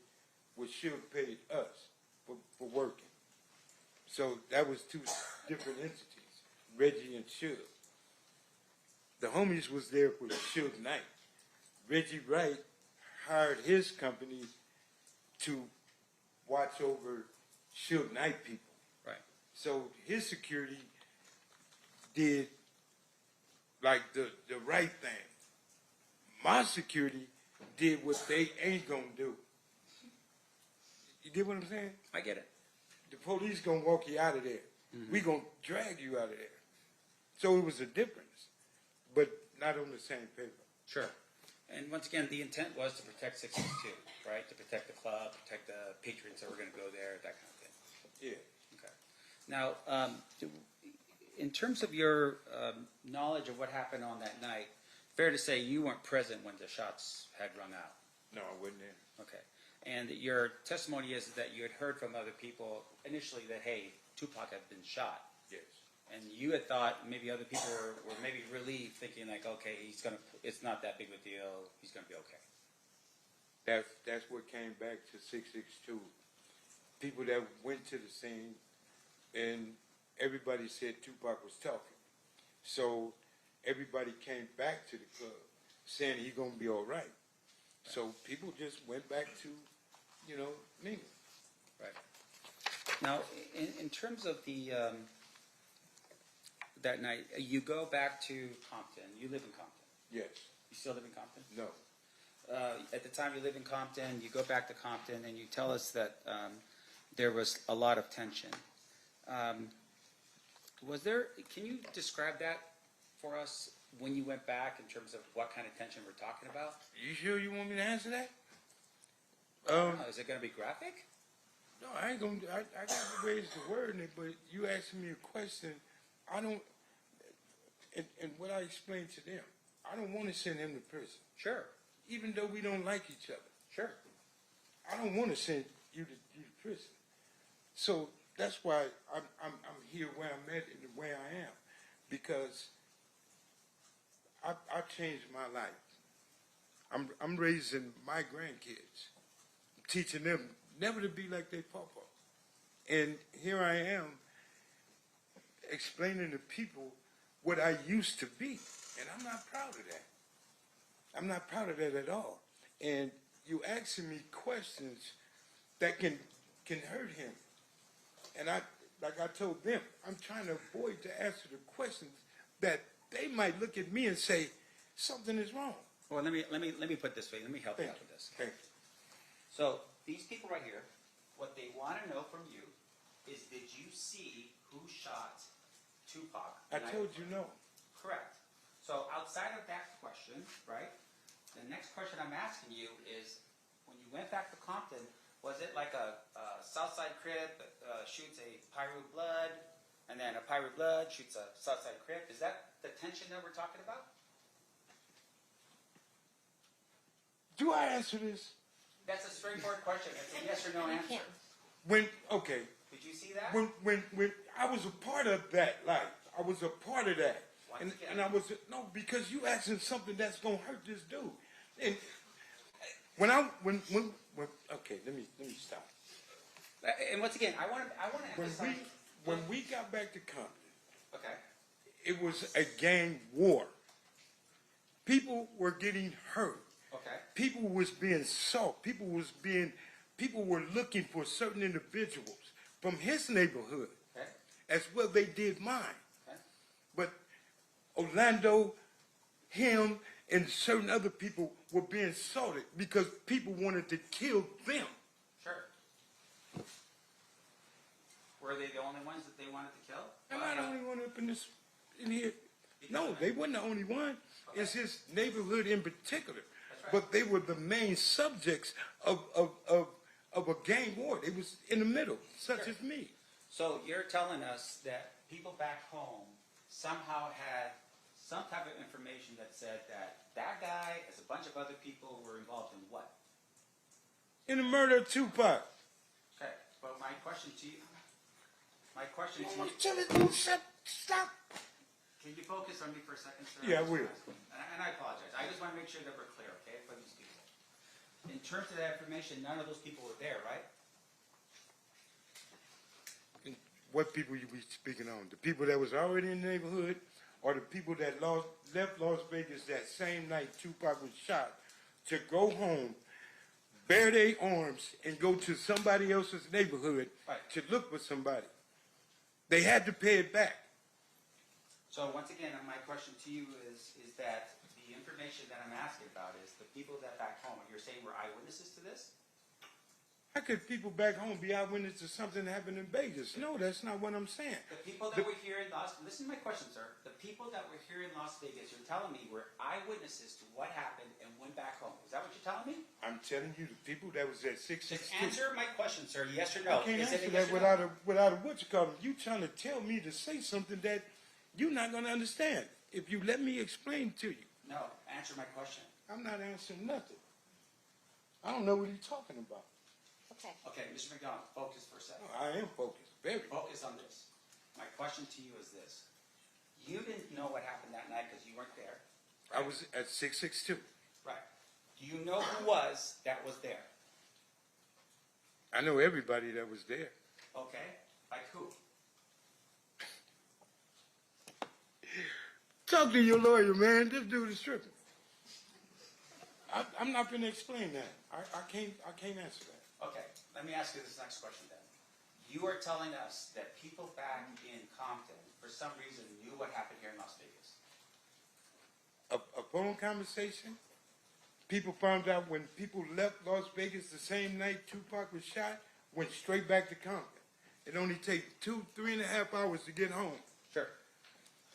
what Shield paid us for working. So that was two different entities, Reggie and Shield. The homies was there for Shield Night. Reggie Wright hired his company to watch over Shield Night people. Right. So his security did like the right thing. My security did what they ain't gonna do. You get what I'm saying? I get it. The police gonna walk you out of there. Mm-hmm. We gonna drag you out of there. So it was a difference, but not on the same paper. Sure. And once again, the intent was to protect 662, right? To protect the club, protect the patrons that were going to go there, that kind of thing. Yeah. Okay. Now, in terms of your knowledge of what happened on that night, fair to say you weren't present when the shots had rung out. No, I wasn't there. Okay. And your testimony is that you had heard from other people initially that, hey, Tupac had been shot. Yes. And you had thought maybe other people were maybe relieved, thinking like, okay, it's not that big of a deal. He's gonna be okay. That's what came back to 662. People that went to the scene, and everybody said Tupac was talking. So everybody came back to the club saying he's gonna be all right. So people just went back to, mingling. Right. Now, in terms of the that night, you go back to Compton. You live in Compton. Yes. You still live in Compton? No. At the time you live in Compton, you go back to Compton, and you tell us that there was a lot of tension. Can you describe that for us when you went back in terms of what kind of tension we're talking about? You sure you want me to answer that? Is it going to be graphic? No, I ain't gonna. I got to raise the word in it, but you asking me a question. I don't. And what I explained to them, I don't want to send him to prison. Sure. Even though we don't like each other. Sure. I don't want to send you to prison. So that's why I'm here where I'm at and where I am, because I changed my life. I'm raising my grandkids. teaching them never to be like their papa. And here I am explaining to people what I used to be. And I'm not proud of that. I'm not proud of that at all. And you asking me questions that can hurt him. And like I told them, I'm trying to avoid to answer the questions that they might look at me and say, something is wrong. Well, let me put it this way. Let me help you out with this. Thank you. So these people right here, what they want to know from you is, did you see who shot Tupac? I told you no. Correct. So outside of that question, right, the next question I'm asking you is, when you went back to Compton, was it like a Southside Crip shoots a Pyru Blood, and then a Pyru Blood shoots a Southside Crip? Is that the tension that we're talking about? Do I answer this? That's a straightforward question. It's a yes or no answer. Okay. Did you see that? When I was a part of that life, I was a part of that. And I was, no, because you asking something that's going to hurt this dude. And okay, let me stop. And once again, I want to emphasize. When we got back to Compton, Okay. it was a gang war. People were getting hurt. Okay. People was being sought. People were looking for certain individuals from his neighborhood, Okay. as well they did mine. Okay. But Orlando, him, and certain other people were being sought because people wanted to kill them. Sure. Were they the only ones that they wanted to kill? Am I the only one up in here? No, they weren't the only one. Okay. It's his neighborhood in particular. That's right. But they were the main subjects of a gang war. They was in the middle, such as me. So you're telling us that people back home somehow had some type of information that said that guy, as a bunch of other people, were involved in what? In the murder of Tupac. Okay, but my question to you, Stop. Can you focus on me for a second, sir? Yeah, I will. And I apologize. I just want to make sure that we're clear, okay, for these people. In terms of that information, none of those people were there, right? What people you be speaking on? The people that was already in the neighborhood, or the people that left Las Vegas that same night Tupac was shot to go home, bear their arms, and go to somebody else's neighborhood to look for somebody? They had to pay it back. So once again, my question to you is that the information that I'm asking about is the people that back home, you're saying were eyewitnesses to this? How could people back home be eyewitnesses to something that happened in Vegas? No, that's not what I'm saying. The people that were here in listen to my question, sir. The people that were here in Las Vegas, you're telling me, were eyewitnesses to what happened and went back home. Is that what you're telling me? I'm telling you, the people that was at 662. Just answer my question, sir. Yes or no? I can't Is it answer a that yes or without a what you call it. You trying to tell me to say something that you're not going to understand if you let me explain to you. No, answer my question. I'm not answering nothing. I don't know what he's talking about. Okay. Okay, Mr. McDonald, focus for a second. I am focused, very. Focus on this. My question to you is this. You didn't know what happened that night because you weren't there. I was at 662. Right. Do you know who was that was there? I know everybody that was there. Okay. Like who? Talk to your lawyer, man. This dude is tripping. I'm not going to explain that. I can't answer that. Okay, let me ask you this next question then. You are telling us that people back in Compton, for some reason, knew what happened here in Las Vegas. A phone conversation. People found out when people left Las Vegas the same night Tupac was shot, went straight back to Compton. It only takes 3.5 hours to get home. Sure.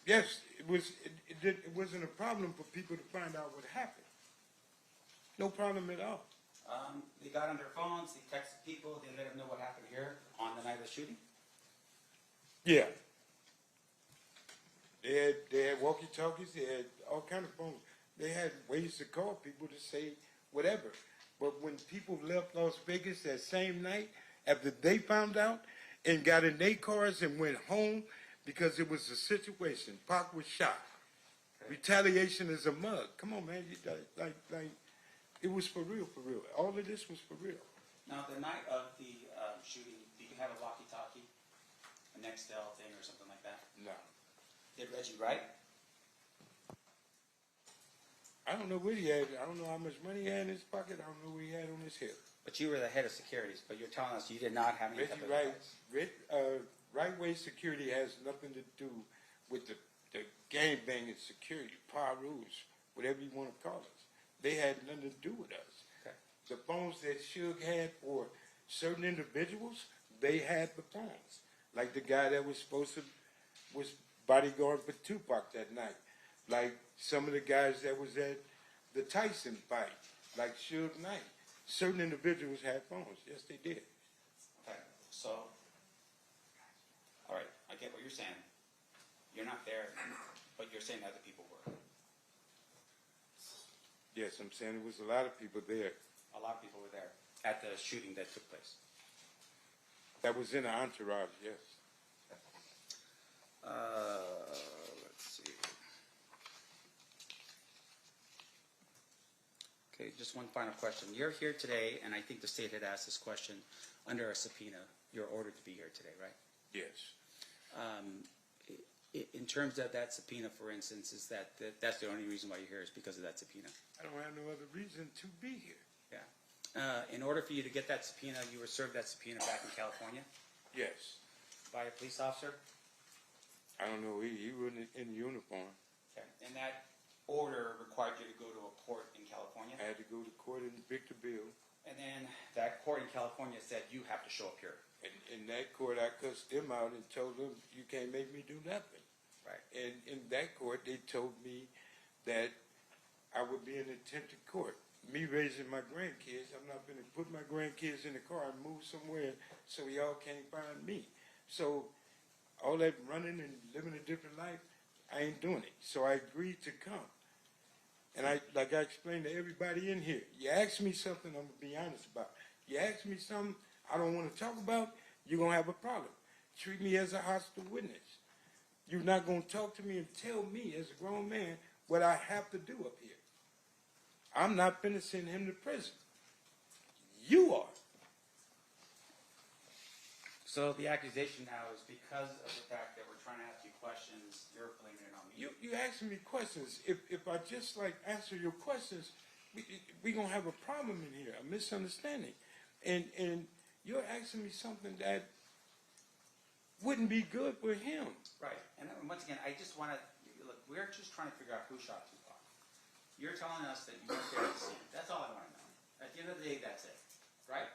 Yes, it wasn't a problem for people to find out what happened. No problem at all. They got on their phones, they texted people, they let them know what happened here on the night of the shooting? Yeah. They had walkie-talkies, they had all kinds of phones. They had ways to call people to say whatever. But when people left Las Vegas that same night, after they found out and got in their cars and went home because it was a situation, Pac was shot. Okay. Retaliation is a mug. Come on, man. Like, it was for real, for real. All of this was for real. Now, the night of the shooting, did you have a walkie-talkie, a Nextel thing or something like that? No. Did Reggie Wright? I don't know what he had. I don't know how much money he had in his pocket. I don't know what he had on his hip. But you were the head of securities, but you're telling us you did not have any type Reggie of Wright, device. Right Way Security has nothing to do with the gang banging security, power rules, whatever you want to call us. They had nothing to do with us. Okay. The phones that Suge had for certain individuals, they had the phones. Like the guy that was bodyguard for Tupac that night. Like some of the guys that was at the Tyson fight, like Suge Knight. Certain individuals had phones. Yes, they did. Okay, so, all right, I get what you're saying. You're not there, but you're saying other people were. Yes, I'm saying there was a lot of people there. A lot of people were there at the shooting that took place. That was in the entourage, yes. Let's see. Okay, just one final question. You're here today, and I think the state had asked this question under a subpoena. You're ordered to be here today, right? Yes. In terms of that subpoena, for instance, is that's the only reason why you're here is because of that subpoena? I don't have no other reason to be here. Yeah. In order for you to get that subpoena, you were served that subpoena back in California Yes. by a police officer? I don't know, he wasn't in uniform. Okay. And that order required you to go to a court in California? I had to go to court and Victor Bill. And then that court in California said you have to show up here. And in that court, I cussed them out and told them, you can't make me do nothing. Right. And in that court, they told me that I would be in attempted court. Me raising my grandkids, I'm not going to put my grandkids in the car and move somewhere so y'all can't find me. So all that running and living a different life, I ain't doing it. So I agreed to come. And like I explained to everybody in here, you ask me something, I'm going to be honest about. You ask me something I don't want to talk about, you're going to have a problem. Treat me as a hostile witness. You're not going to talk to me and tell me as a grown man what I have to do up here. I'm not going to send him to prison. You are. So the accusation now is because of the fact that we're trying to ask you questions, you're blaming it on me. You asking me questions. If I just answer your questions, we gonna have a problem in here, a misunderstanding. And you're asking me something that wouldn't be good for him. Right. And once again, I just want to look. We're just trying to figure out who shot Tupac. You're telling us that you weren't there to see him. That's all I want to know. At the end of the day, that's it. Right?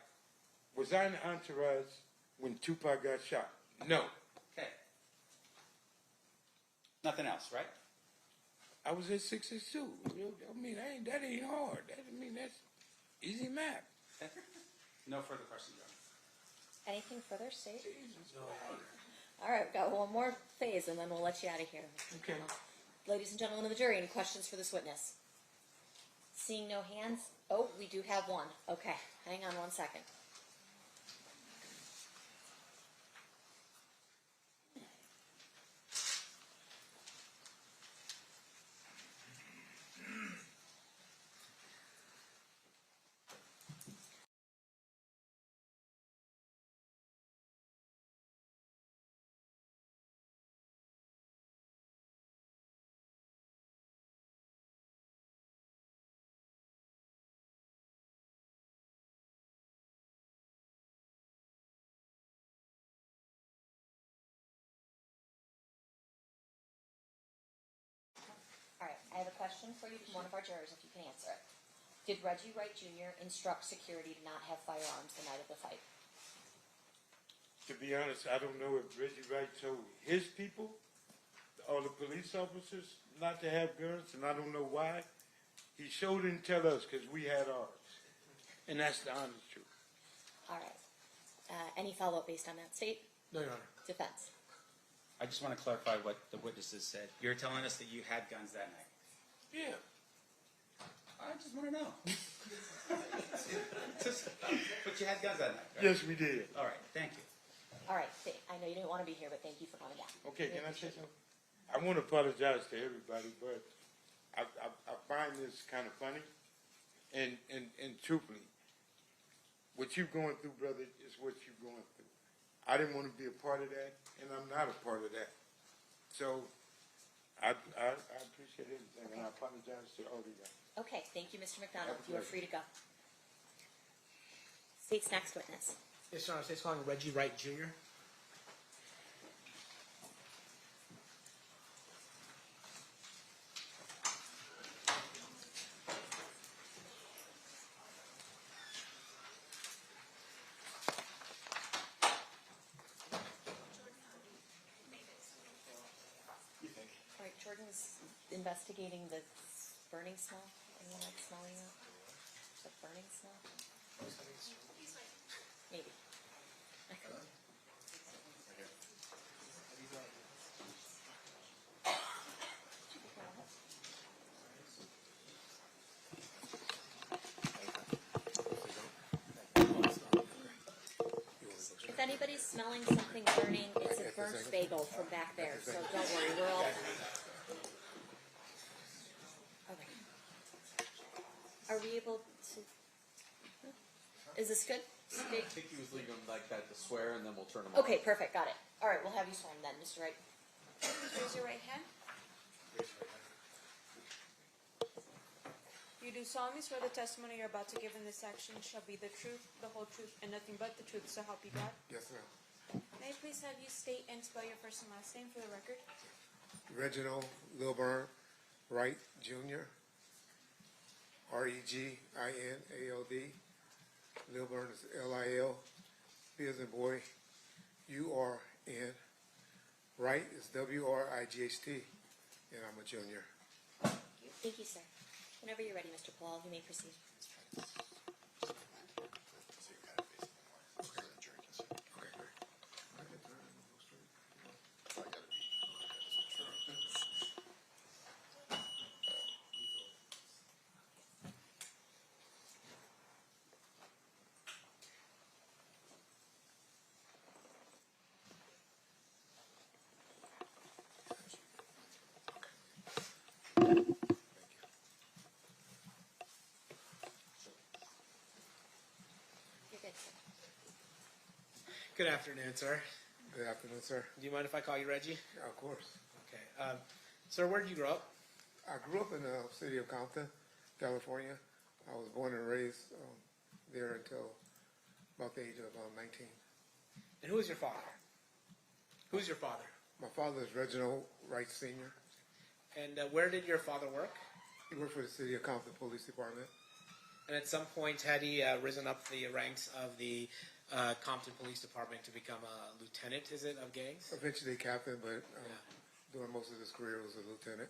Was I in the entourage when Tupac got shot? No. Okay. Nothing else, right? I was at 662. I mean, that ain't hard. That's easy math. No further questions, Your Honor. Anything further, State? All right, we've got one more phase, and then we'll let you out of here. Okay. Ladies and gentlemen of the jury, any questions for this witness? Seeing no hands? Oh, we do have one. Okay, hang on one second. All right, I have a question for you from one of our jurors, if you can answer it. Did Reggie Wright Jr. instruct security to not have firearms the night of the fight? To be honest, I don't know if Reggie Wright told his people, all the police officers, not to have guns, and I don't know why. He sure didn't tell us because we had ours. And that's the honest truth. All right. Any follow-up based on that, State? No, Your Honor. Defense? I just want to clarify what the witnesses said. You're telling us that you had guns that night. Yeah. I just want to know. But you had guns that night, right? Yes, we did. All right, thank you. All right, State, I know you didn't want to be here, but thank you for coming down. Okay, can I say something? I want to apologize to everybody, but I find this kind of funny. And truthfully, what you're going through, brother, is what you're going through. I didn't want to be a part of that, and I'm not a part of that. So I appreciate everything, and I apologize to all of you guys. Okay, thank you, Mr. McDonald. Have a You are pleasure. free to go. State's next witness. Yes, Your Honor, state's calling Reggie Wright Jr. All right, Jordan's investigating the burning smell. Anyone like smelling that? The burning smell? Maybe. If anybody's smelling something burning, it's a burnt bagel from back there, so don't worry, we're all. Okay. Are we able to? Is this good? I think he was leaving them like that to swear, and then we'll turn them on. Okay, perfect, got it. All right, we'll have you sworn then, Mr. Wright. Please raise your right hand. You do solemnly swear the testimony you're about to give in this action shall be the truth, the whole truth, and nothing but the truth, so help you God? Yes, ma'am. May I please have you state and spell your first and last name for the record? Reginald Lilburn Wright Jr. Reginald. Lilburn is Lil. B as in boy. URN. Wright is WRIGHT. And I'm a junior. Thank you, sir. Whenever you're ready, Mr. Paul, you may proceed. You're good, sir. Good afternoon, sir. Good afternoon, sir. Do you mind if I call you Reggie? Of course. Okay. Sir, where did you grow up? I grew up in the city of Compton, California. I was born and raised there until about the age of 19. And who is your father? Who's your father? My father is Reginald Wright Sr. And where did your father work? He worked for the city of Compton Police Department. And at some point, had he risen up the ranks of the Compton Police Department to become a lieutenant, is it, of gangs? Eventually captain, but during most of his career was a lieutenant.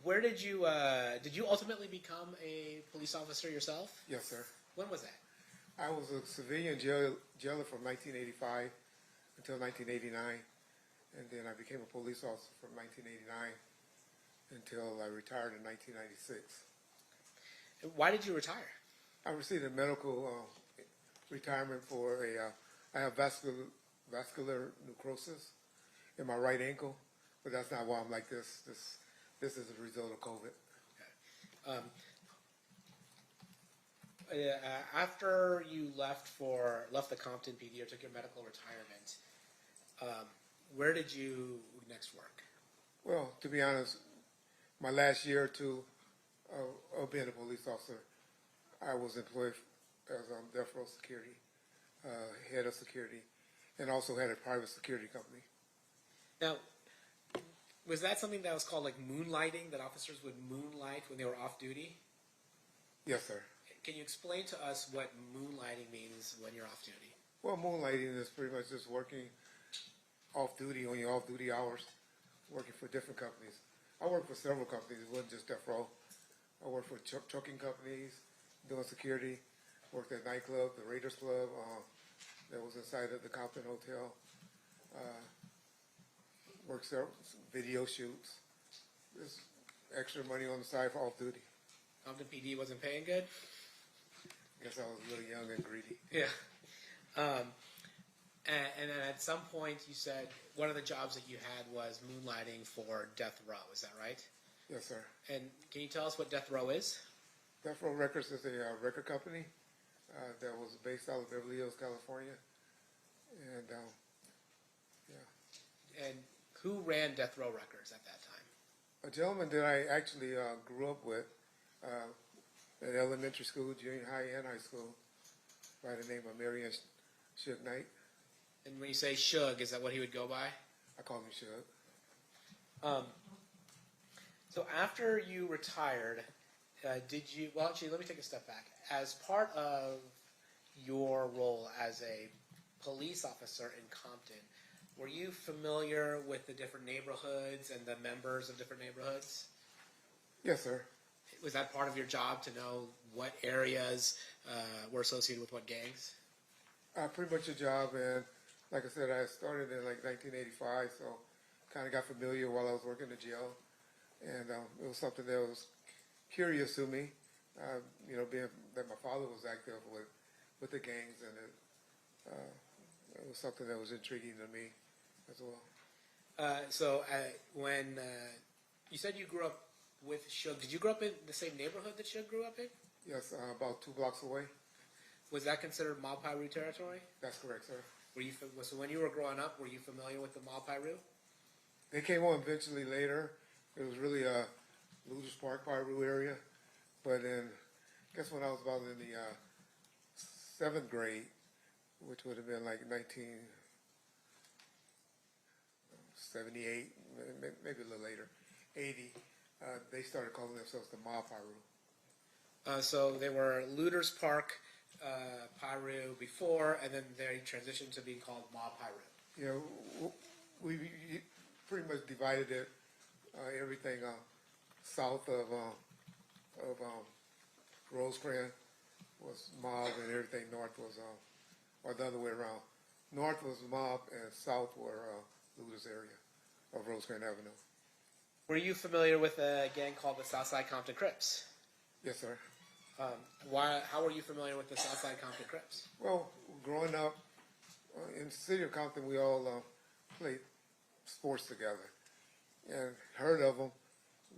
Where did you ultimately become a police officer yourself? Yes, sir. When was that? I was a civilian jailer from 1985 until 1989, and then I became a police officer from 1989 until I retired in 1996. Why did you retire? I received a medical retirement for I have vascular necrosis in my right ankle, but that's not why I'm like this. This is a result of COVID. After you left the Compton PD or took your medical retirement, where did you next work? Well, to be honest, my last year or two of being a police officer, I was employed as death row security, head of security, and also had a private security company. Now, was that something that was called like moonlighting, that officers would moonlight when they were off duty? Yes, sir. Can you explain to us what moonlighting means when you're off duty? Well, moonlighting is pretty much just working off duty on your off duty hours, working for different companies. I worked for several companies. It wasn't just death row. I worked for trucking companies, doing security. Worked at nightclub, the Raiders Club, that was inside of the Compton Hotel. Worked several video shoots. Just extra money on the side for off duty. Compton PD wasn't paying good? Guess I was a little young and greedy. Yeah. And then at some point you said one of the jobs that you had was moonlighting for death row. Is that right? Yes, sir. And can you tell us what death row is? Death Row Records is a record company that was based out of Beverly Hills, California. And, yeah. And who ran Death Row Records at that time? A gentleman that I actually grew up with at elementary school, junior high, and high school by the name of Marion Suge Knight. And when you say Suge, is that what he would go by? I call him Suge. So after you retired, did you, well, actually, let me take a step back. As part of your role as a police officer in Compton, were you familiar with the different neighborhoods and the members of different neighborhoods? Yes, sir. Was that part of your job to know what areas were associated with what gangs? Pretty much a job, and like I said, I started in like 1985, so kind of got familiar while I was working the jail, and it was something that was curious to me, you know, being that my father was active with the gangs, and it was something that was intriguing to me as well. So when you said you grew up with Suge, did you grow up in the same neighborhood that Suge grew up in? Yes, about 2 blocks away. Was that considered Mal Pyru territory? That's correct, sir. Were you so when you were growing up, were you familiar with the Mal Pyru? They came on eventually later. It was really a Looters Park, Pyru area. But then, I guess when I was about in the 7th grade, which would have been like 1978, maybe a little later, 80, they started calling themselves the Ma Pyru. So they were Looters Park, Pyru before, and then they transitioned to being called Ma Pyru. You know, we pretty much divided it, everything south of Rosecrans was mob, and everything north was, or the other way around. North was mob, and south were Looters area of Rosecrans Avenue. Were you familiar with a gang called the Southside Compton Crips? Yes, sir. How were you familiar with the Southside Compton Crips? Well, growing up in the city of Compton, we all played sports together, and heard of them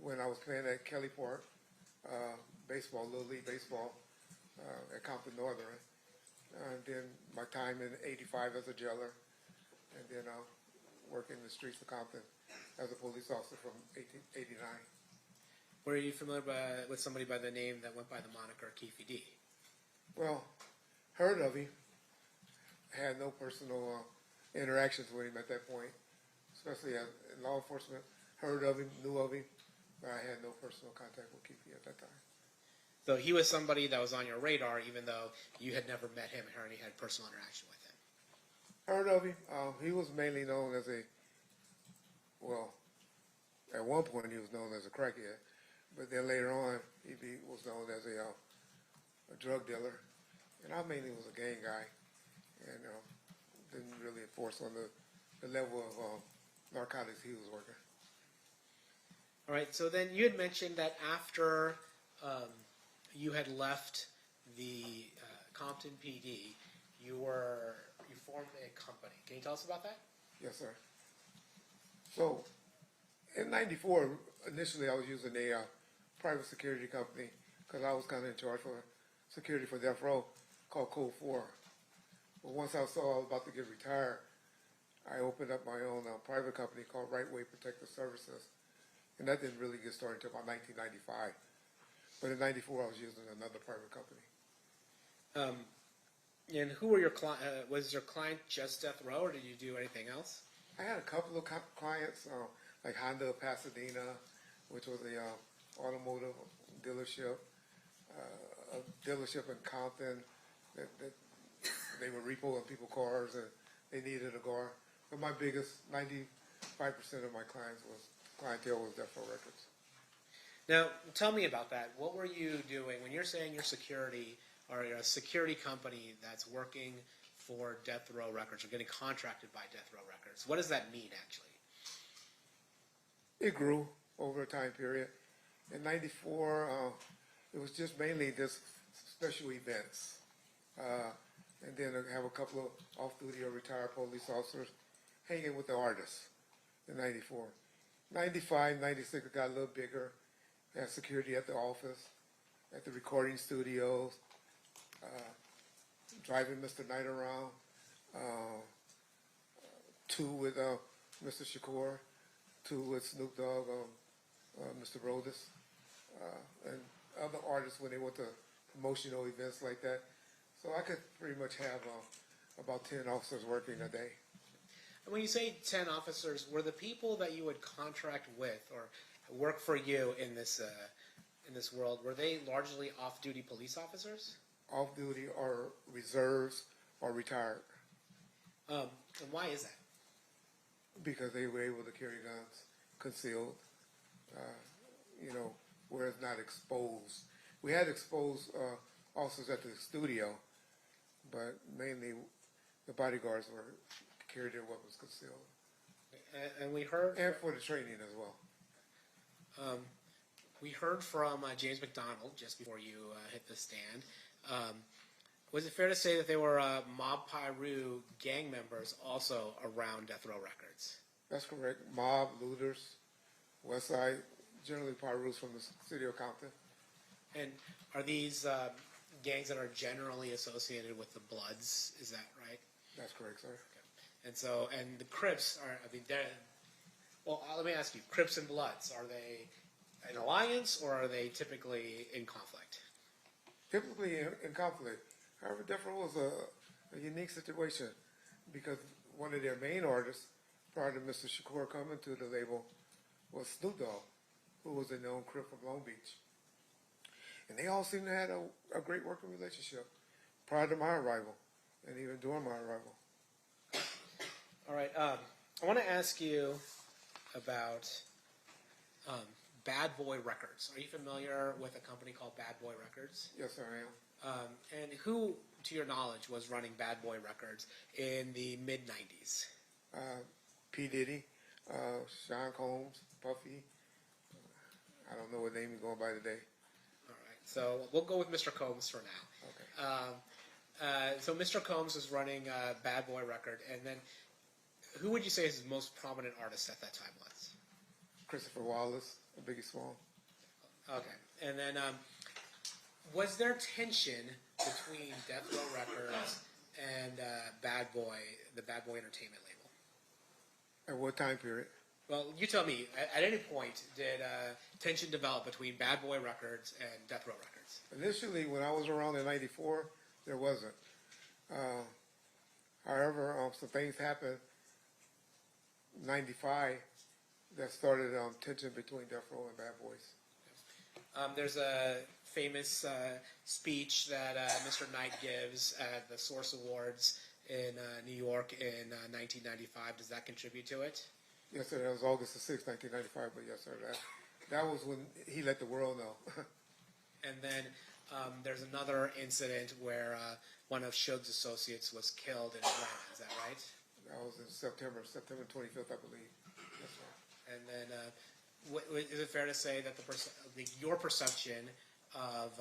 when I was playing at Kelly Park, baseball, Little League baseball, at Compton Northern. And then my time in '85 as a jailer, and then working the streets of Compton as a police officer from 1989. Were you familiar with somebody by the name that went by the moniker Keefy D? Well, heard of him. Had no personal interactions with him at that point, especially in law enforcement. Heard of him, knew of him, but I had no personal contact with Keefy at that time. So he was somebody that was on your radar, even though you had never met him or any had personal interaction with him. Heard of him. He was mainly known as well, at one point he was known as a crackhead, but then later on he was known as a drug dealer, and I mainly was a gang guy, and didn't really enforce on the level of narcotics he was working. All right, so then you had mentioned that after you had left the Compton PD, you formed a company. Can you tell us about that? Yes, sir. So, in '94, initially I was using a private security company because I was kind of in charge for security for Death Row called Code 4. But once I saw I was about to get retired, I opened up my own private company called Right Way Protective Services. And that didn't really get started until about 1995. But in '94, I was using another private company. And who were your clients? Was your client just Death Row, or did you do anything else? I had a couple of clients, like Honda of Pasadena, which was a automotive dealership, a dealership in Compton that they were repoing people's cars and they needed a car. But my biggest, 95% of my clientele was Death Row Records. Now, tell me about that. What were you doing when you're saying you're security, or you're a security company that's working for Death Row Records or getting contracted by Death Row Records? What does that mean, actually? It grew over a time period. In '94, it was just mainly just special events. And then I have a couple of off-duty or retired police officers hanging with the artists in '94. '95, '96, it got a little bigger. Had security at the office at the recording studios, driving Mr. Knight around, two with Mr. Shakur, two with Snoop Dogg, Mr. Rodis, and other artists when they went to promotional events like that. So I could pretty much have about 10 officers working a day. And when you say 10 officers, were the people that you would contract with or work for you in this world, were they largely off-duty police officers? Off-duty or reserves or retired. And why is that? Because they were able to carry guns concealed, where it's not exposed. We had exposed officers at the studio, but mainly the bodyguards were carried their weapons concealed. And we heard... And for the training as well. We heard from James McDonald just before you hit the stand. Was it fair to say that there were Mob Piru gang members also around Death Row Records? That's correct. Mob, Looters, Westside, generally Pirus from the city of Compton. And are these gangs that are generally associated with the Bloods? Is that right? That's correct, sir. Okay. And the Crips are, well, let me ask you, Crips and Bloods, are they an alliance or are they typically in conflict? Typically in conflict. However, Death Row was a unique situation because one of their main artists, prior to Mr. Shakur coming to the label, was Snoop Dogg, who was a known Crip from Long Beach. And they all seemed to have a great working relationship prior to my arrival and even during my arrival. All right. I want to ask you about Bad Boy Records. Are you familiar with a company called Bad Boy Records? Yes, sir, I am. And who, to your knowledge, was running Bad Boy Records in the mid-'90s? P. Diddy, Sean Combs, Puffy. I don't know what name he's going by today. All right. So we'll go with Mr. Combs for now. Okay. So Mr. Combs was running Bad Boy Record, and then who would you say his most prominent artist at that time was? Christopher Wallace, Biggie Small. Okay. And then was there tension between Death Row Records and Bad Boy, the Bad Boy Entertainment label? At what time period? Well, you tell me. At any point, did tension develop between Bad Boy Records and Death Row Records? Initially, when I was around in '94, there wasn't. However, some things happened in '95 that started tension between Death Row and Bad Boys. There's a famous speech that Mr. Knight gives at the Source Awards in New York in 1995. Does that contribute to it? Yes, sir. That was August the 6th, 1995. But yes, sir. That was when he let the world know. And then there's another incident where one of Suge's associates was killed in Atlanta. Is that right? That was in September 25th, I believe. Yes, sir. And then is it fair to say that your perception of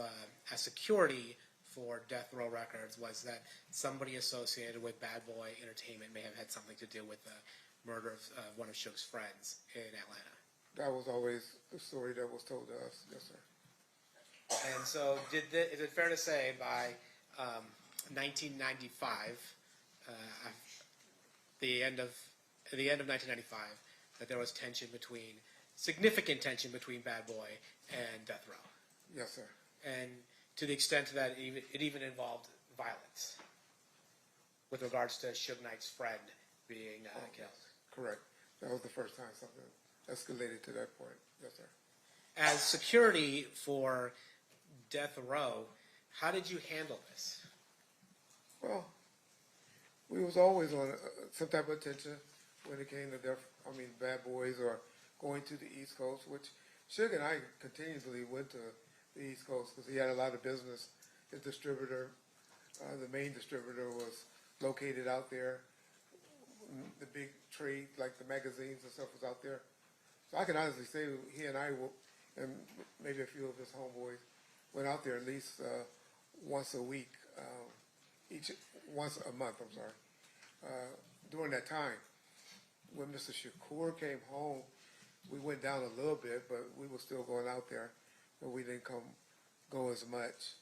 as security for Death Row Records was that somebody associated with Bad Boy Entertainment may have had something to do with the murder of one of Suge's friends in Atlanta? That was always the story that was told to us. Yes, sir. And so, is it fair to say by 1995, the end of 1995, that there was significant tension between Bad Boy and Death Row? Yes, sir. And to the extent that it even involved violence with regards to Suge Knight's friend being killed. Correct. That was the first time something escalated to that point. Yes, sir. As security for Death Row, how did you handle this? Well, we was always on some type of tension when it came to Bad Boys or going to the East Coast, which Suge and I continuously went to the East Coast because he had a lot of business. His distributor, the main distributor, was located out there. The big trade, like the magazines and stuff, was out there. So I can honestly say he and I, and maybe a few of his homeboys, went out there at least once a week, once a month, I'm sorry, during that time. When Mr. Shakur came home, we went down a little bit, but we were still going out there, but we didn't come go as much.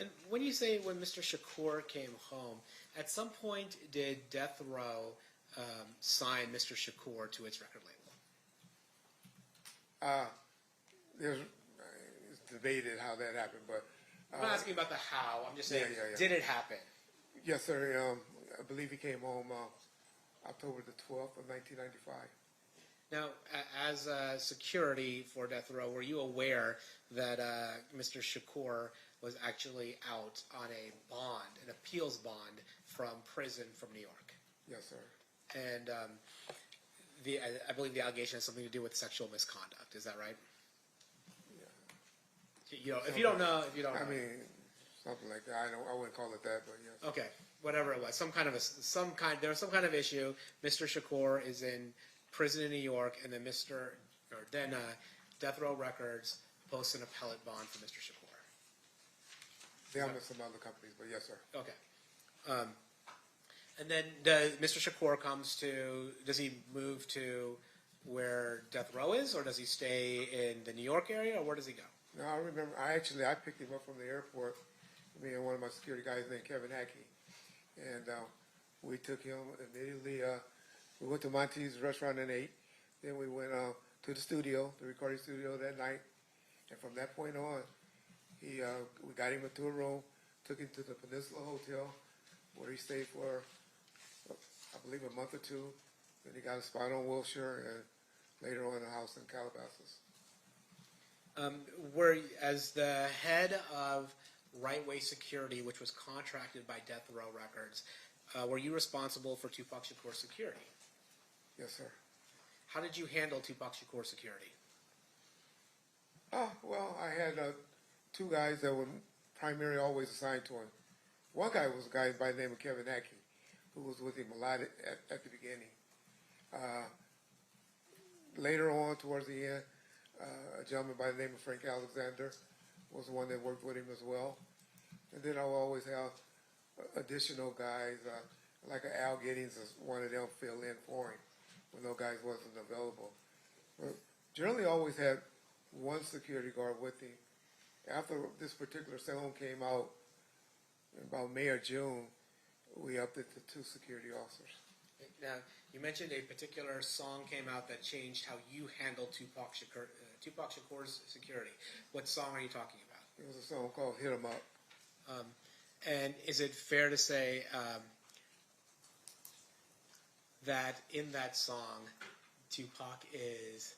And when you say when Mr. Shakur came home, at some point did Death Row sign Mr. Shakur to its record label? It's debated how that happened, but I'm not asking about the how. I'm just saying, yeah. did it happen? Yes, sir. I believe he came home October the 12th of 1995. Now, as security for Death Row, were you aware that Mr. Shakur was actually out on a bond, an appeals bond from prison from New York? Yes, sir. And I believe the allegation has something to do with sexual misconduct. Is that right? Yeah. You know, if you don't know. I mean, something like that. I wouldn't call it that, but yes. Okay, whatever it was, there was some kind of issue. Mr. Shakur is in prison in New York, and then Death Row Records posts an appellate bond for Mr. Shakur. They are with some other companies, but yes, sir. Okay. And then Mr. Shakur does he move to where Death Row is, or does he stay in the New York area, or where does he go? No, I remember, I picked him up from the airport, me and one of my security guys named Kevin Hackey, and we took him immediately, we went to Monty's restaurant and ate, then we went to the studio, the recording studio that night, and from that point on, we got him into a room, took him to the Peninsula Hotel, where he stayed for, I believe, a month or two. Then he got a spot on Wilshire, and later on a house in Calabasas. As the head of Right Way Security, which was contracted by Death Row Records, were you responsible for Tupac Shakur's security? Yes, sir. How did you handle Tupac Shakur's security? Well, I had two guys that were primarily always assigned to him. One guy was a guy by the name of Kevin Hackey, who was with him a lot at the beginning. Later on, towards the end, a gentleman by the name of Frank Alexander was the one that worked with him as well. And then I will always have additional guys, like Al Giddings, as one of them fill in for him when those guys wasn't available. But generally always had one security guard with him. After this particular song came out, in about May or June, we upped it to 2 security officers. Now, you mentioned a particular song came out that changed how you handled Tupac Shakur's security. What song are you talking about? It was a song called Hit 'Em Up. And is it fair to say that in that song, Tupac is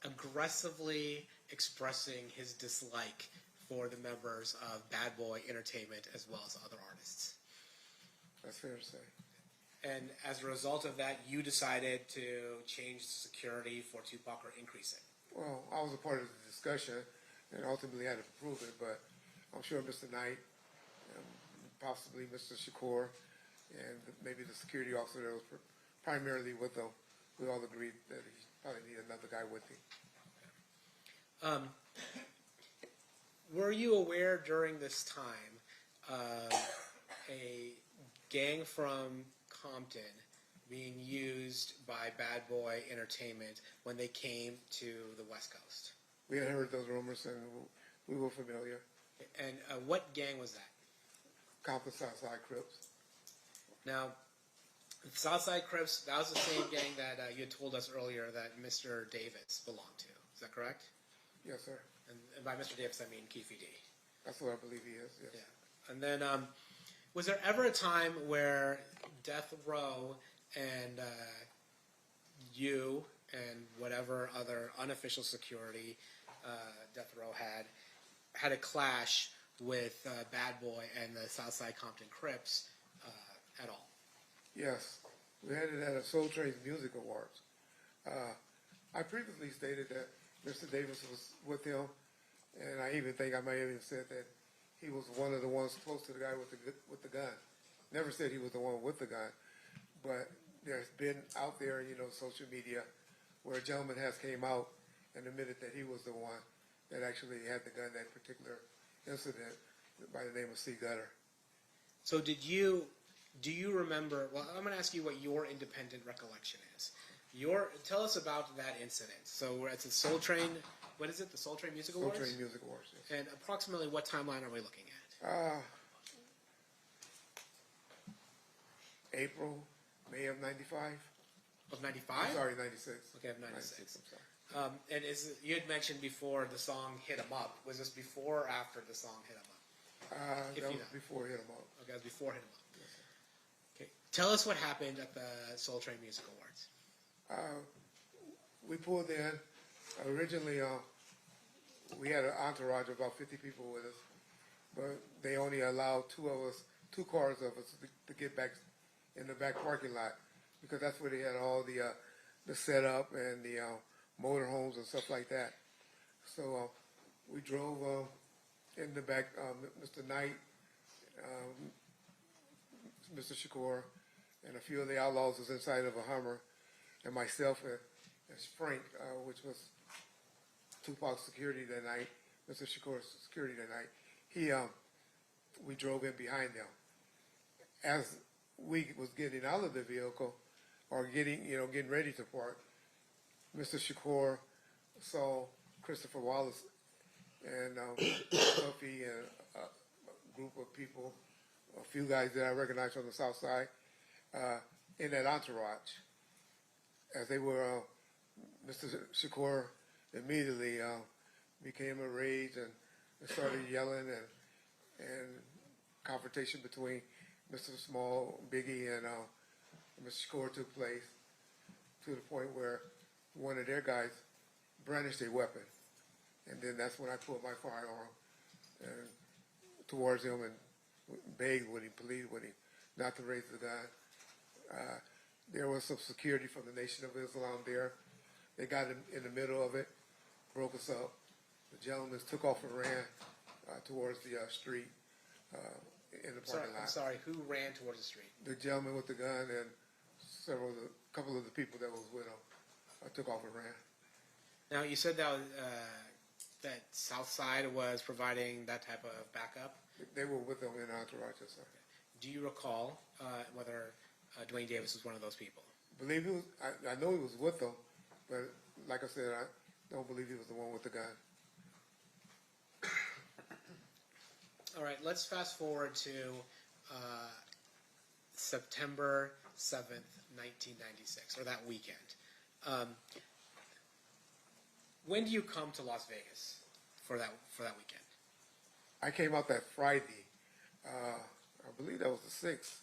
aggressively expressing his dislike for the members of Bad Boy Entertainment as well as other artists? That's fair to say. And as a result of that, you decided to change security for Tupac or increase it? Well, I was a part of the discussion and ultimately had to prove it, but I'm sure Mr. Knight, possibly Mr. Shakur, and maybe the security officer that was primarily with them, we all agreed that he probably needed another guy with him. Were you aware during this time of a gang from Compton being used by Bad Boy Entertainment when they came to the West Coast? We had heard those rumors and we were familiar. And what gang was that? Compton Southside Crips. Now, Southside Crips, that was the same gang that you had told us earlier that Mr. Davis belonged to. Is that correct? Yes, sir. And by Mr. Davis, I mean Keefe D. That's what I believe he is, yes. Yeah. And then, was there ever a time where Death Row and you and whatever other unofficial security Death Row had a clash with Bad Boy and the Southside Compton Crips at all? Yes. We had it at a Soul Train's Music Awards. I previously stated that Mr. Davis was with him, and I even think I might have even said that he was one of the ones close to the guy with the gun. Never said he was the one with the gun, but there's been out there, social media, where a gentleman has came out and admitted that he was the one that actually had the gun that particular incident by the name of C. Gutter. So do you remember, well, I'm going to ask you what your independent recollection is. Tell us about that incident. So we're at the Soul Train what is it? The Soul Train Music Soul Awards? Train Music Awards. Yes. And approximately what timeline are we looking at? April, May of '95. Of 95? Sorry, '96. Okay, of 96. I'm sorry. And you had mentioned before the song "Hit 'Em Up." Was this before or after the song "Hit 'Em Up"? That was before Hit 'Em Up. Okay, that was before "Hit 'Em Up." Okay, tell us what happened at the Soul Train Music Awards. We pulled in. Originally, we had an entourage of about 50 people with us, but they only allowed two cars of us to get back in the back parking lot, because that's where they had all the setup and the motorhomes and stuff like that. So we drove in the back. Mr. Knight, Mr. Shakur, and a few of the outlaws was inside of a Hummer, and myself and Frank, which was Tupac's security that night, Mr. Shakur's security that night. We drove in behind them. As we was getting out of the vehicle, or getting ready to park, Mr. Shakur saw Christopher Wallace and Puffy and a group of people, a few guys that I recognized from the South Side, in that entourage. As they were, Mr. Shakur immediately became enraged and started yelling, and confrontation between Mr. Small, Biggie, and Mr. Shakur took place, to the point where one of their guys brandished a weapon, and then that's when I pulled my firearm and towards him and begged with him, pleaded with him not to raise the gun. There was some security from the Nation of Islam there. They got in the middle of it, broke us up. The gentlemen took off and ran towards the street in the parking lot. I'm sorry, who ran towards the street? The gentleman with the gun and a couple of the people that was with him took off and ran. Now, you said that South Side was providing that type of backup. They were with them in entourage, yes, sir. Do you recall whether Dwayne Davis was one of those people? Believe he was. I know he was with them, but like I said, I don't believe he was the one with the gun. All right, let's fast forward to September 7th, 1996, or that weekend. When do you come to Las Vegas for that weekend? I came out that Friday. I believe that was the 6th.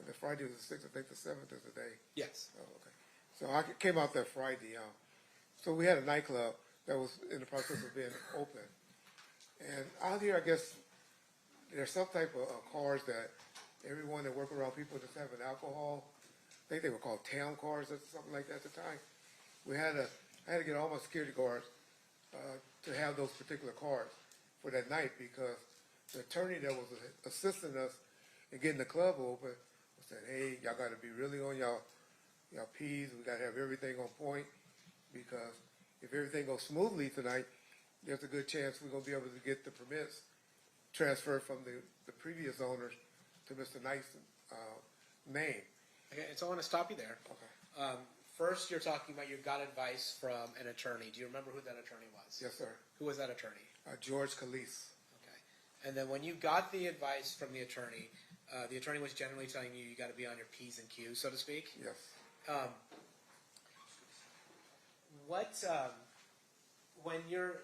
The Friday was the 6th. I think the 7th is the day. Yes. Oh, okay. So I came out that Friday. So we had a nightclub that was in the process of being open. And out here, I guess, there's some type of cars that everyone that work around people just having alcohol. I think they were called town cars or something like that at the time. I had to get all my security guards to have those particular cars for that night, because the attorney that was assisting us in getting the club open said, "Hey, y'all got to be really on y'all P's. We got to have everything on point, because if everything goes smoothly tonight, there's a good chance we're going to be able to get the permits transferred from the previous owners to Mr. Knight's name." Okay, so I want to stop you there. Okay. First, you're talking about you got advice from an attorney. Do you remember who that attorney was? Yes, sir. Who was that attorney? George Calise. Okay. And then when you got the advice from the attorney was generally telling you got to be on your P's and Q's, so to speak? Yes. When you're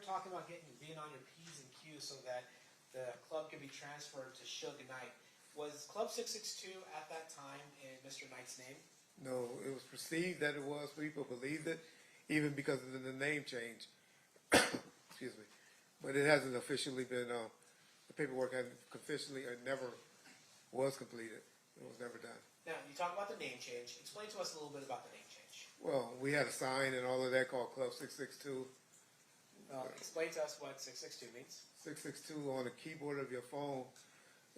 talking about being on your P's and Q's so that the club can be transferred to Suge Knight, was Club 662 at that time in Mr. Knight's name? No, it was perceived that it was. People believed it, even because of the name change. Excuse me. But it hasn't officially been, the paperwork hasn't officially, it never was completed. It was never done. Now, you talk about the name change. Explain to us a little bit about the name change. Well, we had a sign and all of that called Club 662. Explain to us what 662 means. 662 on the keyboard of your phone,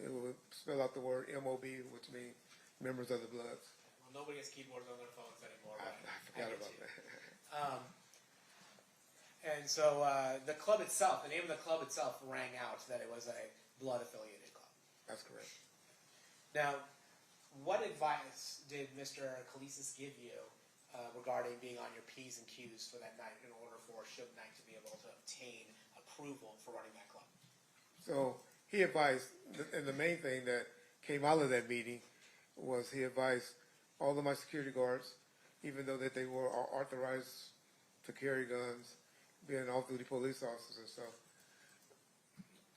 it will spell out the word MOB, which means Members of the Bloods. Well, nobody has keyboards on their phones anymore. I forgot about that. And so the club itself, the name of the club itself rang out that it was a blood-affiliated club. That's correct. Now, what advice did Mr. Kalisis give you regarding being on your P's and Q's for that night in order for Suge Knight to be able to obtain approval for running that club. So he advised, and the main thing that came out of that meeting was he advised all of my security guards, even though that they were authorized to carry guns, being off-duty police officers and stuff,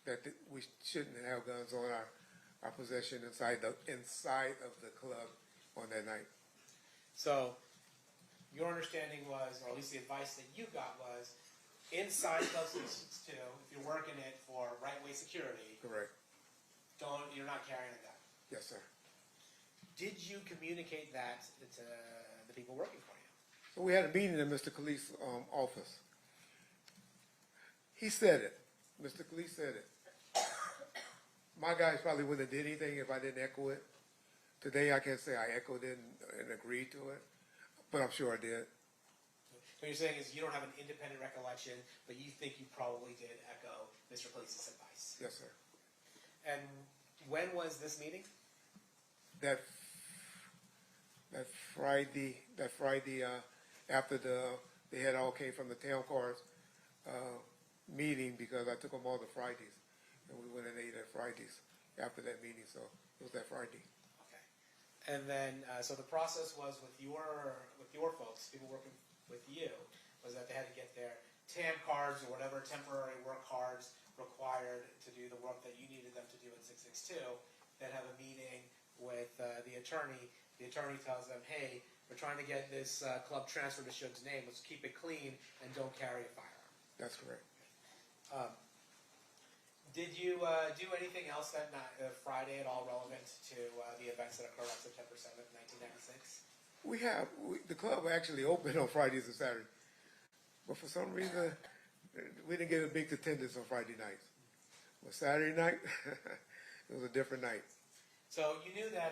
that we shouldn't have guns on our possession inside of the club on that night. So your understanding was, or at least the advice that you got was, inside Club 662, if you're working it for right-way security, Correct. you're not carrying a gun. Yes, sir. Did you communicate that to the people working for you? So we had a meeting in Mr. Khalif's office. He said it. Mr. Khalif said it. My guys probably wouldn't have did anything if I didn't echo it. Today I can't say I echoed it and agreed to it, but I'm sure I did. What you're saying is you don't have an independent recollection, but you think you probably did echo Mr. Police's advice. Yes, sir. And when was this meeting? That Friday after they had all came from the town cars meeting, because I took them all to Fridays, and we went and ate at Fridays after that meeting. So it was that Friday. Okay. And then so the process was with your folks, people working with you, was that they had to get their TAM cards or whatever temporary work cards required to do the work that you needed them to do in 662. Then have a meeting with the attorney. The attorney tells them, hey, we're trying to get this club transferred to Suge's name. Let's keep it clean and don't carry a firearm. That's correct. Did you do anything else that Friday at all relevant to the events that occurred on September 7th, 1996? The club actually opened on Fridays and Saturdays, but for some reason we didn't get a big attendance on Friday nights. But Saturday night, it was a different night. So you knew that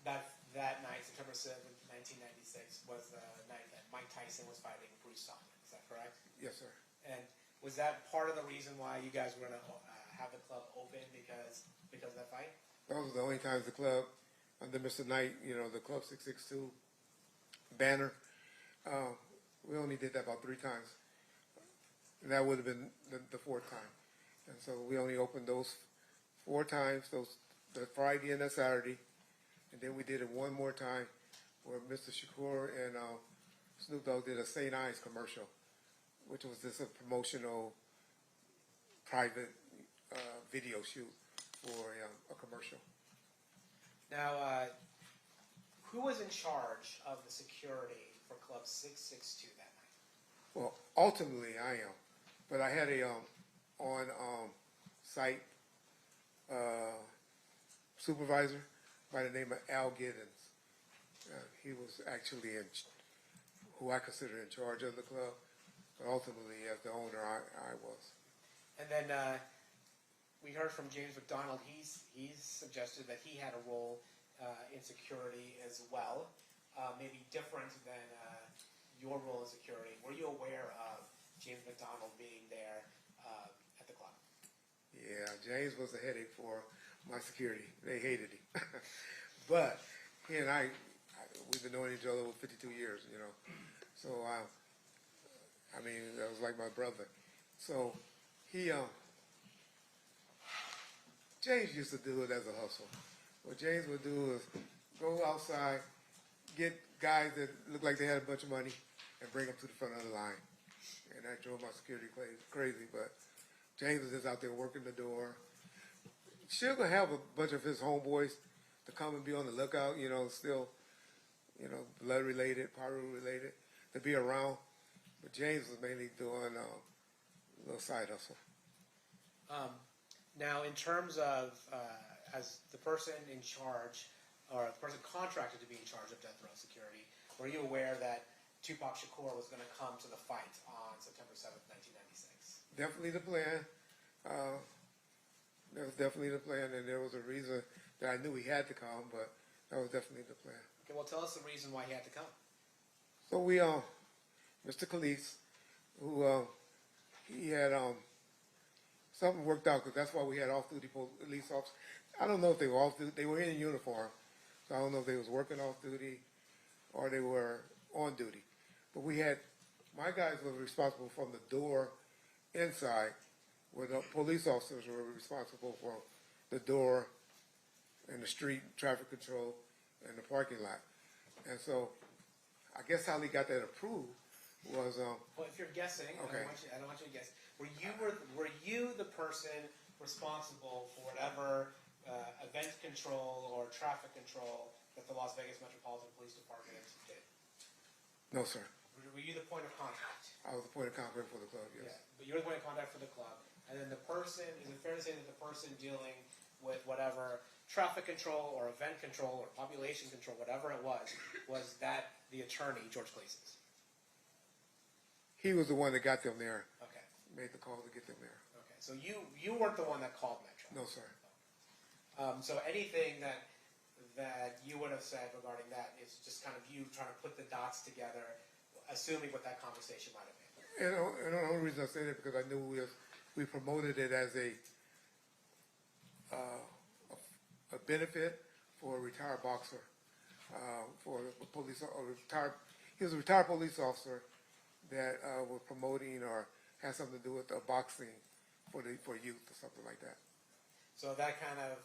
that night, September 7th, 1996, was the night that Mike Tyson was fighting Bruce Suttles. Is that correct? Yes, sir. And was that part of the reason why you guys were going to have the club open because of that fight? Those were the only times the club, under Mr. Knight, the Club 662 banner, we only did that about 3 times. And that would have been the 4th time. And so we only opened those 4 times, the Friday and the Saturday. And then we did it one more time where Mr. Shakur and Snoop Dogg did a St. Ives commercial, which was just a promotional private video shoot for a commercial. Now, who was in charge of the security for Club 662 that night? Well, ultimately I am, but I had a on-site supervisor by the name of Al Giddens. He was actually who I consider in charge of the club, but ultimately as the owner I was. And then we heard from James McDonald. He's suggested that he had a role in security as well, maybe different than your role in security. Were you aware of James McDonald being there at the club? Yeah, James was a headache for my security. They hated him. But he and I, we've been knowing each other for 52 years, So, I mean, that was like my brother. So, James used to do it as a hustle. What James would do is go outside, get guys that looked like they had a bunch of money, and bring them to the front of the line. And that drove my security crazy, but James was just out there working the door. Still gonna have a bunch of his homeboys to come and be on the lookout, still, blood related, pyro related, to be around. But James was mainly doing a little side hustle. Now, in terms of as the person in charge, or the person contracted to be in charge of death row security, were you aware that Tupac Shakur was going to come to the fight on September 7th, 1996? Definitely the plan. That was definitely the plan, and there was a reason that I knew he had to come, but that was definitely the plan. Okay, well, tell us the reason why he had to come. So we, Mr. Khalif, who he had something worked out, because that's why we had off-duty police officers. I don't know if they were off-duty. They were in uniform, so I don't know if they was working off-duty or they were on duty. But my guys were responsible from the door inside, where the police officers were responsible for the door and the street traffic control and the parking lot. And so I guess how they got that approved was, Well, if you're guessing, Okay. I don't want you to guess. Were you the person responsible for whatever event control or traffic control that the Las Vegas Metropolitan Police Department did? no, sir. Were you the point of contact? I was the point of contact for the club, yes. Yeah, but you were the point of contact for the club. And then the person, is it fair to say that the person dealing with whatever traffic control or event control or population control, whatever it was that the attorney, George Cleases? He was the one that got them there, Okay. made the call to get them there. Okay. So you weren't the one that called Metro. No, sir. So anything that you would have said regarding that is just kind of you trying to put the dots together, assuming what that conversation might have been. And the only reason I say that because I knew we promoted it as a benefit for a retired boxer, for a police or retired. He was a retired police officer that was promoting or had something to do with boxing for youth or something like that. So that kind of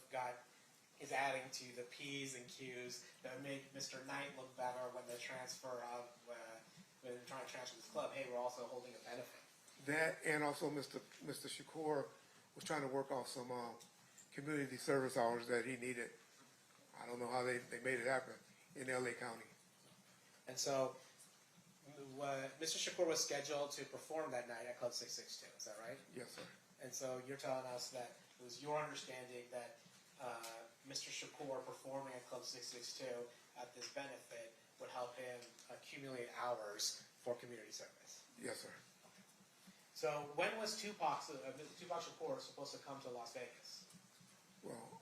is adding to the P's and Q's that would make Mr. Knight look better when the transfer of when they're trying to transfer this club. Hey, we're also holding a benefit. That and also Mr. Shakur was trying to work off some community service hours that he needed. I don't know how they made it happen in LA County. And so Mr. Shakur was scheduled to perform that night at Club 662. Is that right? Yes, sir. And so you're telling us that it was your understanding that Mr. Shakur performing at Club 662 at this benefit would help him accumulate hours for community service. Yes, sir. So when was Tupac Shakur supposed to come to Las Vegas? Well,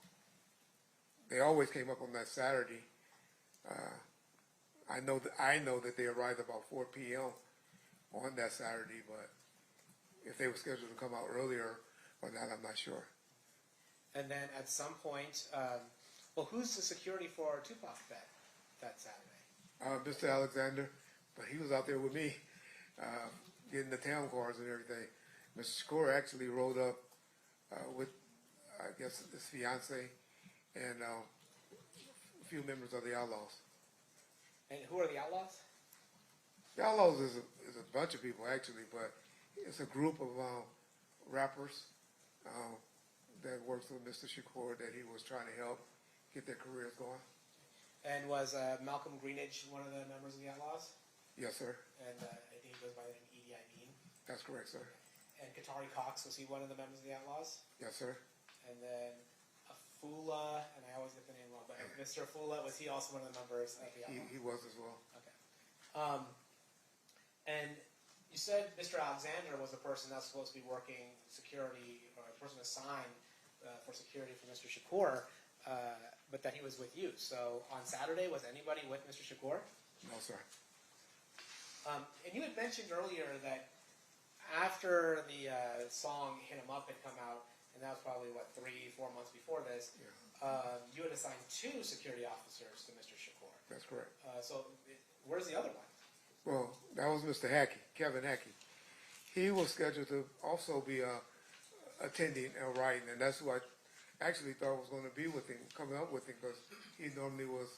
they always came up on that Saturday. I know that they arrived about 4 p.m. on that Saturday, but if they were scheduled to come out earlier or not, I'm not sure. And then at some point, who's the security for Tupac that Saturday? Mr. Alexander, but he was out there with me, getting the town cars and everything. Mr. Shakur actually rode up with, I guess, his fiance and a few members of the Outlaws. And who are the Outlaws? The Outlaws is a bunch of people actually, but it's a group of rappers that works with Mr. Shakur that he was trying to help get their careers going. And was Malcolm Greenidge one of the members of the Outlaws? Yes, sir. And I think he goes by the name Edie Amin. That's correct, sir. And Qatari Cox, was he one of the members of the Outlaws? Yes, sir. And then Afula, and I always get the name wrong, but Mr. Afula, was he also one of the members of the Outlaws? He was as well. Okay. And you said Mr. Alexander was the person that's supposed to be working security, or a person assigned for security for Mr. Shakur, but that he was with you. So on Saturday, was anybody with Mr. Shakur? No, sir. And you had mentioned earlier that after the song "Hit 'Em Up" had come out, and that was probably 3-4 months before this, you had assigned 2 security officers to Mr. Shakur. That's correct. So where's the other one? Well, that was Mr. Hackey, Kevin Hackey. He was scheduled to also be attending and writing, and that's who I actually thought was going to be with him, coming up with him, because he normally was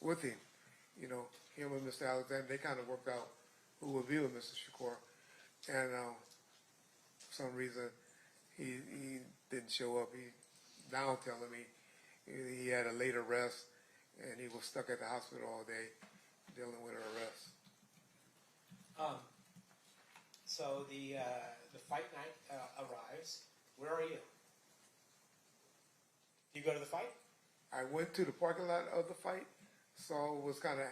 with him. You know, him and Mr. Alexander, they kind of worked out who would be with Mr. Shakur. And for some reason, he didn't show up. He now telling me he had a late arrest, and he was stuck at the hospital all day dealing with an arrest. So the fight night arrives. Where are you? Do you go to the fight? I went to the parking lot of the fight, so it was kind of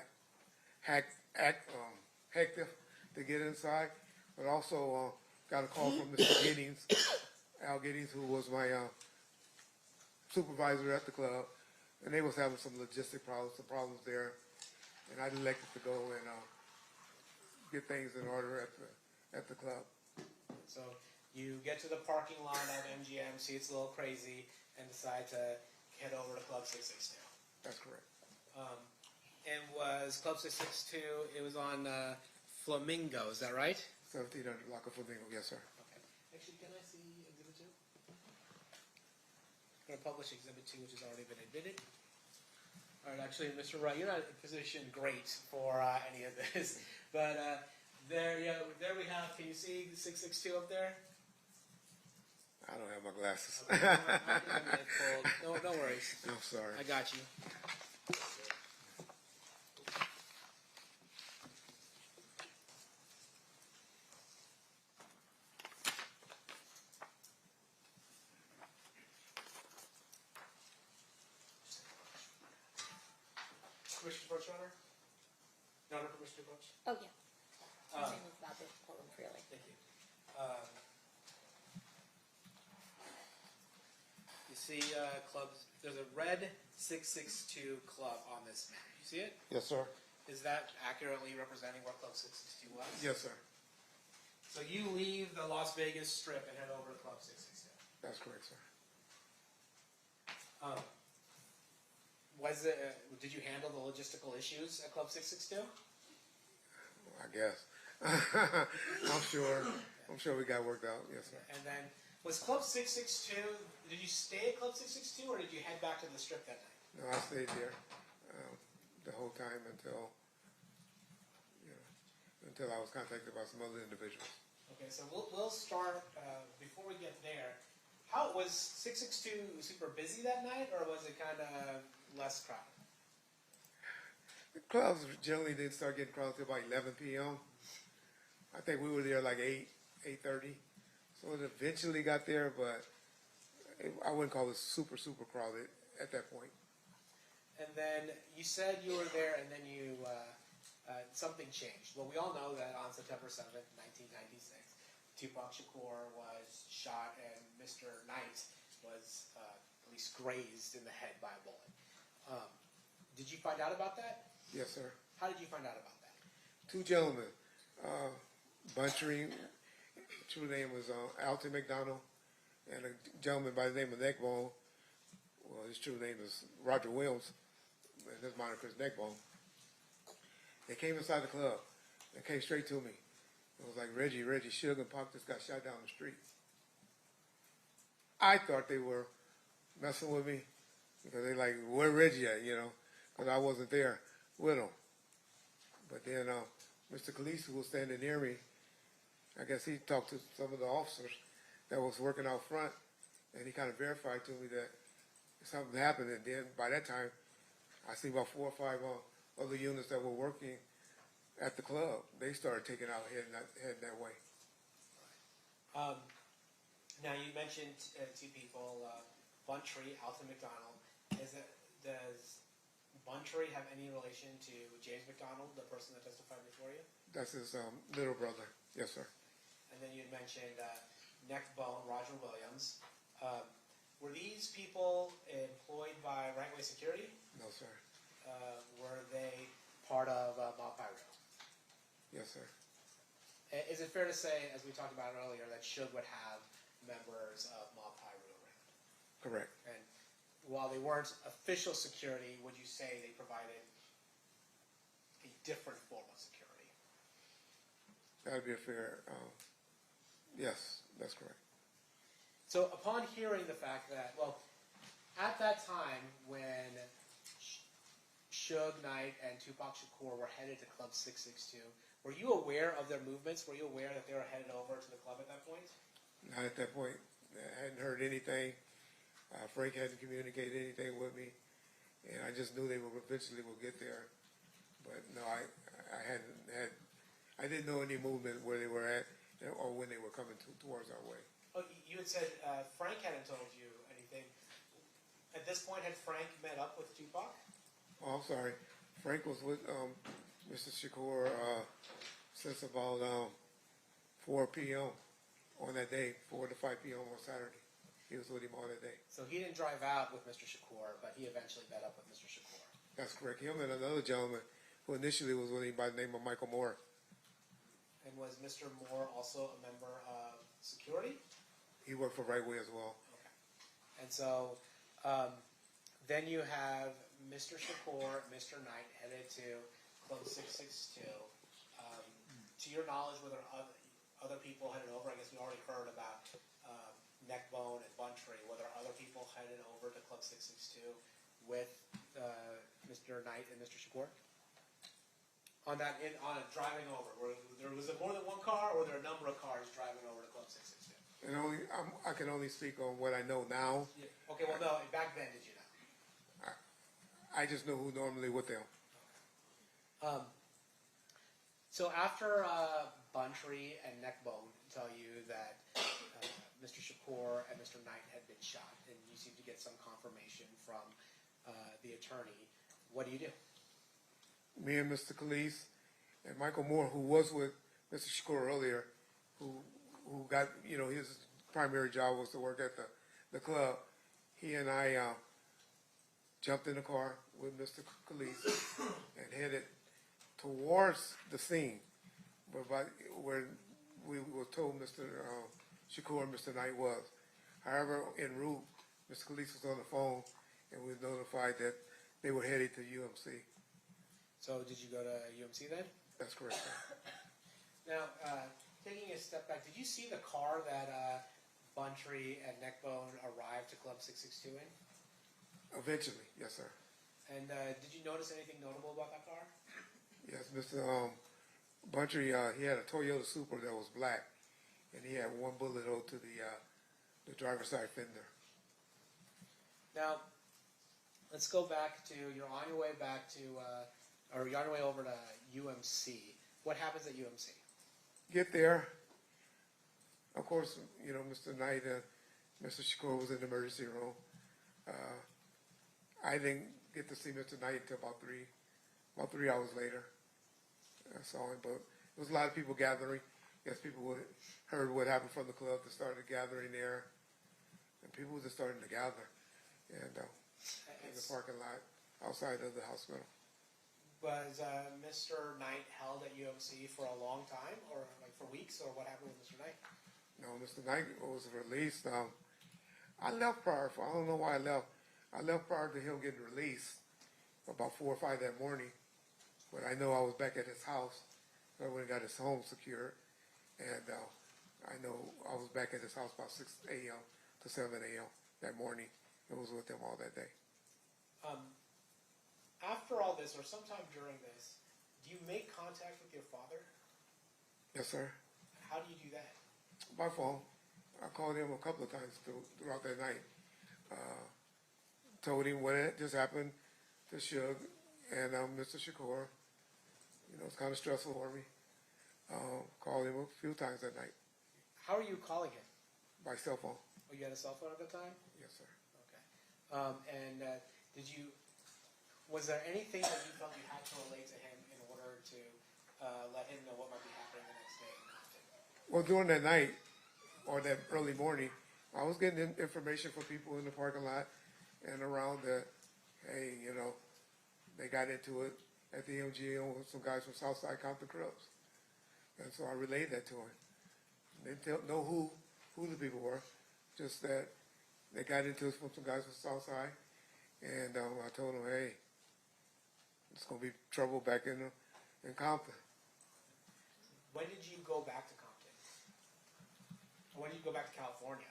hectic to get inside, but also got a call from Mr. Giddings, Al Giddings, who was my supervisor at the club, and they was having some logistic problems there, and I elected to go and get things in order at the club. So you get to the parking lot at MGM, see it's a little crazy, and decide to head over to Club 662. That's correct. It was Club 662. It was on Flamingo. Is that right? 1700 block of Flamingo. Yes, sir. Okay. Actually, can I see Exhibit 2? I'm going to publish Exhibit 2, which has already been admitted. All right, actually, Mr. Wright, you're not positioned great for any of this, but there we have. Can you see the 662 up there? I don't have my glasses. No worries. I'm sorry. I got you. Commissioner Bush, Runner? No, Commissioner Bush. Oh, yeah. I'll move about the courtroom freely. Thank you. You see clubs, there's a red 662 club on this map. You see it? Yes, sir. Is that accurately representing where Club 662 was? Yes, sir. So you leave the Las Vegas Strip and head over to Club 662. That's correct, sir. Was it? Did you handle the logistical issues at Club 662? I guess. I'm sure we got worked out. Yes, sir. And then, was Club 662, did you stay at Club 662 or did you head back to the Strip that night? No, I stayed there the whole time until I was contacted by some other individuals. Okay, so we'll start, before we get there, how was 662 super busy that night or was it kind of less crowded? The clubs generally didn't start getting crowded until about 11 p.m. I think we were there like 8:30. So it eventually got there, but I wouldn't call it super crowded at that point. And then you said you were there and then you, something changed. Well, we all know that on September 7th, 1996, Tupac Shakur was shot and Mr. Knight was at least grazed in the head by a bullet. Did you find out about that? Yes, sir. How did you find out about that? Two gentlemen, Buntry, true name was Alton McDonald, and a gentleman by the name of Neckbone. Well, his true name is Roger Williams, and his moniker is Neckbone. They came inside the club. They came straight to me. It was like, Reggie, Suge and Pac just got shot down the street. I thought they were messing with me because they like, where Reggie at, because I wasn't there with him. But then Mr. Khaleesi, who was standing near me, I guess he talked to some of the officers that was working out front, and he kind of verified to me that something happened. And then by that time, I see about 4 or 5 other units that were working at the club. They started taking out heading that way. Now you mentioned two people, Buntry, Alton McDonald. Does Buntry have any relation to James McDonald, the person that testified before you? That's his little brother. Yes, sir. And then you had mentioned Neckbone, Roger Williams. Were these people employed by Right Way Security? No, sir. Were they part of Mob Pyro? Yes, sir. Is it fair to say, as we talked about earlier, that Suge would have members of Mob Pyro around? Correct. And while they weren't official security, would you say they provided a different form of security? That would be a fair, yes, that's correct. So upon hearing the fact that, well, at that time when Suge Knight and Tupac Shakur were headed to Club 662, were you aware of their movements? Were you aware that they were headed over to the club at that point? Not at that point. I hadn't heard anything. Frank hadn't communicated anything with me, and I just knew they would eventually get there. But no, I didn't know any movement where they were at or when they were coming towards our way. Oh, you had said Frank hadn't told you anything. At this point, had Frank met up with Tupac? Oh, I'm sorry. Frank was with Mr. Shakur since about 4 p.m. on that day, 4 to 5 p.m. on Saturday. He was with him all that day. So he didn't drive out with Mr. Shakur, but he eventually met up with Mr. Shakur. That's correct. Him and another gentleman who initially was with him by the name of Michael Moore. And was Mr. Moore also a member of security? He worked for Right Way as well. Okay. And so then you have Mr. Shakur, Mr. Knight headed to Club 662. To your knowledge, were there other people headed over? I guess we already heard about Neckbone and Buntree. Were there other people headed over to Club 662 with Mr. Knight and Mr. Shakur? On driving over, was it more than one car, or were there a number of cars driving over to Club 662? And I can only speak on what I know now. Yeah. Okay, well, no, back then, did you know? I just know who normally with them. So after Buntree and Neckbone tell you that Mr. Shakur and Mr. Knight had been shot, and you seem to get some confirmation from the attorney, what do you do? Me and Mr. Calise and Michael Moore, who was with Mr. Shakur earlier, who got, his primary job was to work at the club. He and I jumped in the car with Mr. Calise and headed towards the scene where we were told Mr. Shakur and Mr. Knight was. However, en route, Mr. Calise was on the phone, and we were notified that they were headed to UMC. So did you go to UMC then? That's correct. Now, taking a step back, did you see the car that Buntree and Neckbone arrived to Club 662 in? Eventually, yes, sir. And did you notice anything notable about that car? Yes, Mr. Buntree, he had a Toyota Supra that was black, and he had one bullet hole to the driver's side fender. Now, let's go back to, you're on your way back to, or you're on your way over to UMC. What happens at UMC? Get there. Of course, Mr. Knight and Mr. Shakur was in the emergency room. I didn't get to see Mr. Knight until about 3 hours later. I saw him, but there was a lot of people gathering. Yes, people heard what happened from the club. They started gathering there, and people were just starting to gather, and in the parking lot outside of the hospital. Was Mr. Knight held at UMC for a long time, or like for weeks, or what happened with Mr. Knight? No, Mr. Knight was released. I left prior. I don't know why I left. I left prior to him getting released, about 4 or 5 that morning. But I know I was back at his house. So I went and got his home secured. And I know I was back at his house about 6 a.m. to 7 a.m. that morning. I was with him all that day. After all this, or sometime during this, do you make contact with your father? Yes, sir. How do you do that? By phone. I called him a couple of times throughout that night. Told him what had just happened to Suge and Mr. Shakur. It's kind of stressful for me. Called him a few times that night. How are you calling him? By cell phone. Oh, you had a cell phone at the time? Yes, sir. Okay. Was there anything that you felt you had to relate to him in order to let him know what might be happening the next day in Compton? Well, during that night, or that early morning, I was getting information from people in the parking lot and around that, hey, they got into it at the MGM with some guys from Southside Compton Clubs. And so I relayed that to him. They didn't know who the people were, just that they got into it with some guys from Southside. And I told them, hey, it's going to be trouble back in Compton. When did you go back to Compton? Or when did you go back to California?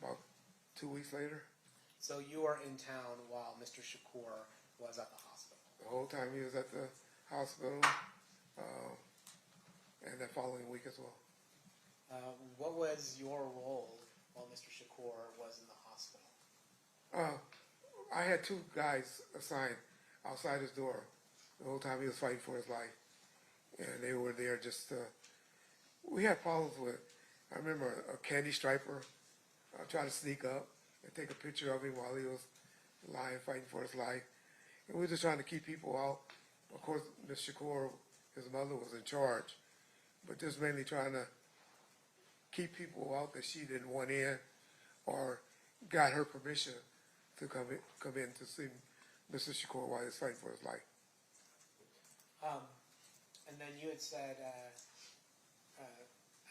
About 2 weeks later. So you were in town while Mr. Shakur was at the hospital? The whole time he was at the hospital, and that following week as well. What was your role while Mr. Shakur was in the hospital? I had 2 guys assigned outside his door the whole time he was fighting for his life. And they were there just we had problems with, I remember a candy striper tried to sneak up and take a picture of him while he was lying, fighting for his life. And we were just trying to keep people out. Of course, Ms. Shakur, his mother, was in charge, but just mainly trying to keep people out that she didn't want in or got her permission to come in to see Mr. Shakur while he was fighting for his life. And then you had said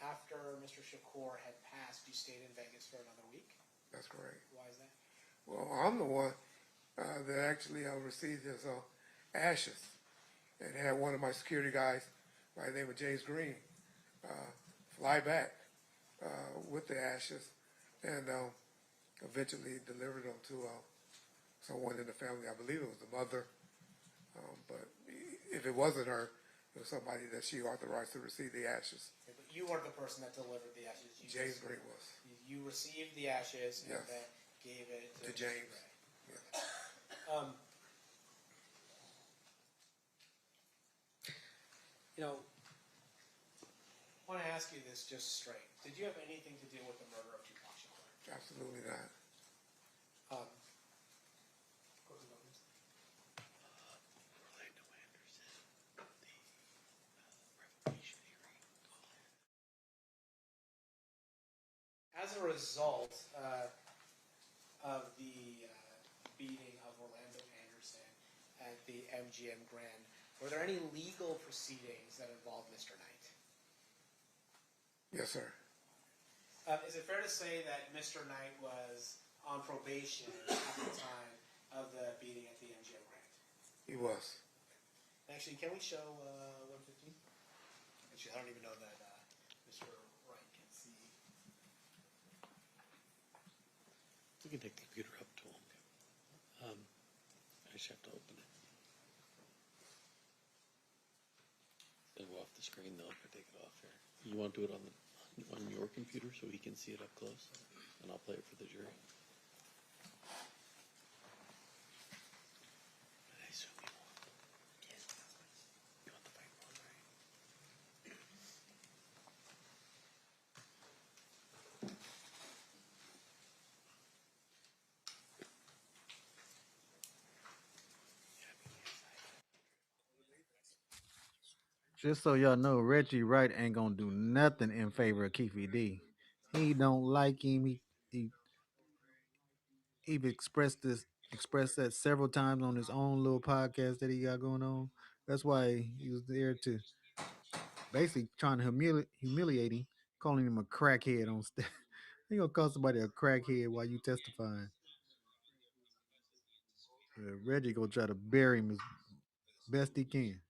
after Mr. Shakur had passed, you stayed in Vegas for another week? That's correct. Why is that? Well, I'm the one. that actually received his ashes, and had one of my security guys by the name of James Green fly back with the ashes, and eventually delivered them to someone in the family. I believe it was the mother, but if it wasn't her, it was somebody that she authorized to receive the ashes. Okay, but you were the person that delivered the ashes. James Green was. You received the ashes and Yes. then gave it to To James. Gray. Yes. You know, I want to ask you this just straight. Did you have anything to do with the murder of Tupac Shakur? Absolutely not. As a result of the beating of Orlando Anderson at the MGM Grand, were there any legal proceedings that involved Mr. Knight? Yes, sir. Is it fair to say that Mr. Knight was on probation at the time of the beating at the MGM Grand? He was. Actually, can we show 115? Actually, I don't even know that Mr. Wright can see. We can take the computer up to him. I just have to open it. It'll go off the screen though if I take it off here. You want to do it on your computer so he can see it up close, and I'll play it for the jury. I assume you want. You want the fight one, right? Just so y'all know, Reggie Wright ain't gonna do nothing in favor of Keefe D. He don't like him. He expressed that several times on his own little podcast that he got going on. That's why he was there to basically trying to humiliate him, calling him a crackhead on stage. You gonna call somebody a crackhead while you testifying? Reggie gonna try to bury him as best he can.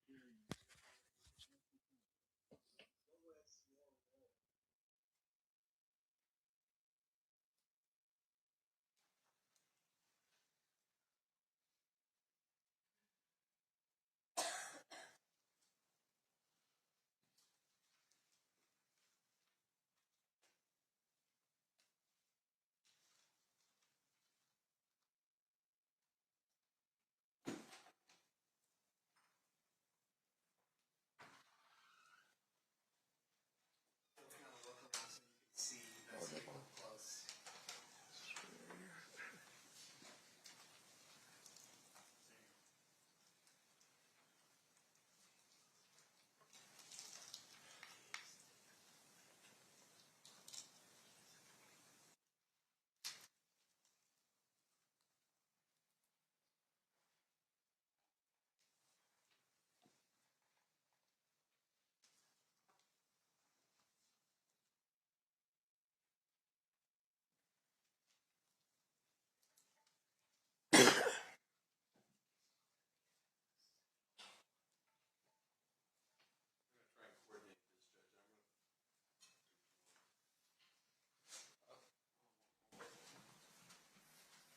See that's up close.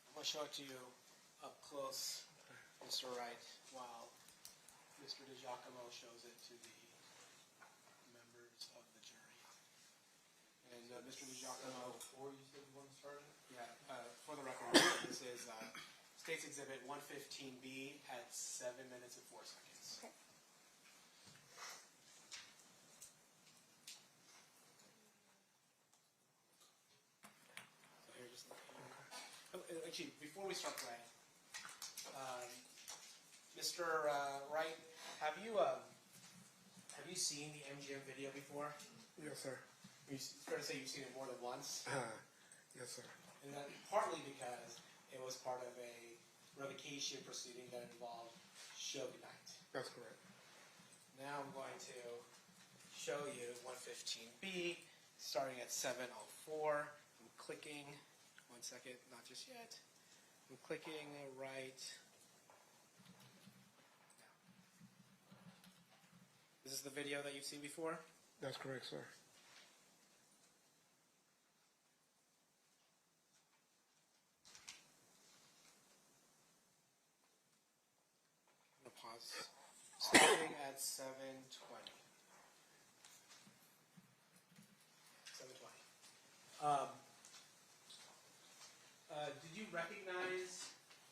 I'm going to show it to you up close, Mr. Wright, while Mr. DiGiacomo shows it to the members of the jury. And Mr. DiGiacomo, Before you said you want to start it? yeah, for the record, this is State's Exhibit 115B at 7 minutes and 4 seconds. Okay. So here, just actually, before we start playing, Mr. Wright, have you seen the MGM video before? Yes, sir. It's fair to say you've seen it more than once. Yes, sir. And that partly because it was part of a revocation proceeding that involved Suge Knight. That's correct. Now I'm going to show you 115B, starting at 7:04. I'm clicking. 1 second, not just yet. I'm clicking right. Is this the video that you've seen before? That's correct, sir. I'm gonna pause. Starting at 7:20. 7:20. Did you recognize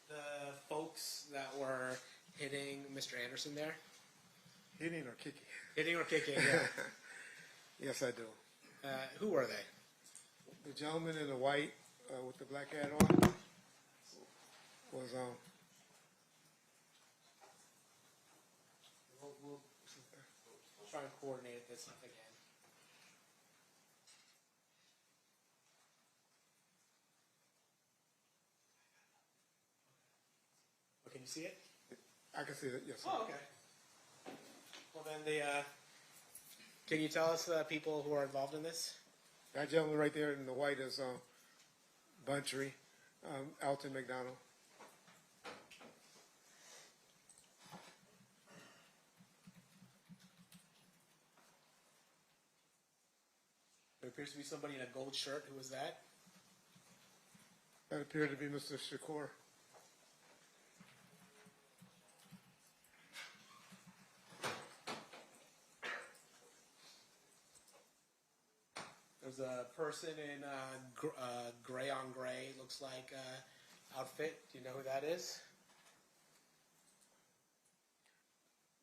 the folks that were hitting Mr. Anderson there? Hitting or kicking? Hitting or kicking, yeah. Yes, I do. Who were they? The gentleman in the white with the black hat on was We'll try and coordinate this again. Oh, can you see it? I can see it. Yes, sir. Oh, okay. Well, then can you tell us the people who are involved in this? That gentleman right there in the white is Buntry, Alton McDonald. There appears to be somebody in a gold shirt. Who was that? That appeared to be Mr. Shakur. There's a person in gray on gray, looks like outfit. Do you know who that is?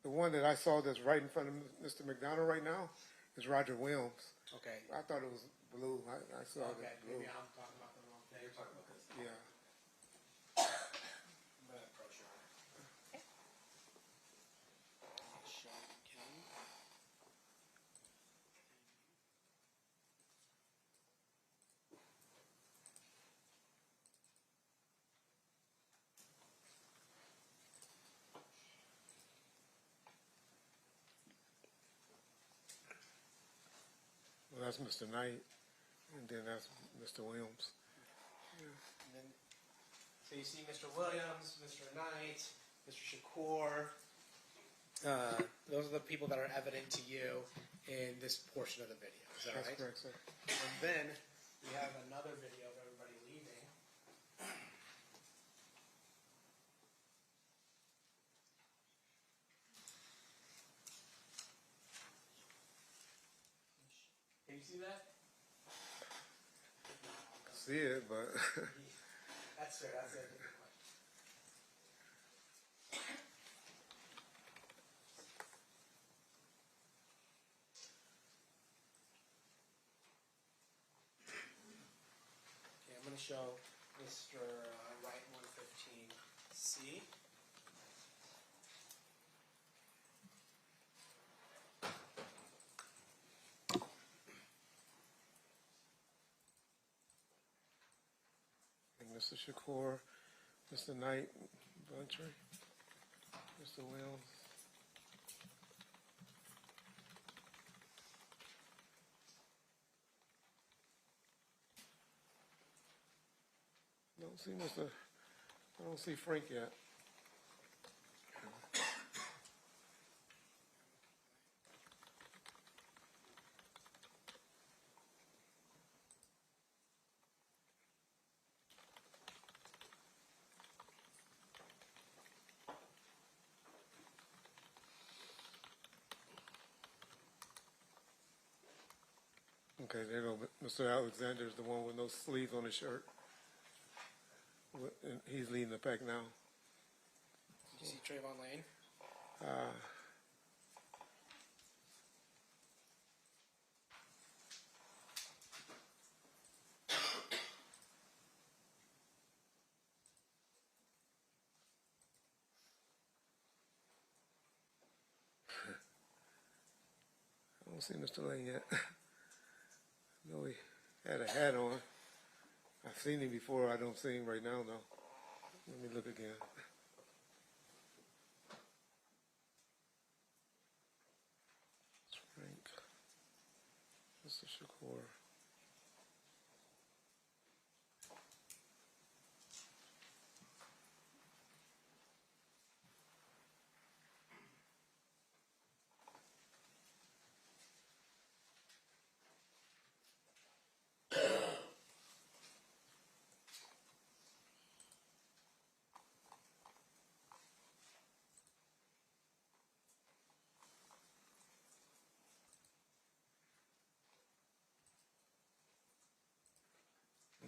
The one that I saw that's right in front of Mr. McDonald right now is Roger Williams. Okay. I thought it was blue. I saw it Okay, as blue. maybe I'm talking about the wrong thing. You're talking about this. Yeah. I'm gonna approach her. Show again. Well, that's Mr. Knight, and then that's Mr. Williams. And then, so you see Mr. Williams, Mr. Knight, Mr. Shakur. Those are the people that are evident to you in this portion of the video. Is that That's right? correct, sir. And then we have another video of everybody leaving. Can you see that? See it, but That's fair. That's it. Okay, I'm going to show Mr. Wright 115C. and Mr. Shakur, Mr. Knight, Buntry, Mr. Williams. I don't see Frank yet. Okay, there you go. Mr. Alexander is the one with no sleeves on his shirt. And he's leading the pack now. Did you see Trayvon Lane? I don't see Mr. Lane yet. No, he had a hat on. I've seen him before. I don't see him right now, though. Let me look again. Frank. Mr. Shakur.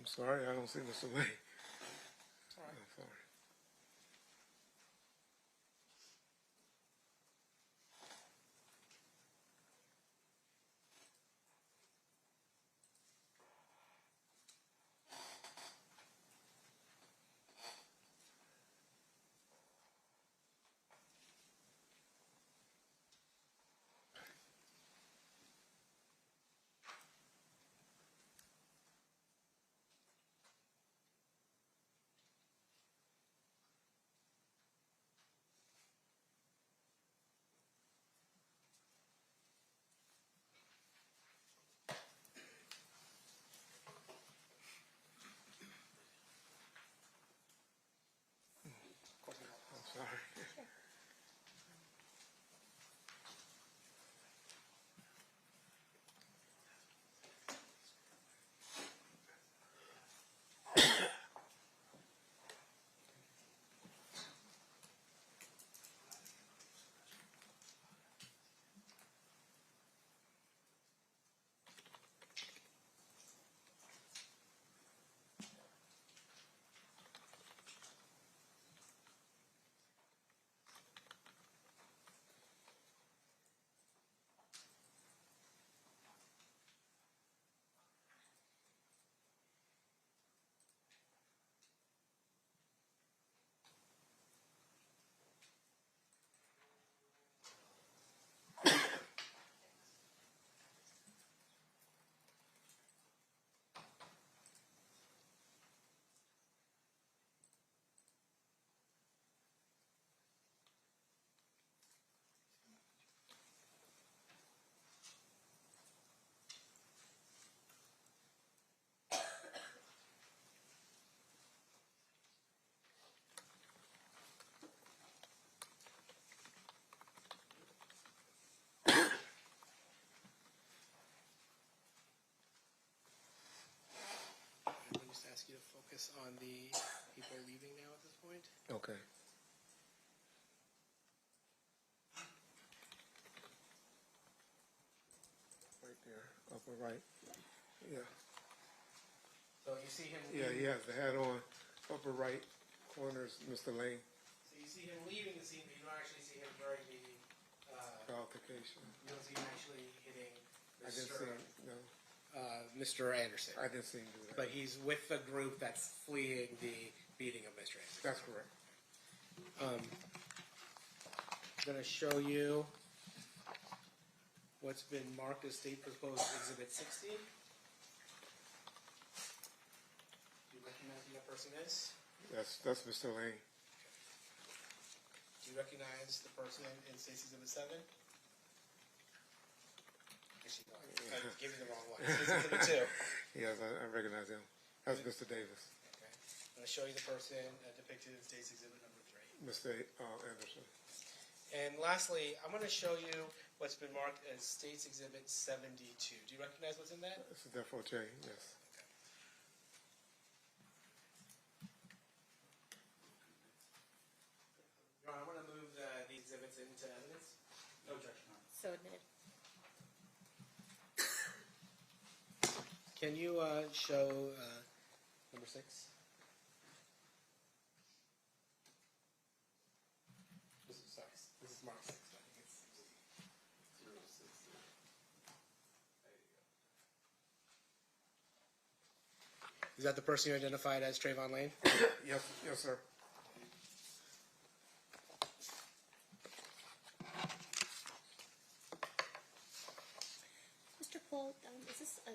I'm sorry, I don't see Mr. Lane. I'm sorry. I'm sorry. I'm going to just ask you to focus on the people leaving now at this point. Okay. Right there, upper right. Yeah. So you see him Yeah, leaving. he has the hat on. Upper right corner is Mr. Lane. So you see him leaving the scene, but you don't actually see him during the. Altercation. You don't see him actually hitting I didn't see him, no. Mr. Anderson. I didn't see him do that. But he's with the group that's fleeing the beating of Mr. Anderson. That's correct. I'm going to show you what's been marked as State Proposed Exhibit 60. Do you recognize who that person is? That's Mr. Lane. Do you recognize the person in State's Exhibit 7? Actually, no, I'm giving you the wrong one. State's Exhibit 2. Yes, I recognize him. That's Mr. Davis. Okay. I'm going to show you the person depicted in State's Exhibit number 3. Mr. Anderson. And lastly, I'm going to show you what's been marked as State's Exhibit 72. Do you recognize what's in that? It's a therefore J, yes. Your Honor, I'm going to move the exhibits into evidence. No objection, Your Honor. So admitted. Can you show number 6? This is Mark 6. I think it's 060. There you go. Is that the person you identified as Trayvon Lane? Yes, sir. Mr. Pohl, is this a,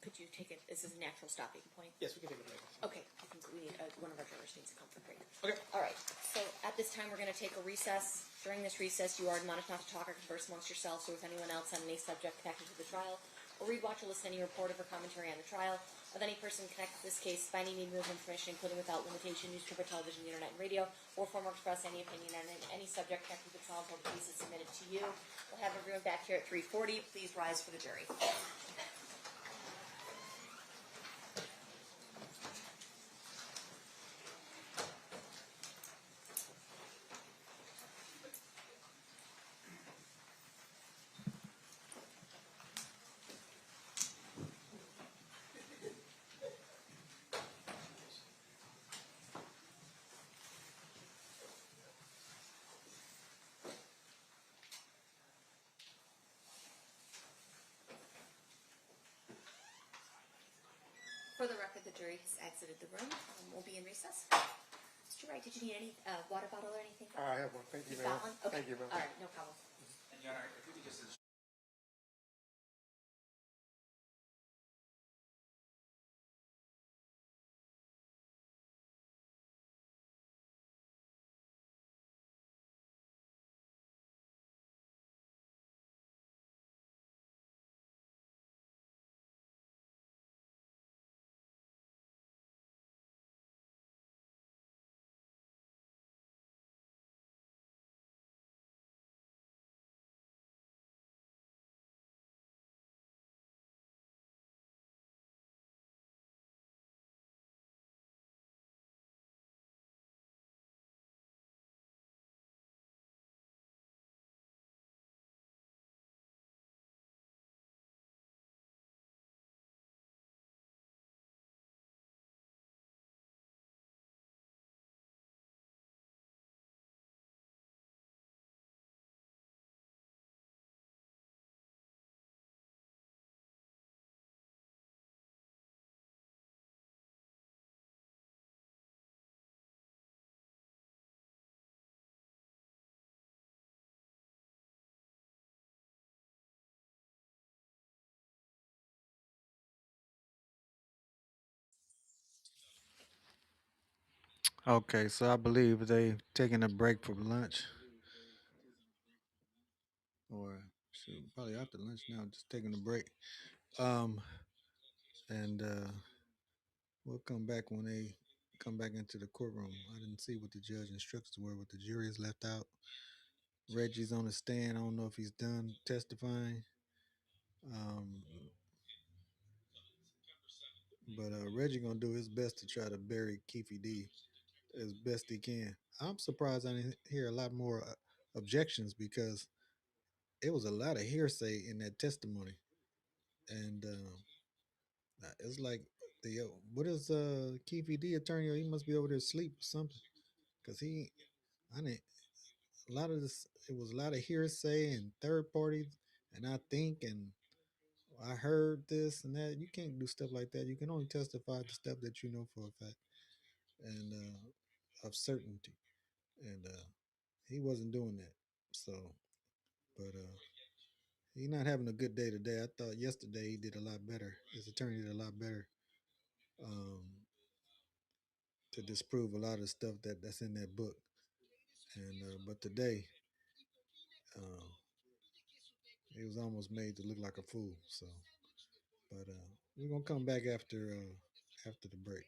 could you take it, this is a natural stopping point? Yes, we can take a break. Okay, I think we need, one of our drivers needs to come for a break. Okay. All right, so at this time, we're going to take a recess. During this recess, you are admonished not to talk or converse amongst yourselves or with anyone else on any subject connected to the trial, or read, watch, or listen to any report or commentary on the trial of any person connected to this case by any means of information, including without limitation, newspaper, television, the internet, and radio, or form or express any opinion on any subject connected to the trial until the case is submitted to you. We'll have everyone back here at 3:40. Please rise for the jury. after the jury has exited the room, we'll be in recess. Mr. Wright, did you need any water bottle or anything? I have one. Thank you, You've ma'am. got one? Okay. Thank you, ma'am. All right, no problem. And Your Honor, if we could just Okay, so I believe they taking a break for lunch, or shoot, probably after lunch now, just taking a break. Um, and we'll come back when they come back into the courtroom. I didn't see what the judge instructions were. What the jury is left out. Reggie's on the stand. I don't know if he's done testifying. Um, but Reggie gonna do his best to try to bury Keefe D as best he can. I'm surprised I didn't hear a lot more objections because it was a lot of hearsay in that testimony, and it's like the what is Keefe D attorney? He must be over there asleep or something because I didn't a lot of this. It was a lot of hearsay and third parties, and I think and I heard this and that. You can't do stuff like that. You can only testify to stuff that you know for a fact and of certainty. And he wasn't doing that. So, but he's not having a good day today. I thought yesterday he did a lot better. His attorney did a lot better um, to disprove a lot of stuff that's in that book. And but today, uh, he was almost made to look like a fool. So, but we're gonna come back after the break.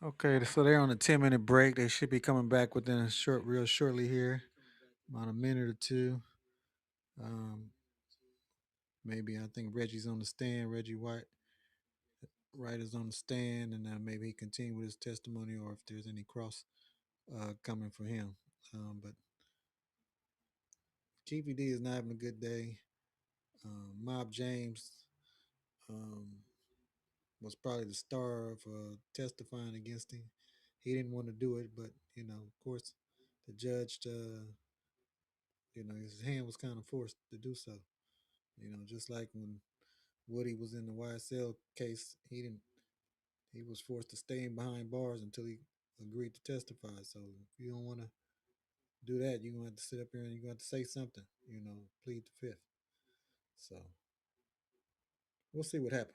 Okay, so they're on a 10-minute break. They should be coming back within real shortly here, about a minute or two. Um, maybe I think Reggie's on the stand. Reggie White, Wright is on the stand, and maybe he continue with his testimony, or if there's any cross coming for him. But Chiefy D is not having a good day. Mob James um, was probably the star of testifying against him. He didn't want to do it, but of course, the judge, his hand was kind of forced to do so. Just like when Woody was in the YSL case, he didn't. He was forced to stay in behind bars until he agreed to testify. So if you don't want to do that, you're gonna have to sit up here and you're gonna have to say something. Plead the fifth. So we'll see what happens.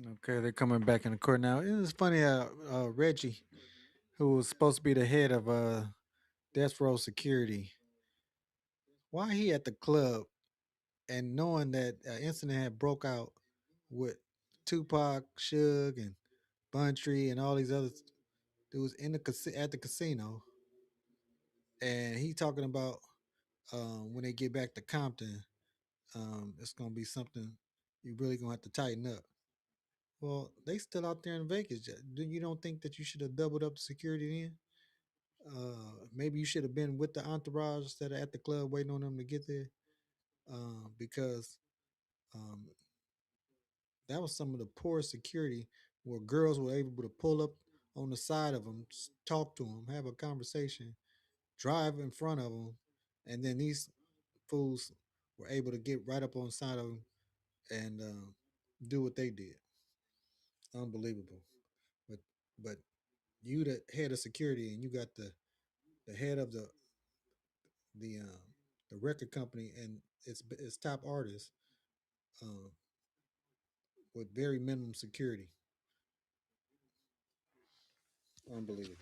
Okay, they're coming back in the court now. It's funny how Reggie, who was supposed to be the head of death row security, why he at the club and knowing that incident had broke out with Tupac, Suge, and Buntree and all these other dudes in at the casino, and he talking about when they get back to Compton, it's gonna be something you really gonna have to tighten up. Well, they still out there in Vegas. Do you don't think that you should have doubled up the security then? Maybe you should have been with the entourage that are at the club waiting on them to get there, because um, that was some of the poor security where girls were able to pull up on the side of them, talk to them, have a conversation, drive in front of them, and then these fools were able to get right up on the side of them and do what they did. Unbelievable. But but you the head of security and you got the head of the record company and its top artists uh, with very minimum security. Unbelievable.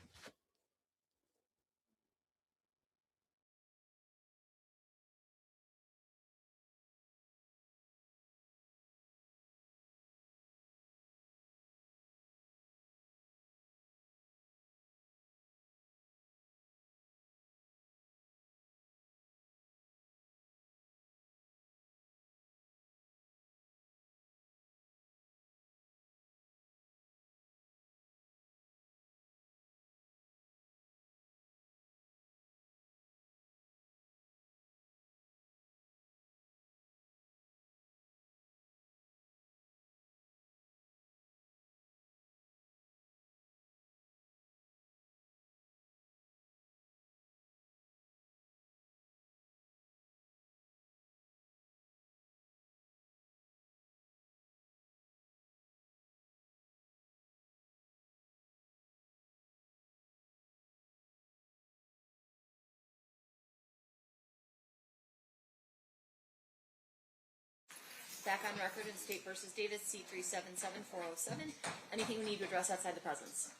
Back on record in State versus Davis, C377407. Anything we need to address outside the presence?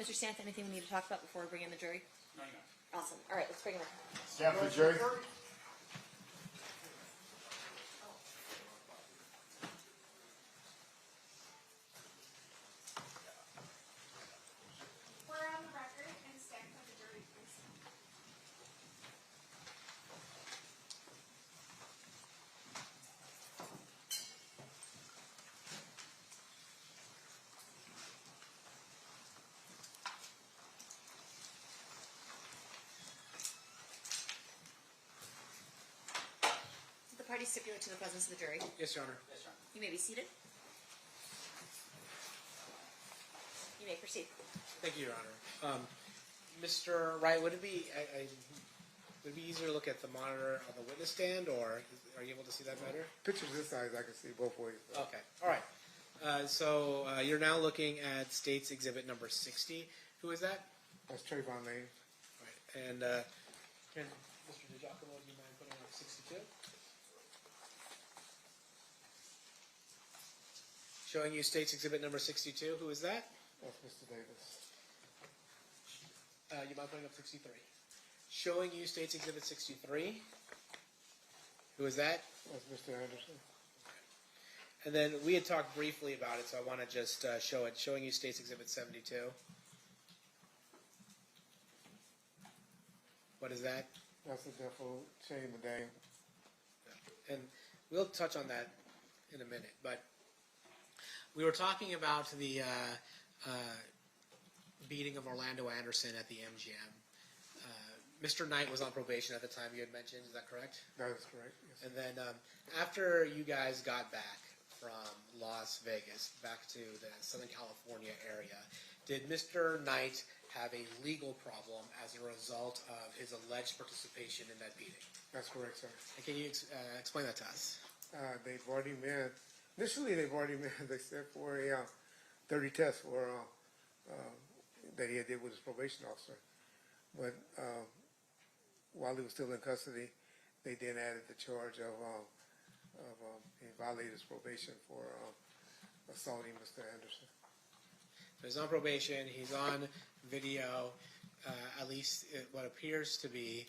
Mr. Stanth, anything we need to talk about before we bring in the jury? No, you're not. Awesome. All right, let's bring him in. Stand for the jury. We're on the record and stand for the jury, please. The parties stipulate to the presence of the jury. Yes, Your Honor. You may be seated. You may proceed. Thank you, Your Honor. Mr. Wright, would it be easier to look at the monitor on the witness stand, or are you able to see that better? Pictures this size, I can see both ways. Okay, all right. So you're now looking at State's Exhibit number 60. Who is that? That's Trayvon Lane. All right. And can Mr. DiGiacomo, do you mind putting up 62? Showing you State's Exhibit number 62. Who is that? That's Mr. Davis. You mind putting up 63? Showing you State's Exhibit 63. Who is that? That's Mr. Anderson. And then we had talked briefly about it, so I want to just show it. Showing you State's Exhibit 72. What is that? That's the defo chain medallion. And we'll touch on that in a minute. But we were talking about the beating of Orlando Anderson at the MGM. Mr. Knight was on probation at the time you had mentioned. Is that correct? That is correct, yes. And then after you guys got back from Las Vegas, back to the Southern California area, did Mr. Knight have a legal problem as a result of his alleged participation in that beating? That's correct, sir. And can you explain that to us? They brought him in. Initially, they brought him in, they said, for a 30 test for, that he did with his probation officer. But while he was still in custody, they then added the charge of he violated his probation for assaulting Mr. Anderson. So he's on probation. He's on video, at least what appears to be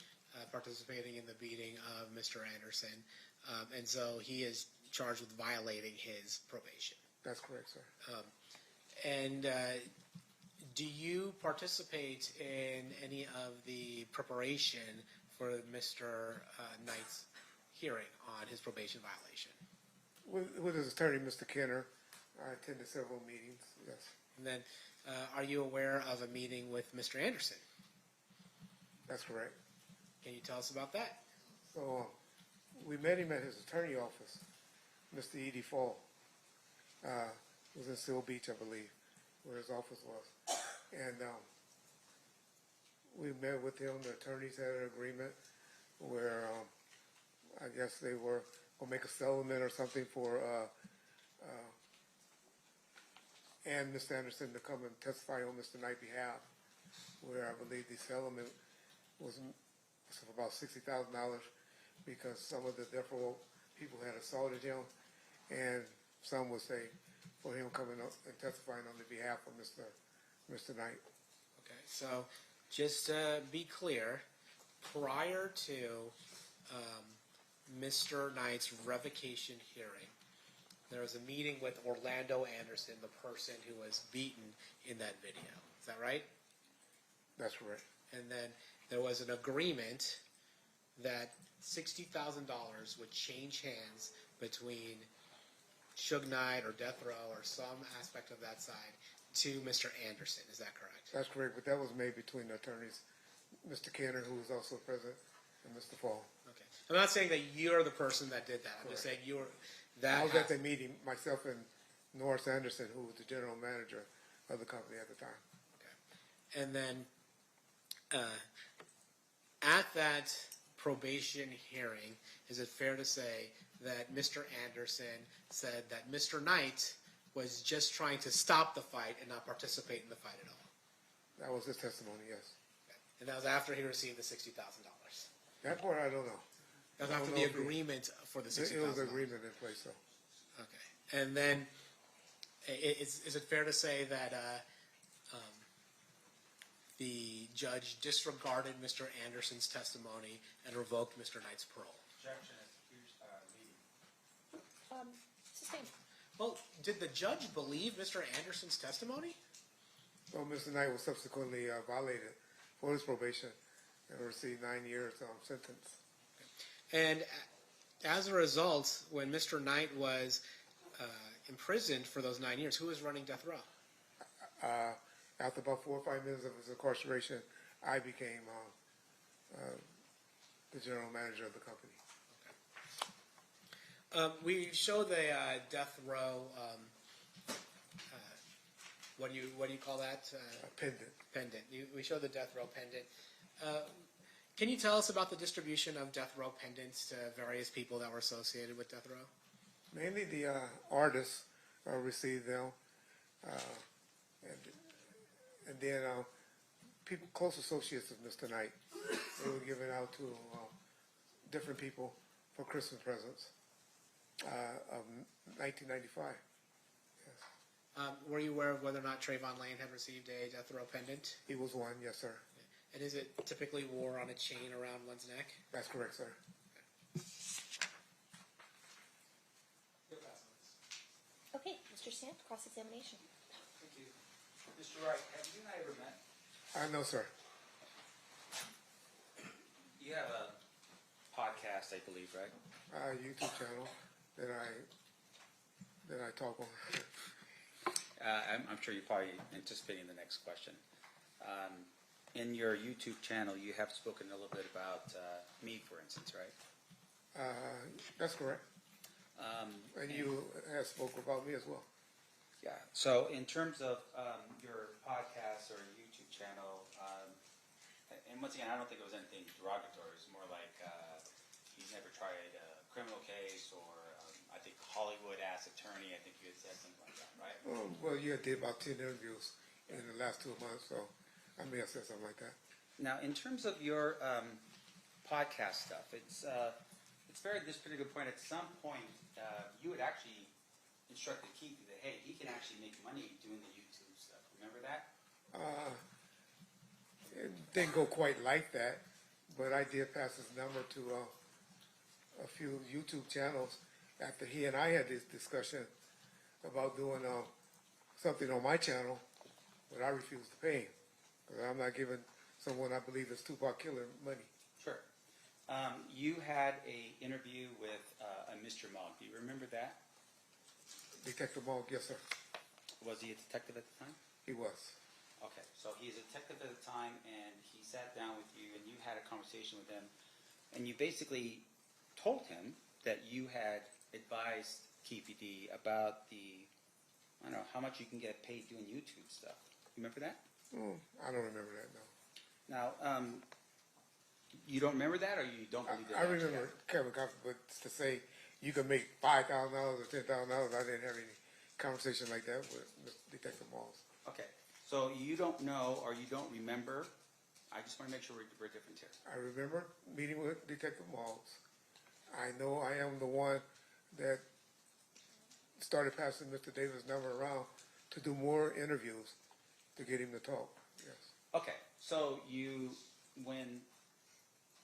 participating in the beating of Mr. Anderson. And so he is charged with violating his probation. That's correct, sir. And do you participate in any of the preparation for Mr. Knight's hearing on his probation violation? With his attorney, Mr. Kenner, I attended several meetings, yes. And then, are you aware of a meeting with Mr. Anderson? That's correct. Can you tell us about that? So we met him at his attorney office, Mr. E.D. Fall. It was in Seal Beach, I believe, where his office was. And we met with him. The attorneys had an agreement where I guess they were going to make a settlement or something for and Mr. Anderson to come and testify on Mr. Knight's behalf, where I believe the settlement was about $60,000 because some of the death row people had assaulted him, and some would say for him coming up and testifying on the behalf of Mr. Knight. Okay, so just to be clear, prior to Mr. Knight's revocation hearing, there was a meeting with Orlando Anderson, the person who was beaten in that video. Is that right? That's correct. And then there was an agreement that $60,000 would change hands between Suge Knight or Death Row or some aspect of that side to Mr. Anderson. Is that correct? That's correct, but that was made between the attorneys, Mr. Kenner, who was also present, and Mr. Fall. Okay. I'm not saying that you're the person that did that. I'm just saying you were. That I was at the meeting, myself and Norris Anderson, who was the general manager of the company at the time. Okay. And then at that probation hearing, is it fair to say that Mr. Anderson said that Mr. Knight was just trying to stop the fight and not participate in the fight at all? That was his testimony, yes. Okay. And that was after he received the $60,000. That part I don't know. That was I after don't the know if agreement for the $60,000. It was an agreement in place, though. Okay. And then, is it fair to say that the judge disregarded Mr. Anderson's testimony and revoked Mr. Knight's parole? Objection as leading. Sustained. Well, did the judge believe Mr. Anderson's testimony? Well, Mr. Knight was subsequently violated for his probation and received 9 years sentence. And as a result, when Mr. Knight was imprisoned for those 9 years, who was running death row? After about 4 or 5 minutes of his incarceration, I became the general manager of the company. We show the death row. What do you call that? Pendant. Pendant. We show the death row pendant. Can you tell us about the distribution of death row pendants to various people that were associated with death row? Mainly the artists received them, and then people, close associates of Mr. Knight, they were given out to different people for Christmas presents of 1995. Were you aware of whether or not Trayvon Lane had received a death row pendant? He was one, yes, sir. And is it typically wore on a chain around one's neck? That's correct, sir. Okay, Mr. Stamp, cross-examination. Thank you. Mr. Wright, have you and I ever met? No, sir. You have a podcast, I believe, right? YouTube channel that I talk on. I'm sure you're probably anticipating the next question. In your YouTube channel, you have spoken a little bit about me, for instance, right? That's correct. And you have spoken about me as well. Yeah. So in terms of your podcast or YouTube channel, and once again, I don't think it was anything derogatory. It was more like he's never tried a criminal case, or I think Hollywood-ass attorney. I think you had said something like that, right? Well, you did about 10 interviews in the last 2 months, so I may have said something like that. Now, in terms of your podcast stuff, it's very this pretty good point. At some point, you had actually instructed Keith that hey, he can actually make money doing the YouTube stuff. Remember that? It didn't go quite like that, but I did pass his number to a few YouTube channels after he and I had this discussion about doing something on my channel, but I refused to pay him because I'm not giving someone I believe is Tupac Killer money. Sure. You had a interview with a Mr. Mogg. Do you remember that? Detective Mogg, yes, sir. Was he a detective at the time? He was. Okay, so he's a detective at the time, and he sat down with you, and you had a conversation with him, and you basically told him that you had advised KPD about I don't know, how much you can get paid doing YouTube stuff. You remember that? I don't remember that, no. Now, you don't remember that, or you don't believe that? I remember Kevin Coffey, but to say you can make $5,000 or $10,000, I didn't have any conversation like that with Detective Mogg. Okay, so you don't know or you don't remember. I just want to make sure we're different here. I remember meeting with Detective Mogg. I know I am the one that started passing Mr. Davis' number around to do more interviews to get him to talk. Yes. Okay, so when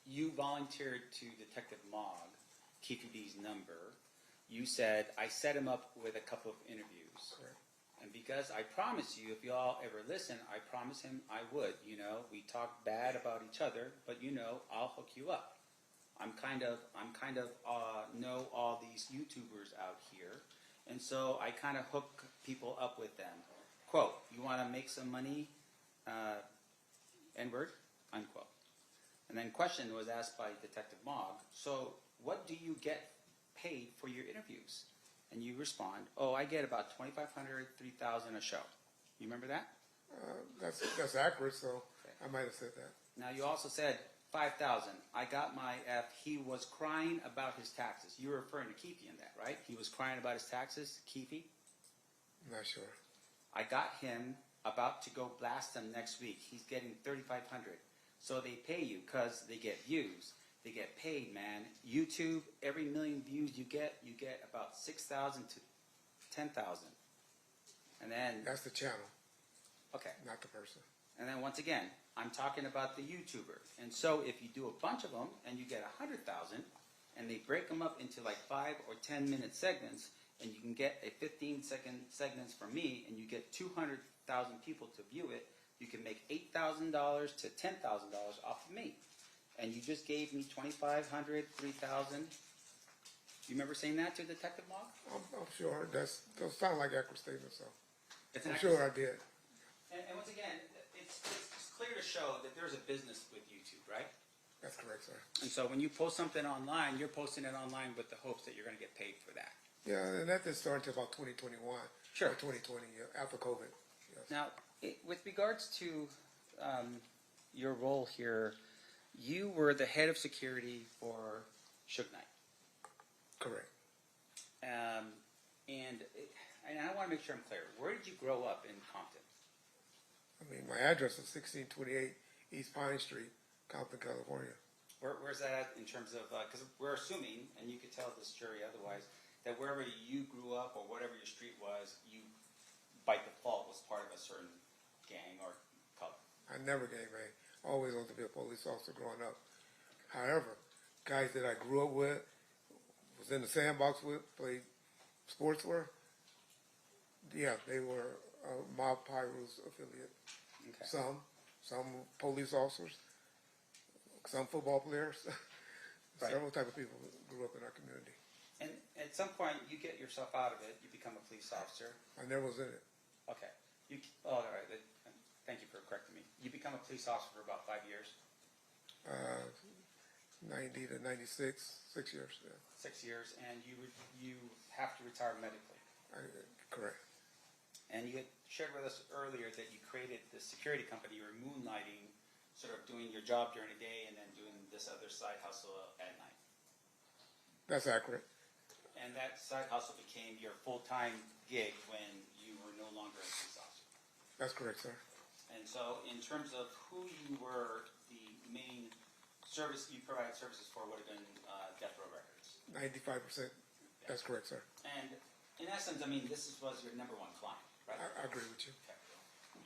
you volunteered to Detective Mogg, KPD's number, you said, I set him up with a couple of interviews. Correct. And because I promised you, if y'all ever listen, I promised him I would. We talk bad about each other, but I'll hook you up. I'm kind of know all these YouTubers out here, and so I kind of hook people up with them. Quote, you want to make some money, N-word, unquote. And then question was asked by Detective Mogg, so what do you get paid for your interviews? And you respond, I get about $2,500, $3,000 a show. You remember that? That's accurate, so okay. I might have said that. Now you also said $5,000. I got my F. He was crying about his taxes. You were referring to Keefe in that, right? He was crying about his taxes, Keefe? I'm not sure. I got him about to go blast him next week. He's getting $3,500. So they pay you because they get views. they get paid, man. YouTube, every million views you get about 6,000 to 10,000. And then That's the channel, okay. not the person. And then once again, I'm talking about the YouTuber. And so if you do a bunch of them and you get 100,000, and they break them up into like 5 or 10-minute segments, and you can get a 15-second segments from me, and you get 200,000 people to view it, you can make $8,000 to $10,000 off of me. And you just gave me $2,500, $3,000. You remember saying that to Detective Log? I'm sure those sound like accurate statements, so It's an I'm sure I did. And once again, it's clear to show that there's a business with YouTube, right? That's correct, sir. And so when you post something online, you're posting it online with the hopes that you're going to get paid for that. Yeah, and that didn't start until about 2021. Sure. Or 2020, after COVID. Yes. Now, with regards to your role here, you were the head of security for Suge Knight. Correct. And I want to make sure I'm clear. Where did you grow up in Compton? I mean, my address is 1628 East Pine Street, Compton, California. Where's that at in terms of, because we're assuming, and you could tell this jury otherwise, that wherever you grew up or whatever your street was, you by default was part of a certain gang or color. I never gangbanged. Always wanted to be a police officer growing up. However, guys that I grew up with, was in the sandbox with, played sports with, yeah, they were a Mob Pyros affiliate. Okay. Some police officers, some football players, Right. several type of people grew up in our community. And at some point, you get yourself out of it. You become a police officer. I never was in it. Okay. All right. Thank you for correcting me. You become a police officer for about 5 years. 90 to 96, 6 years. Yeah. 6 years, and you have to retire medically. Correct. And you had shared with us earlier that you created the security company. You were moonlighting, sort of doing your job during the day and then doing this other side hustle at night. That's accurate. And that side hustle became your full-time gig when you were no longer a police officer. That's correct, sir. And so in terms of who you were, the main service you provided services for would have been Death Row Records. 95%. That's correct, sir. And in essence, I mean, this was your number one client, right? I agree with you.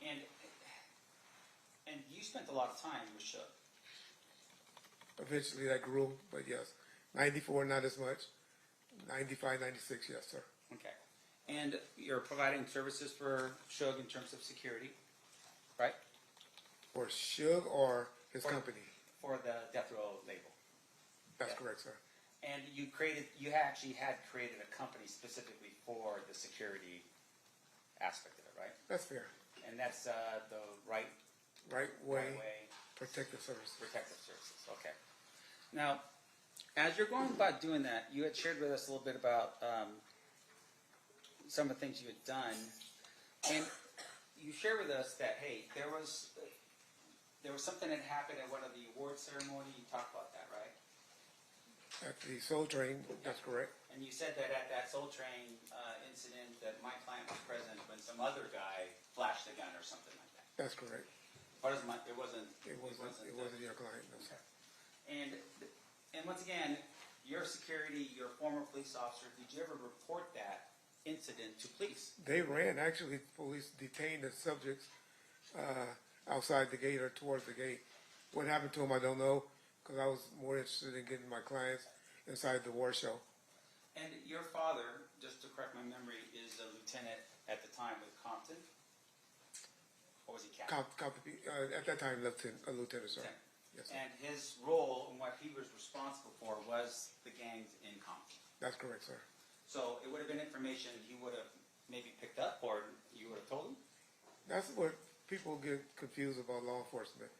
Okay. And you spent a lot of time with Suge. Eventually that grew, but yes. 94, not as much. 95, 96, yes, sir. Okay. And you're providing services for Suge in terms of security, right? For Suge or his company? For the Death Row label. That's correct, sir. And you actually had created a company specifically for the security aspect of it, right? That's fair. And that's the Right Way Way Protective Services. Protective Services, okay. Now, as you're going about doing that, you had shared with us a little bit about some of the things you had done, and you shared with us that, hey, there was something that happened at one of the award ceremony. You talked about that, right? At the Soul Train, that's correct. And you said that at that Soul Train incident that my client was present when some other guy flashed a gun or something like that. That's correct. It wasn't your client, no, sir. And once again, your security, your former police officer, did you ever report that incident to police? They ran, actually, police detained the subjects outside the gate or towards the gate. What happened to them, I don't know, because I was more interested in getting my clients inside the war show. And your father, just to correct my memory, is a lieutenant at the time with Compton? Or was he captain? At that time, a lieutenant, sir. Yes, sir. And his role and what he was responsible for was the gangs in Compton. That's correct, sir. So it would have been information he would have maybe picked up, or you would have told him? That's what people get confused about law enforcement.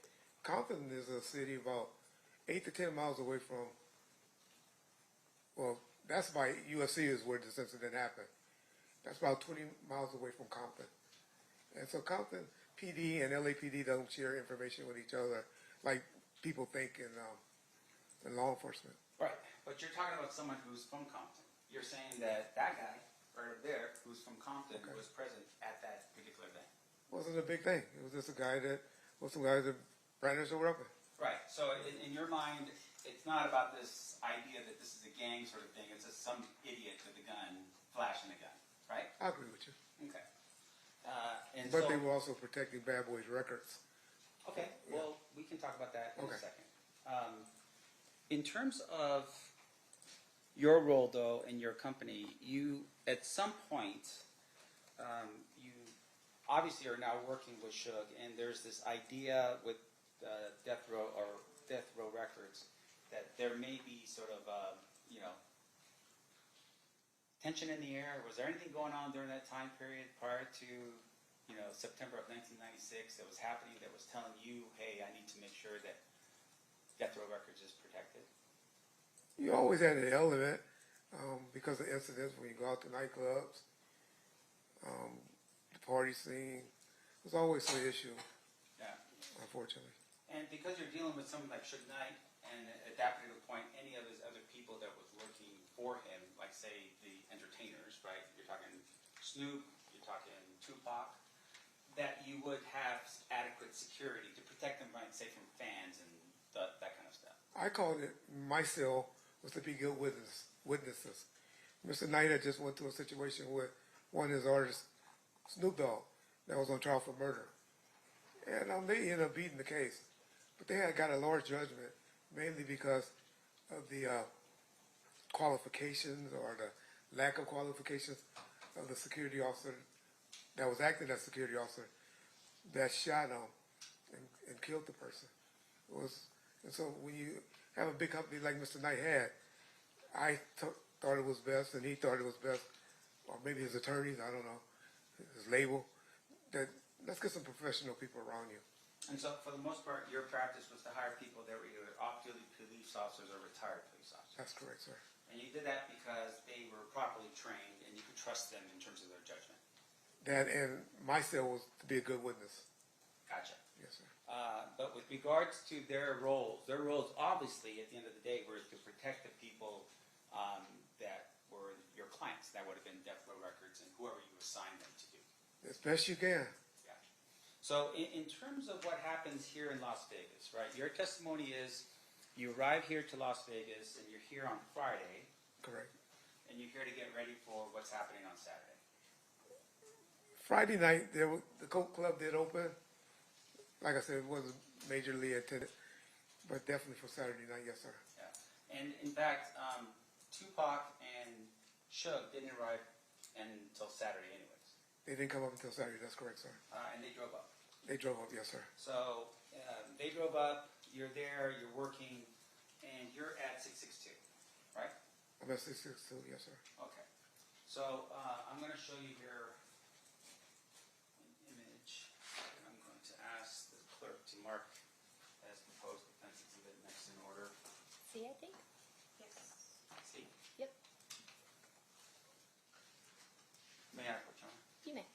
Compton is a city about 8 to 10 miles away from, well, that's by UFC is where this incident happened. That's about 20 miles away from Compton. And so Compton PD and LAPD don't share information with each other like people think in law enforcement. Right, but you're talking about someone who's from Compton. You're saying that guy right over there who's from Compton was present at that particular event. Wasn't a big thing. It was just a guy that brandished a weapon. Right, so in your mind, it's not about this idea that this is a gang sort of thing. It's just some idiot with a gun flashing a gun, right? I agree with you. Okay. And But so, they were also protecting Bad Boys Records. okay, well, we can talk about that in Okay. a second. In terms of your role, though, in your company, you, at some point, you obviously are now working with Suge, and there's this idea with Death Row Records that there may be sort of, tension in the air. Was there anything going on during that time period prior to, September of 1996 that was happening that was telling you, hey, I need to make sure that Death Row Records is protected? You always had an element because of incidents when you go out to nightclubs, the party scene. There's always an issue, Yeah. unfortunately. And because you're dealing with someone like Suge Knight, and at that particular point, any of his other people that was working for him, like say the entertainers, right? You're talking Snoop, you're talking Tupac, that you would have adequate security to protect them, right, say from fans and that kind of stuff. I called it, my cell was to be good witnesses. Mr. Knight had just went through a situation with one of his artists, Snoop Dogg, that was on trial for murder. And they ended up beating the case. But they had got a large judgment, mainly because of the qualifications or the lack of qualifications of the security officer that was acting as security officer that shot him and killed the person. And so when you have a big company like Mr. Knight had, I thought it was best, and he thought it was best, or maybe his attorneys, I don't know, his label, that let's get some professional people around you. And so, for the most part, your practice was to hire people that were either off-duty police officers or retired police officers. That's correct, sir. And you did that because they were properly trained and you could trust them in terms of their judgment. That and my cell was to be a good witness. Gotcha. Yes, sir. But with regards to their roles obviously at the end of the day were to protect the people that were your clients. That would have been Death Row Records and whoever you assigned them to do. As best you can. Yeah. So in terms of what happens here in Las Vegas, right? Your testimony is you arrive here to Las Vegas and you're here on Friday. Correct. And you're here to get ready for what's happening on Saturday. Friday night, the Coke Club did open. Like I said, it wasn't majorly attended, but definitely for Saturday night, yes, sir. Yeah. And in fact, Tupac and Suge didn't arrive until Saturday anyways. They didn't come up until Saturday, that's correct, sir. And they drove up. They drove up, yes, sir. So they drove up, you're there, you're working, and you're at 662, right? I'm at 662, yes, sir. Okay. So I'm going to show you here an image. And I'm going to ask the clerk to mark as proposed defense exhibit next in order. See, I think? Yes. See? Yep. May I, Coach John? You may.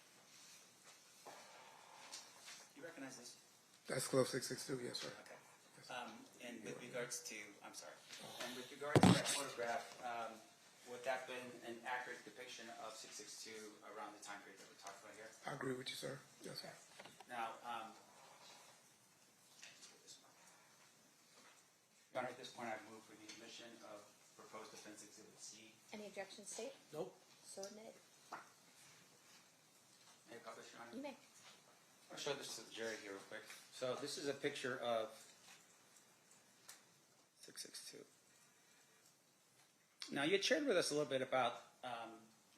You recognize this? That's Club 662, yes, sir. Okay. And with regards to, I'm sorry, and with regards to that photograph, would that been an accurate depiction of 662 around the time period that we talked about here? I agree with you, sir. Yes, sir. Now, Your Honor, at this point, I move for the admission of proposed defense exhibit C. Any objections, State? Nope. So admitted. May I publish, Your Honor? You may. I'll show this to the jury here real quick. So this is a picture of 662. Now, you had shared with us a little bit about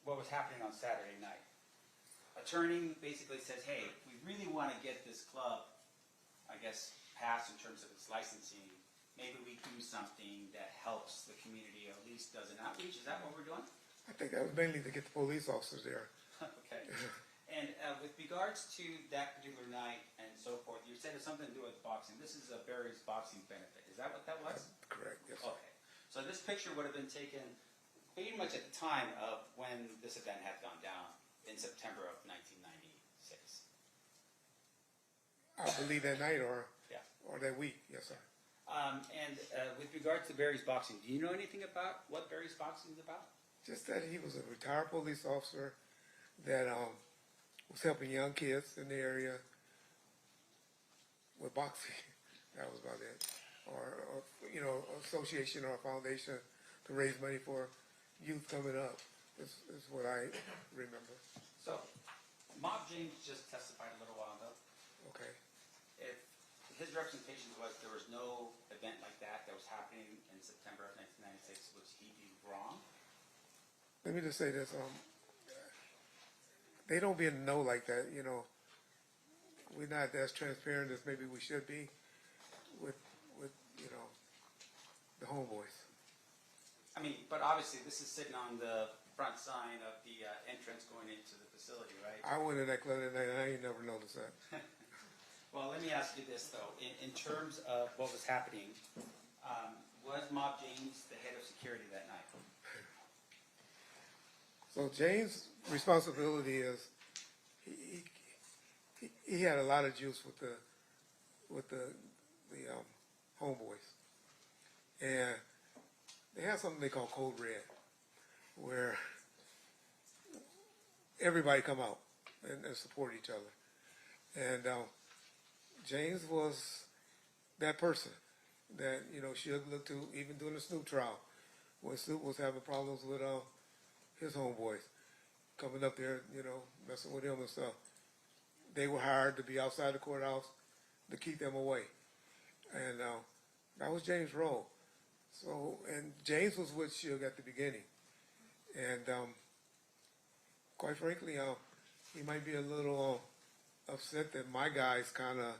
what was happening on Saturday night. Attorney basically says, hey, we really want to get this club, I guess, passed in terms of its licensing. Maybe we do something that helps the community, or at least does an outreach. Is that what we're doing? I think that was mainly to get the police officers there. Okay. And with regards to that particular night and so forth, you said it's something to do with boxing. This is a Barry's boxing benefit. Is that what that was? Correct, yes, sir. Okay. So this picture would have been taken pretty much at the time of when this event had gone down in September of 1996. I believe that night or Yeah. or that week, yes, sir. And with regards to Barry's boxing, do you know anything about what Barry's boxing is about? Just that he was a retired police officer that was helping young kids in the area with boxing. That was about it. you know, association or a foundation to raise money for youth coming up. Is what I remember. So, Mob James just testified a little while ago. Okay. If his representation was there was no event like that was happening in September of 1996, would he be wrong? Let me just say this: they don't be in the know like that. You know, we're not as transparent as maybe we should be with you know the homeboys. I mean, but obviously this is sitting on the front sign of the entrance going into the facility, right? I went in that club that night and I ain't never noticed that. Well, let me ask you this though: in terms of what was happening, was Mob James the head of security that night? So James' responsibility is he had a lot of juice with the homeboys, and they had something they call Code Red, where everybody come out and support each other, and James was that person that you know Suge looked to even during the Snoop trial when Snoop was having problems with his homeboys coming up there, you know, messing with him and stuff. They were hired to be outside the courthouse to keep them away. And that was James' role. So, and James was with Suge at the beginning. And quite frankly, he might be a little upset that my guys kind of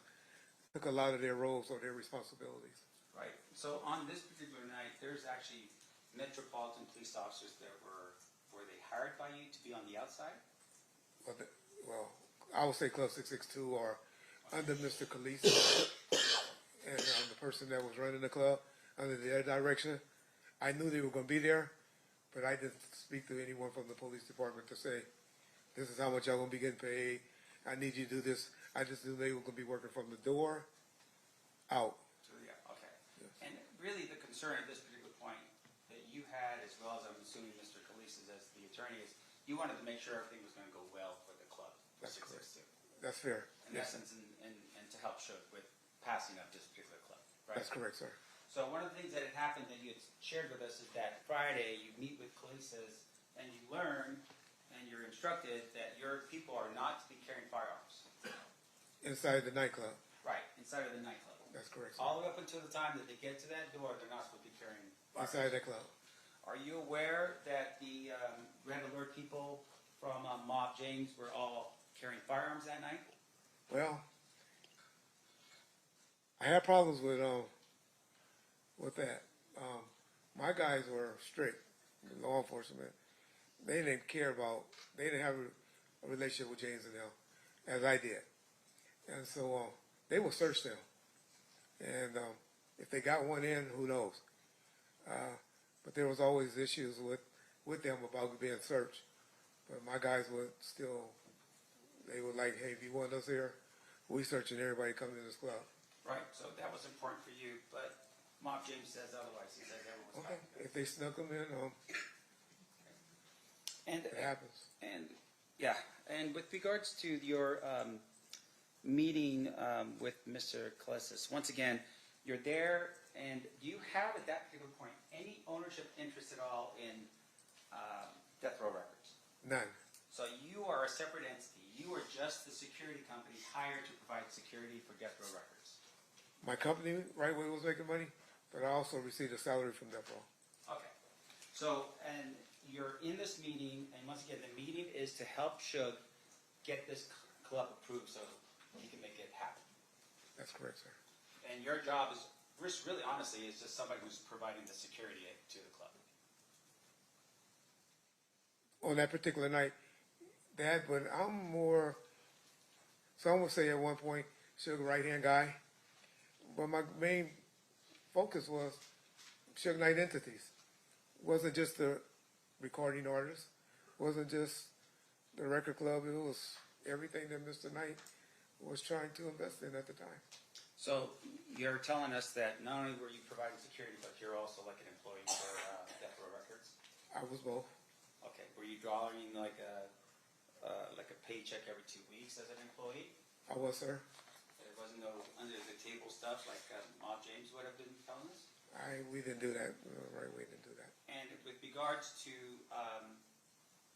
took a lot of their roles or their responsibilities. Right. So on this particular night, there's actually Metropolitan police officers that were they hired by you to be on the outside? Well, I would say Club 662 or under Mr. Khalees and the person that was running the club under their direction. I knew they were going to be there, but I didn't speak to anyone from the police department to say, this is how much y'all going to be getting paid. I need you to do this. I just knew they were going to be working from the door out. So, yeah, okay. Yes. And really the concern at this particular point that you had, as well as I'm assuming Mr. Khalees as the attorney, is you wanted to make sure everything was going to go well for the club. That's correct. That's fair. In essence, and to help Suge with passing up this particular club, right? That's correct, sir. So one of the things that had happened that you had shared with us is that Friday you meet with Khalees and you learn and you're instructed that your people are not to be carrying firearms. Inside the nightclub. Right, inside of the nightclub. That's correct, sir. All the way up until the time that they get to that door, they're not supposed to be carrying firearms. Inside that club. Are you aware that the Red Alert people from Mob James were all carrying firearms that night? Well, I had problems with that. My guys were strict, law enforcement. They didn't care about. They didn't have a relationship with James and them, as I did, and so they would search them. And if they got one in, who knows? But there was always issues with them about being searched. But my guys would still. They were like, hey, if you want us here, we searching everybody coming in this club. Right, so that was important for you, but Mob James says otherwise. He says everyone's okay. Fine. If they snuck them in, and it happens. And yeah, and with regards to your meeting with Mr. Khalees, once again, you're there, and do you have at that particular point any ownership interest at all in Death Row Records? None. So you are a separate entity. You are just the security company hired to provide security for Death Row Records. My company, right where it was making money, but I also received a salary from Death Row. Okay. So, and you're in this meeting, and once again, the meeting is to help Suge get this club approved so he can make it happen. That's correct, sir. And your job is, really honestly, is just somebody who's providing the security to the club. On that particular night, but I'm more, some would say at one point, Suge right-hand guy, but my main focus was Suge Knight entities. It wasn't just the recording artist, wasn't just the record club, it was everything that Mr. Knight was trying to invest in at the time. So you're telling us that not only were you providing security, but you're also like an employee for Death Row Records? I was both. Okay. Were you drawing like a paycheck every 2 weeks as an employee? I was, sir. There wasn't no under the table stuff like Mob James would have been telling us? We didn't do that. Right, we didn't do that. And with regards to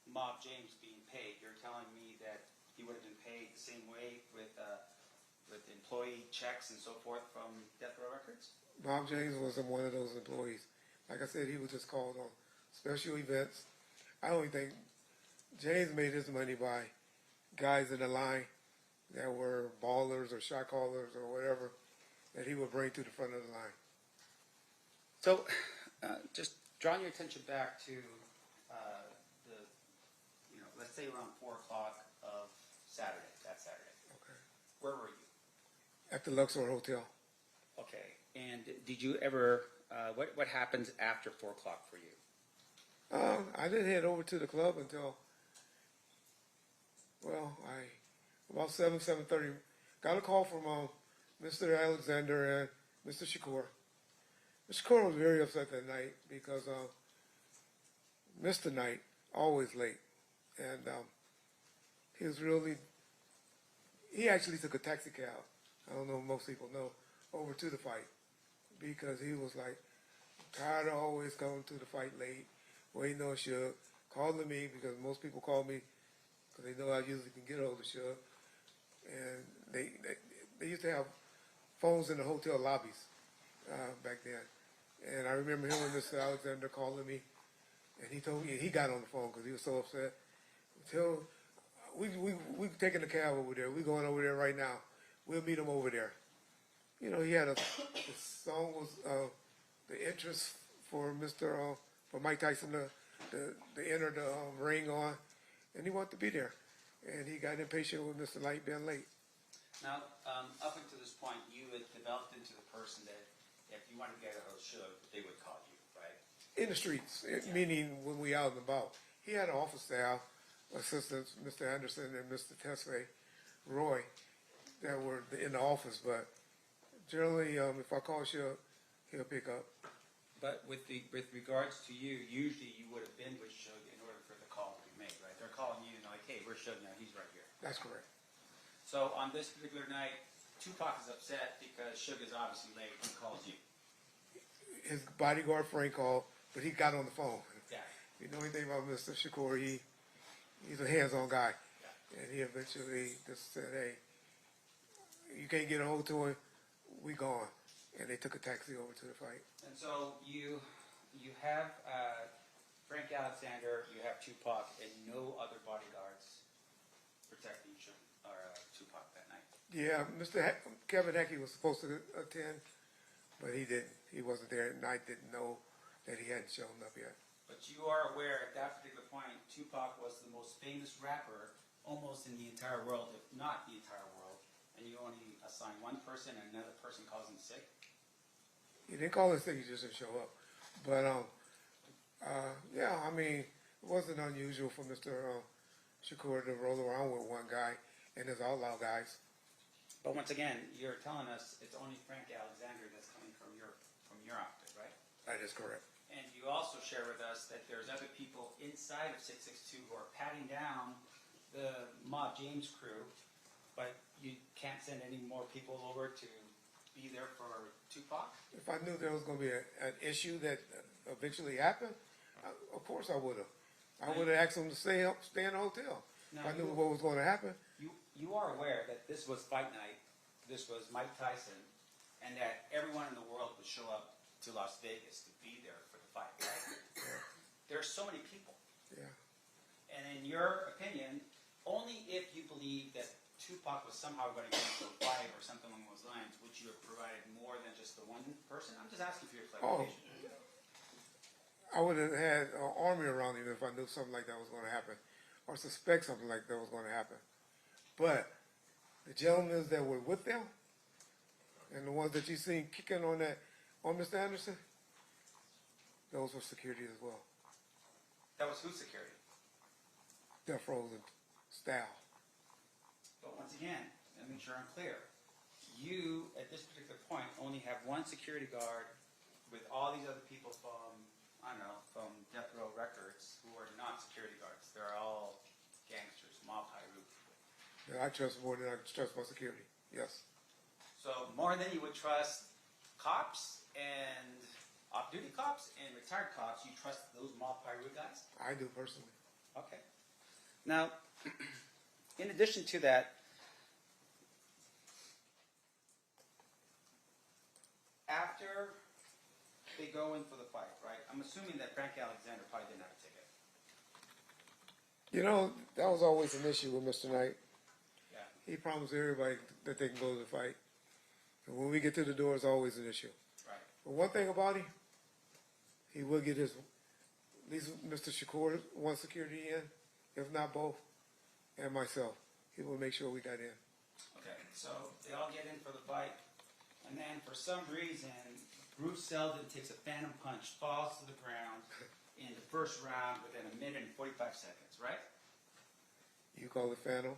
Mob James being paid, you're telling me that he would have been paid the same way with employee checks and so forth from Death Row Records? Bob James wasn't one of those employees. Like I said, he was just called on special events. I don't think James made his money by guys in the line that were ballers or shot callers or whatever that he would bring to the front of the line. So, just drawing your attention back to let's say around 4 o'clock of that Saturday. Okay. Where were you? At the Luxor Hotel. Okay. And did you ever, what happens after 4 o'clock for you? I didn't head over to the club until, about 7:30. Got a call from Mr. Alexander and Mr. Shakur. Mr. Shakur was very upset that night because Mr. Knight, always late. And he actually took a taxi cab, I don't know if most people know, over to the fight because he was like, tired of always coming to the fight late, waiting on Suge, calling me because most people call me because they know I usually can get hold of Suge. And they used to have phones in the hotel lobbies back then. And I remember him and Mr. Alexander calling me, and he told me, he got on the phone because he was so upset. We taking the cab over there. We going over there right now. We'll meet him over there. You know, he had the song was the interest for for Mike Tyson to enter the ring on, and he wanted to be there. And he got impatient with Mr. Light being late. Now, up until this point, you had developed into the person that if you wanted to get a Suge, they would call you, right? In the streets, meaning when we out and about. He had an office staff, assistants, Mr. Anderson and Mr. Tesfaye Roy, that were in the office. But generally, if I call Suge, he'll pick up. But with regards to you, usually you would have been with Suge in order for the call to be made, right? They're calling you and like, hey, where's Suge now? He's right here. That's correct. So on this particular night, Tupac is upset because Suge is obviously late and calls you. His bodyguard Frank called, but he got on the phone. Yeah. You know anything about Mr. Shakur, he's a hands-on guy. Yeah. And he eventually just said, hey, you can't get a hold to him, we gone. And they took a taxi over to the fight. And so you have Frank Alexander, you have Tupac, and no other bodyguards protecting Tupac that night. Yeah, Kevin Heckey was supposed to attend, but he didn't. He wasn't there, and I didn't know that he hadn't shown up yet. But you are aware at that particular point, Tupac was the most famous rapper almost in the entire world, if not the entire world, and you only assign one person and another person calls him sick? He didn't call him sick, he just didn't show up. But, yeah, I mean, it wasn't unusual for Mr. Shakur to roll around with one guy and his outlaw guys. But once again, you're telling us it's only Frank Alexander that's coming from your outfit, right? That is correct. And you also share with us that there's other people inside of 662 who are patting down the Mob James crew, but you can't send any more people over to be there for Tupac? If I knew there was going to be an issue that eventually happened, of course I would have. I would have asked them to stay in the hotel. Now, if I knew what was going to happen. You are aware that this was fight night, this was Mike Tyson, and that everyone in the world would show up to Las Vegas to be there for the fight, right? Yeah. There's so many people. Yeah. And in your opinion, only if you believe that Tupac was somehow going to get into a fight or something along those lines, would you have provided more than just the one person? I'm just asking for your clarification. I would have had an army around him if I knew something like that was going to happen, or suspect something like that was going to happen. But the gentlemen that were with them, and the ones that you seen kicking on Mr. Anderson, those were security as well. That was whose security? Death Row's staff. But once again, let me make sure I'm clear. You, at this particular point, only have one security guard with all these other people from, I don't know, from Death Row Records who are not security guards. They're all gangsters, mob high root. Yeah, I trust more than I trust my security. Yes. So more than you would trust cops and off-duty cops and retired cops, you trust those mob pirate guys? I do personally. Okay. Now, in addition to that, after they go in for the fight, right? I'm assuming that Frank Alexander probably didn't have a ticket. You know, that was always an issue with Mr. Knight. Yeah. He promised everybody that they can go to the fight. And when we get to the door, it's always an issue. Right. But one thing about him, he will get his, at least Mr. Shakur, one security in, if not both, and myself. He will make sure we got in. Okay, so they all get in for the fight, and then for some reason, Bruce Seldon takes a phantom punch, falls to the ground in the first round within a minute and 45 seconds, right? You call it Phantom,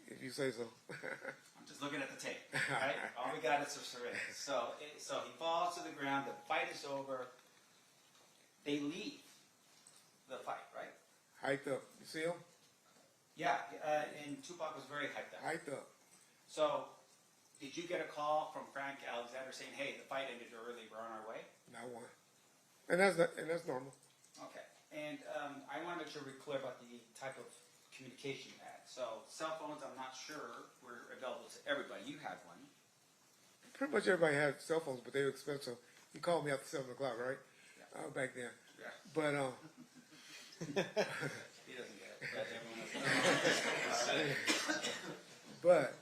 if you say so. I'm just looking at the tape, right? All we got is a syringe. So he falls to the ground, the fight is over, they leave the fight, right? Hyped up. You see him? Yeah, and Tupac was very hyped up. Hyped up. So, did you get a call from Frank Alexander saying, "Hey, the fight ended early. We're on our way"? Not one. And that's normal. Okay. And I want to make sure we're clear about the type of communication you had. So, cell phones, I'm not sure were available to everybody. You had one. Pretty much everybody had cell phones, but they were expensive. You called me after 7 o'clock, right? Yeah. Back then. Yeah. But He doesn't get it, but everyone else. but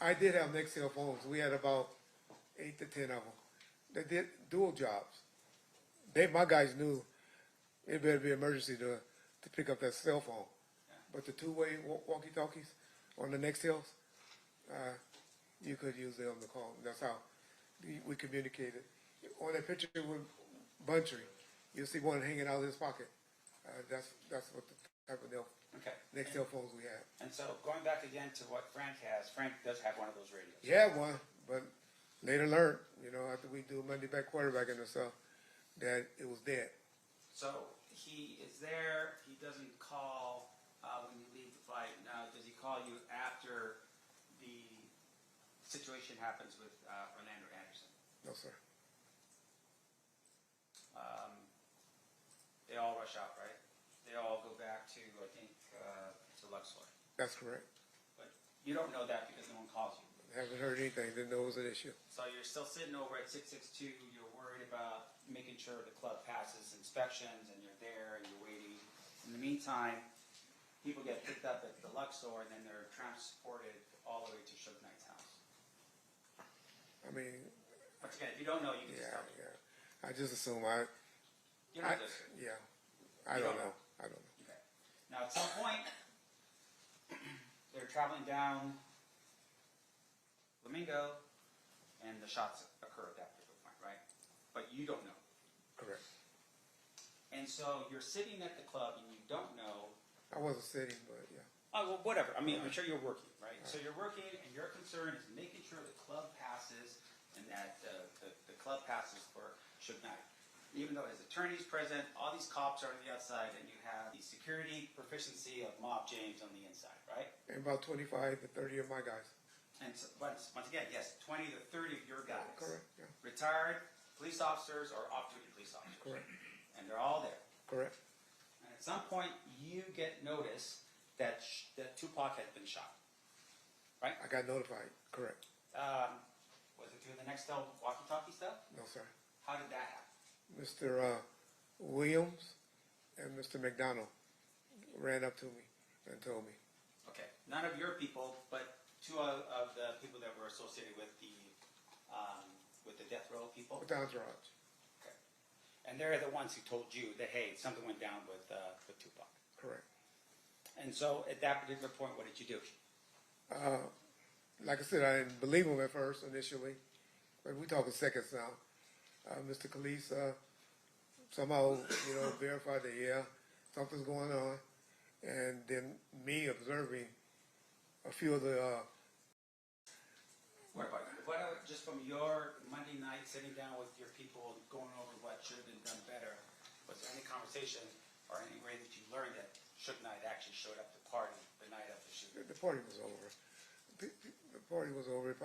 I did have Nextel phones. We had about 8 to 10 of them. They did dual jobs. My guys knew it better be emergency to pick up that cell phone. But the two-way walkie-talkies on the Nextels, you could use them to call. That's how we communicated. On that picture with Buntry, you'll see one hanging out of his pocket. That's what the type of Nextel phones we had. And so, going back again to what Frank has, Frank does have one of those radios. He had one, but later learned, after we do Monday back quarterback and stuff, that it was dead. So he is there. He doesn't call when you leave the fight. Now, does he call you after the situation happens with Orlando Anderson? No, sir. They all rush out, right? They all go back to, I think, to Luxor. That's correct. But you don't know that because no one calls you. Haven't heard anything. Didn't know it was an issue. So you're still sitting over at 662. You're worried about making sure the club passes inspections, and you're there and you're waiting. In the meantime, people get picked up at the Luxor, and then they're transported all the way to Suge Knight's house. I mean, once again, if you don't know, you can just tell me. Yeah. I just assume You're not just yeah. I don't know. I don't know. Okay. Now, at some point, they're traveling down Flamingo, and the shots occur at that particular point, right? But you don't know. Correct. And so you're sitting at the club, and you don't know. I wasn't sitting, but yeah. Oh, well, whatever. I mean, I'm sure you're working, right? So you're working, and your concern is making sure the club passes, and that the club passes for Suge Knight. Even though his attorney's present, all these cops are on the outside, and you have the security proficiency of Mob James on the inside, right? And about 25 to 30 of my guys. And so, once again, yes, 20 to 30 of your guys. Correct, yeah. Retired police officers or off-duty police officers. Correct. And they're all there. Correct. And at some point, you get notice that Tupac had been shot, right? I got notified. Correct. Was it through the Nextel walkie-talkie stuff? No, sir. How did that happen? Mr. Williams and Mr. McDonald ran up to me and told me. Okay. None of your people, but two of the people that were associated with the death row people? With the entourage. Okay. And they're the ones who told you that, hey, something went down with Tupac. Correct. And so at that particular point, what did you do? Like I said, I didn't believe him at first initially, but we're talking seconds now. Mr. Khalees somehow, verified that, yeah, something's going on. And then me observing a few of the... What about just from your Monday night sitting down with your people and going over what should have been done better, was there any conversation or any way that you learned that Suge Knight actually showed up to party the night of the shooting? The party was over. The party was over,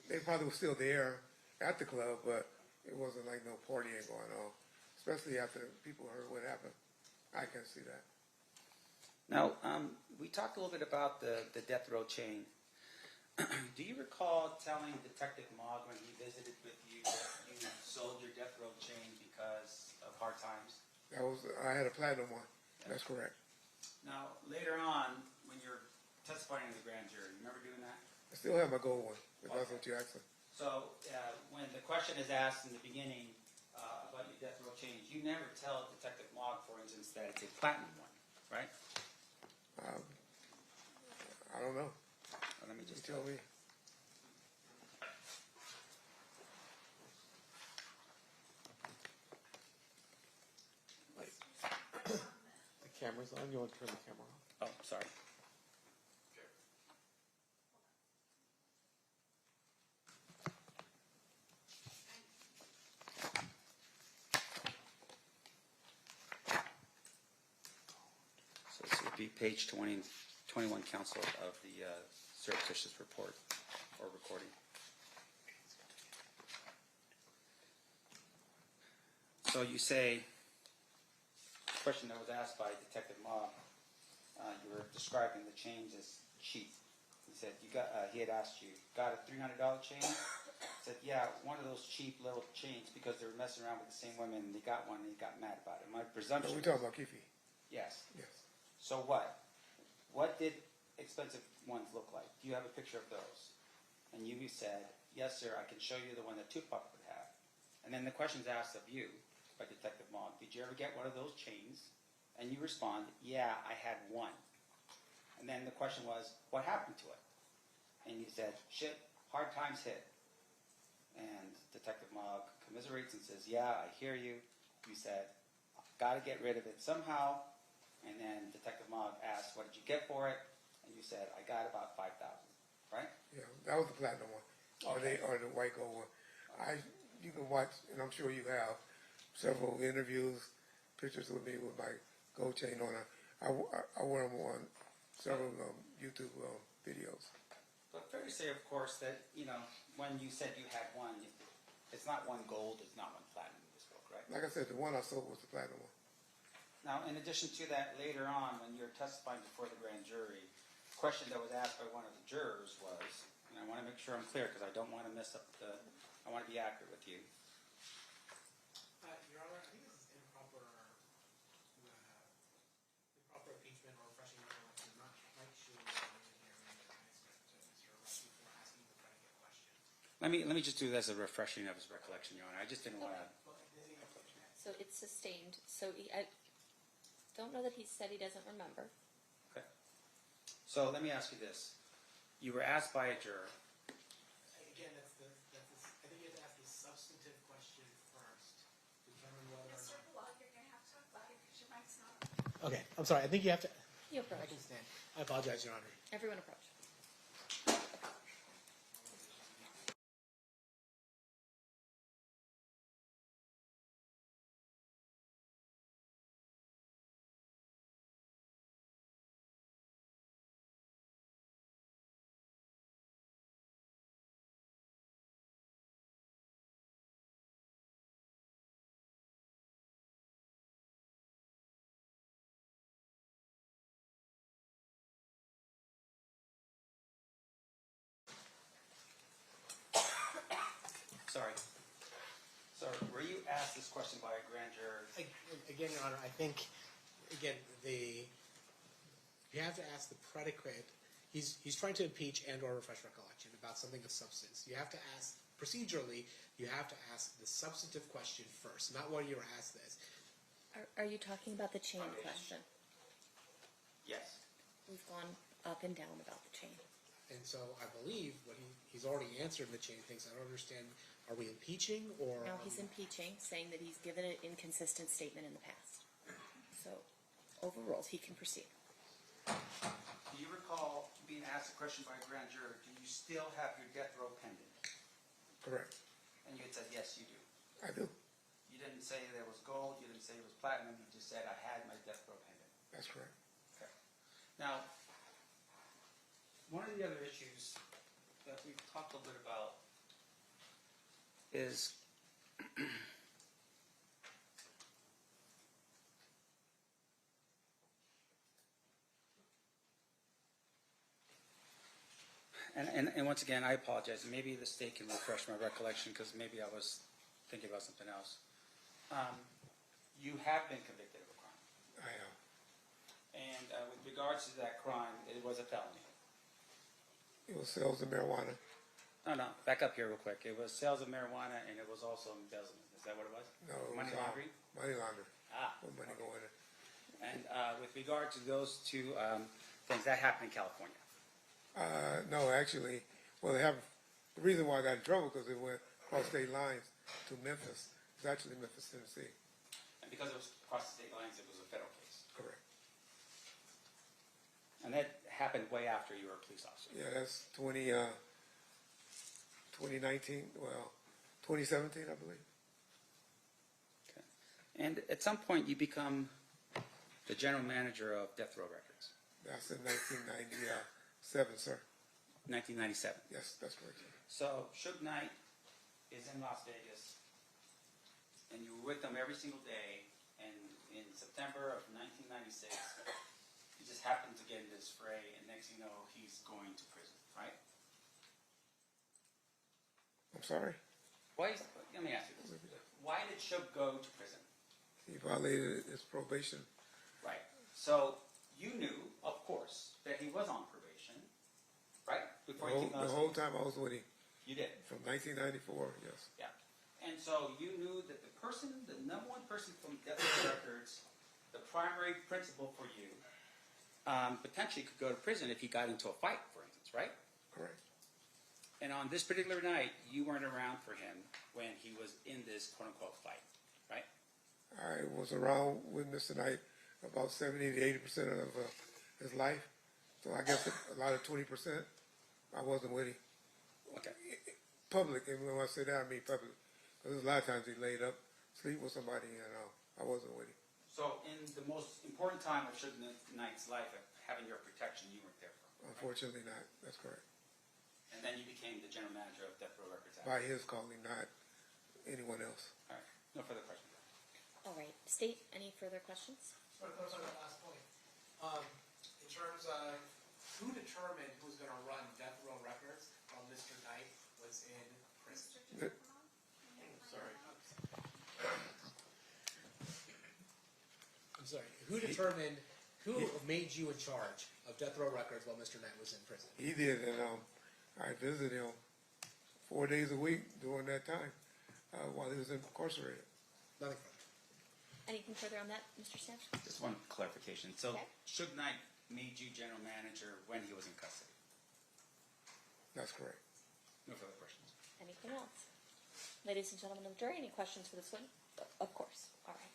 they probably were still there at the club, but it wasn't like no partying going on, especially after people heard what happened. I can see that. Now, we talked a little bit about the death row chain. Do you recall telling Detective Mogg when he visited with you that you sold your death row chain because of hard times? I had a platinum one. That's correct. Now, later on, when you're testifying in the grand jury, you remember doing that? I still have my gold one, if that's what you're asking. So, when the question is asked in the beginning about your death row change, you never tell Detective Mogg, for instance, that it's a platinum one, right? I don't know. Let me just tell me. The camera's on. You want to turn the camera off? Oh, sorry. So this would be page 21, counsel, of the surreptitious report or recording. So you say, the question that was asked by Detective Mogg, you were describing the chains as cheap. He said he had asked you, got a $300 chain? He said, yeah, one of those cheap little chains because they were messing around with the same women and they got one and he got mad about it. My presumption. We're talking about Kifi. Yes. Yes. So what? What did expensive ones look like? Do you have a picture of those? And you said, yes, sir, I can show you the one that Tupac would have. And then the question's asked of you by Detective Mogg, did you ever get one of those chains? And you respond, yeah, I had one. And then the question was, what happened to it? And you said, shit, hard times hit. And Detective Mogg commiserates and says, yeah, I hear you. You said, I've got to get rid of it somehow. And then Detective Mogg asked, what did you get for it? And you said, I got about $5,000, right? Yeah, that was the platinum one, Okay. or the white gold one. You can watch, and I'm sure you have, several interviews, pictures with me with my gold chain on. I wear them on several YouTube videos. But fair to say, of course, that, when you said you had one, it's not one gold, it's not one platinum in this book, right? Like I said, the one I sold was the platinum one. Now, in addition to that, later on, when you're testifying before the grand jury, the question that was asked by one of the jurors was, and I want to make sure I'm clear because I don't want to mess up I want to be accurate with you. Your Honor, I think this is improper impeachment or refreshing recollection. I'm not quite sure what I'm hearing the transcript to Mr. Rush before asking the predicate question. Let me just do this as a refreshing of his recollection, Your Honor. I just didn't want to. So it's sustained. So I don't know that he said he doesn't remember. Okay. So let me ask you this. You were asked by a juror. Again, I think you have to ask the substantive question first. Determine whether or not. You're going to have to talk about it because your mic's not. Okay, I'm sorry. I think you have to. You approach. I can stand. I apologize, Your Honor. Everyone approach. Sorry. So were you asked this question by a grand juror? Again, Your Honor, I think, again, you have to ask the predicate. He's trying to impeach and or refresh recollection about something of substance. You have to ask, procedurally, you have to ask the substantive question first, not what you were asked this. Are you talking about the chain question? Yes. We've gone up and down about the chain. And so I believe what he's already answered the chain things. I don't understand. Are we impeaching or? No, he's impeaching, saying that he's given an inconsistent statement in the past. So, overruled. He can proceed. Do you recall being asked a question by a grand juror, do you still have your death row pendant? Correct. And you had said, yes, you do. I do. You didn't say there was gold, you didn't say it was platinum, you just said I had my death row pendant. That's correct. Okay. Now, one of the other issues we've talked a little bit about is and once again, I apologize. Maybe the state can refresh my recollection because maybe I was thinking about something else. You have been convicted of a crime. I am. And with regards to that crime, it was a felony. It was sales of marijuana. No, back up here real quick. It was sales of marijuana and it was also embezzlement. Is that what it was? No, it Money was, laundering? Money laundering. Ah. With money going in. And with regard to those two things, that happened in California. No, actually, well, the reason why I got in trouble because it went across state lines to Memphis. It's actually Memphis, Tennessee. And because it was across the state lines, it was a federal case. Correct. And that happened way after you were a police officer. Yeah, that's 2019, well, 2017, I believe. Okay. And at some point, you become the general manager of Death Row Records. That's in 1997, sir. 1997. Yes, that's correct, sir. So Suge Knight is in Las Vegas, and you were with them every single day. And in September of 1996, he just happened to get in this fray, and next thing you know, he's going to prison, right? I'm sorry? Let me ask you this. Why did Suge go to prison? He violated his probation. Right. So you knew, of course, that he was on probation, right? Before The whole time I was with him. You did? From 1994, yes. Yeah. And so you knew that the number one person from Death Row Records, the primary principal for you, potentially could go to prison if he got into a fight, for instance, right? Correct. And on this particular night, you weren't around for him when he was in this quote-unquote fight, right? I was around with Mr. Knight about 70 to 80% of his life. So I guess a lot of 20%, I wasn't with him. Okay. Public, and when I say that, I mean public. Because a lot of times he laid up, sleep with somebody, and I wasn't with him. So in the most important time of Suge Knight's life, of having your protection, you weren't there for him. Unfortunately not. That's correct. And then you became the general manager of Death Row Records. By his calling, not anyone else. All right. No further questions. All right. State, any further questions? Sort of close on that last point. In terms of who determined who was going to run Death Row Records while Mr. Knight was in prison? Sorry. I'm sorry. Who made you in charge of Death Row Records while Mr. Knight was in prison? He did, and I visited him 4 days a week during that time while he was incarcerated. Nothing further. Anything further on that, Mr. Stamps? Just one clarification. So Okay. Suge Knight made you general manager when he was in custody. That's correct. No further questions. Anything else? Ladies and gentlemen of the jury, any questions for this witness? Of course. All right.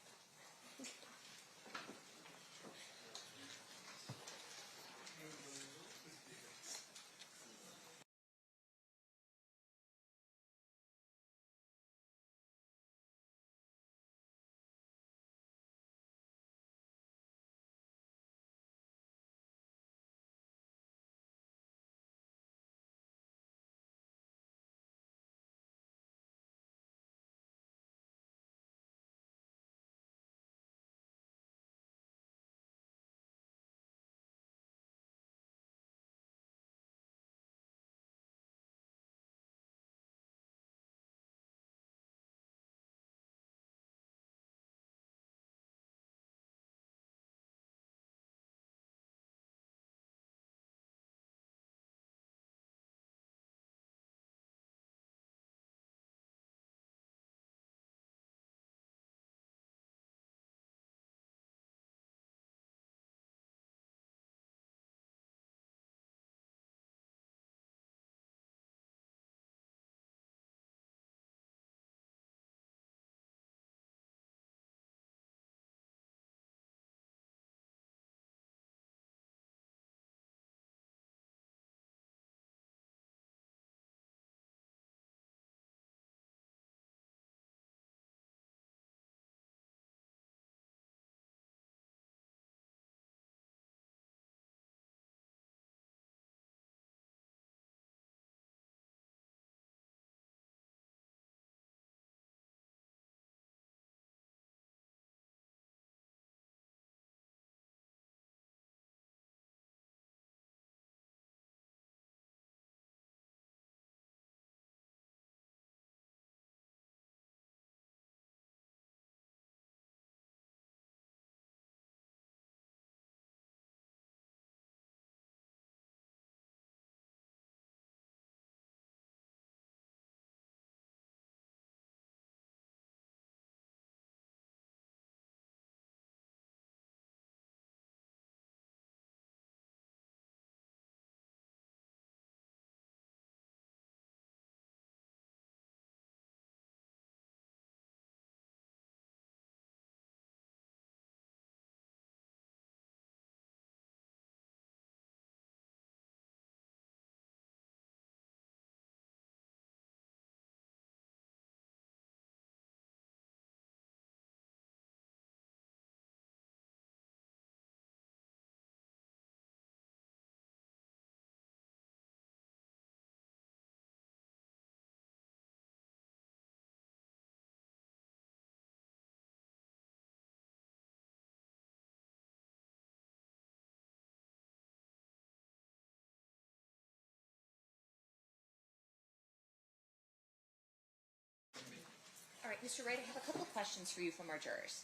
right, Mr. Wright, I have a couple of questions for you from our jurors.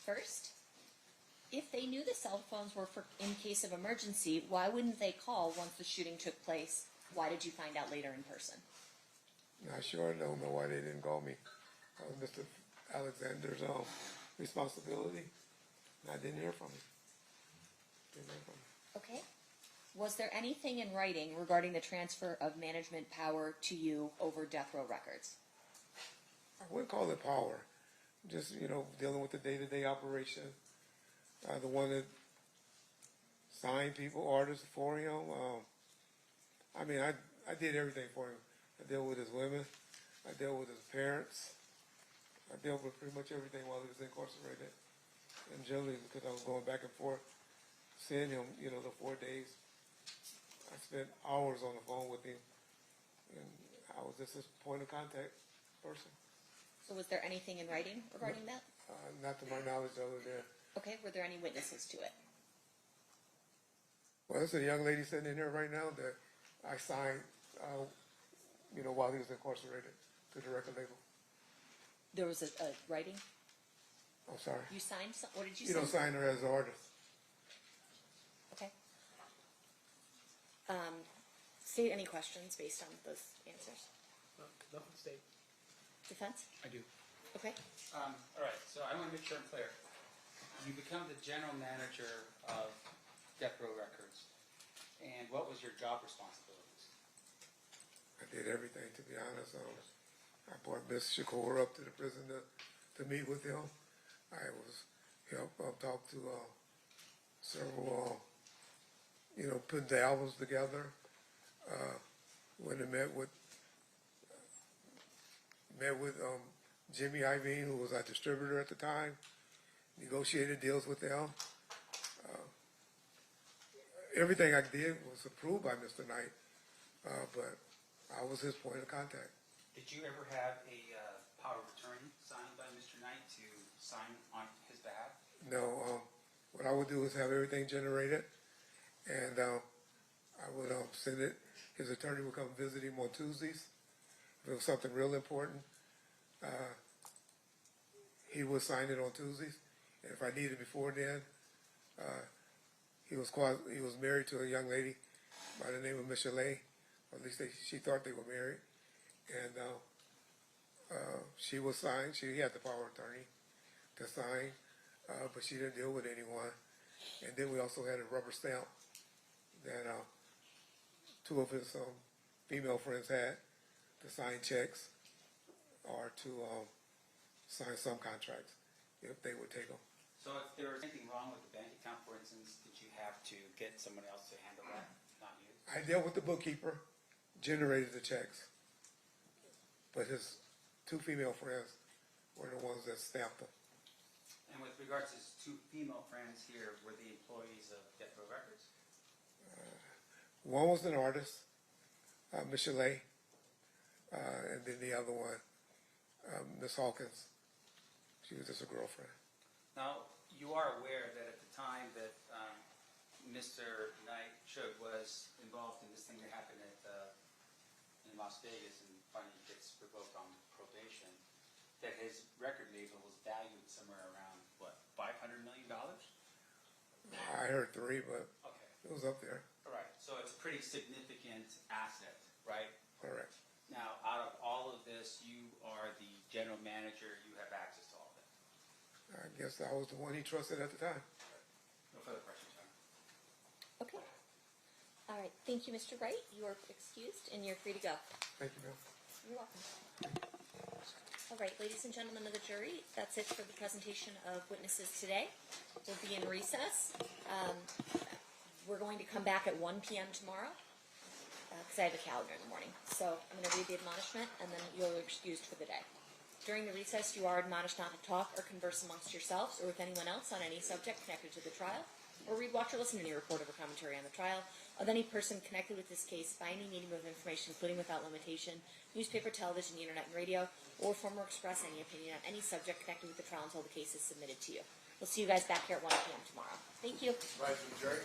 First, if they knew the cell phones were for in case of emergency, why wouldn't they call once the shooting took place? Why did you find out later in person? Not sure. I don't know why they didn't call me. Mr. Alexander's responsibility. And I didn't hear from him. Okay. Was there anything in writing regarding the transfer of management power to you over death row records? I wouldn't call it power. Just, dealing with the day-to-day operation. The one that signed people, artists for him. I did everything for him. I dealt with his women. I dealt with his parents. I dealt with pretty much everything while he was incarcerated. And generally, because I was going back and forth, seeing him, the 4 days, I spent hours on the phone with him. And I was just his point of contact person. So was there anything in writing regarding that? Not to my knowledge other than... Okay, were there any witnesses to it? Well, there's a young lady sitting in here right now that I signed, while he was incarcerated to the record label. There was a writing? I'm sorry. You signed some? What did you You don't sign her as an artist. Okay. State any questions based on those answers? Nothing state. Defense? I do. Okay. All right, so I want to make sure I'm clear. You become the general manager of Death Row Records, and what was your job responsibilities? I did everything, to be honest. I brought Miss Shakur up to the prison to meet with him. I was helped talk to several, putting the albums together. When I met with Jimmy Iovine, who was our distributor at the time, negotiated deals with them. Everything I did was approved by Mr. Knight, but I was his point of contact. Did you ever have a power of attorney signed by Mr. Knight to sign on his behalf? No, what I would do is have everything generated, and I would send it. His attorney would come visit him on Tuesdays. If it was something real important, he would sign it on Tuesdays. And if I needed before then, he was married to a young lady by the name of Michelet. Or at least she thought they were married. And she was signed. She had the power of attorney to sign, but she didn't deal with anyone. And then we also had a rubber stamp that two of his female friends had to sign checks or to sign some contracts if they would take them. So if there was anything wrong with the bank account, for instance, did you have to get someone else to handle that, not you? I dealt with the bookkeeper, generated the checks, but his two female friends were the ones that stamped them. And with regards to his two female friends here, were the employees of Death Row Records? One was an artist, Michelet, and then the other one, Miss Hawkins. She was just a girlfriend. Now, you are aware that at the time that Mr. Knight was involved in this thing that happened in Las Vegas and finally gets revoked on probation, that his record label was valued somewhere around, what, $500 million? I heard 3, but okay. It was up there. All right, so it's a pretty significant asset, right? Correct. Now, out of all of this, you are the general manager, you have access to all of it. I guess I was the one he trusted at the time. No further questions, Your Honor. Okay. All right. Thank you, Mr. Wright. You are excused, and you're free to go. Thank you, ma'am. You're welcome. All right, ladies and gentlemen of the jury, that's it for the presentation of witnesses today. We'll be in recess. We're going to come back at 1 p.m. tomorrow because I have a calendar in the morning. So I'm going to read the admonishment, and then you're excused for the day. During the recess, you are admonished not to talk or converse amongst yourselves or with anyone else on any subject connected to the trial, or read, watch, or listen to any report or commentary on the trial of any person connected with this case by any medium of information, including without limitation, newspaper, television, the internet, and radio, or form or express any opinion on any subject connected with the trial until the case is submitted to you. We'll see you guys back here at 1 p.m. tomorrow. Thank you. Rise to the jury.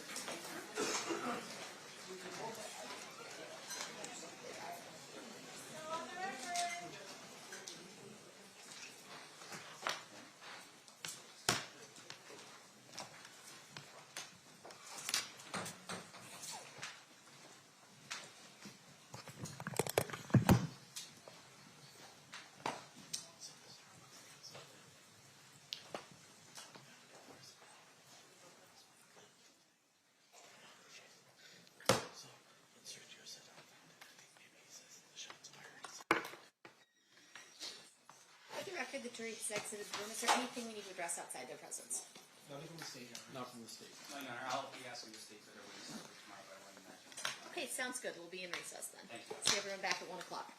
dignitaries exited the room. Is there anything we need to address outside their presence? Not from the state. Not from the state. No, no, I'll be asking the state that are waiting tomorrow, but I wouldn't imagine. Okay, sounds good. We'll be in recess then. Thank you. See everyone back at 1 o'clock.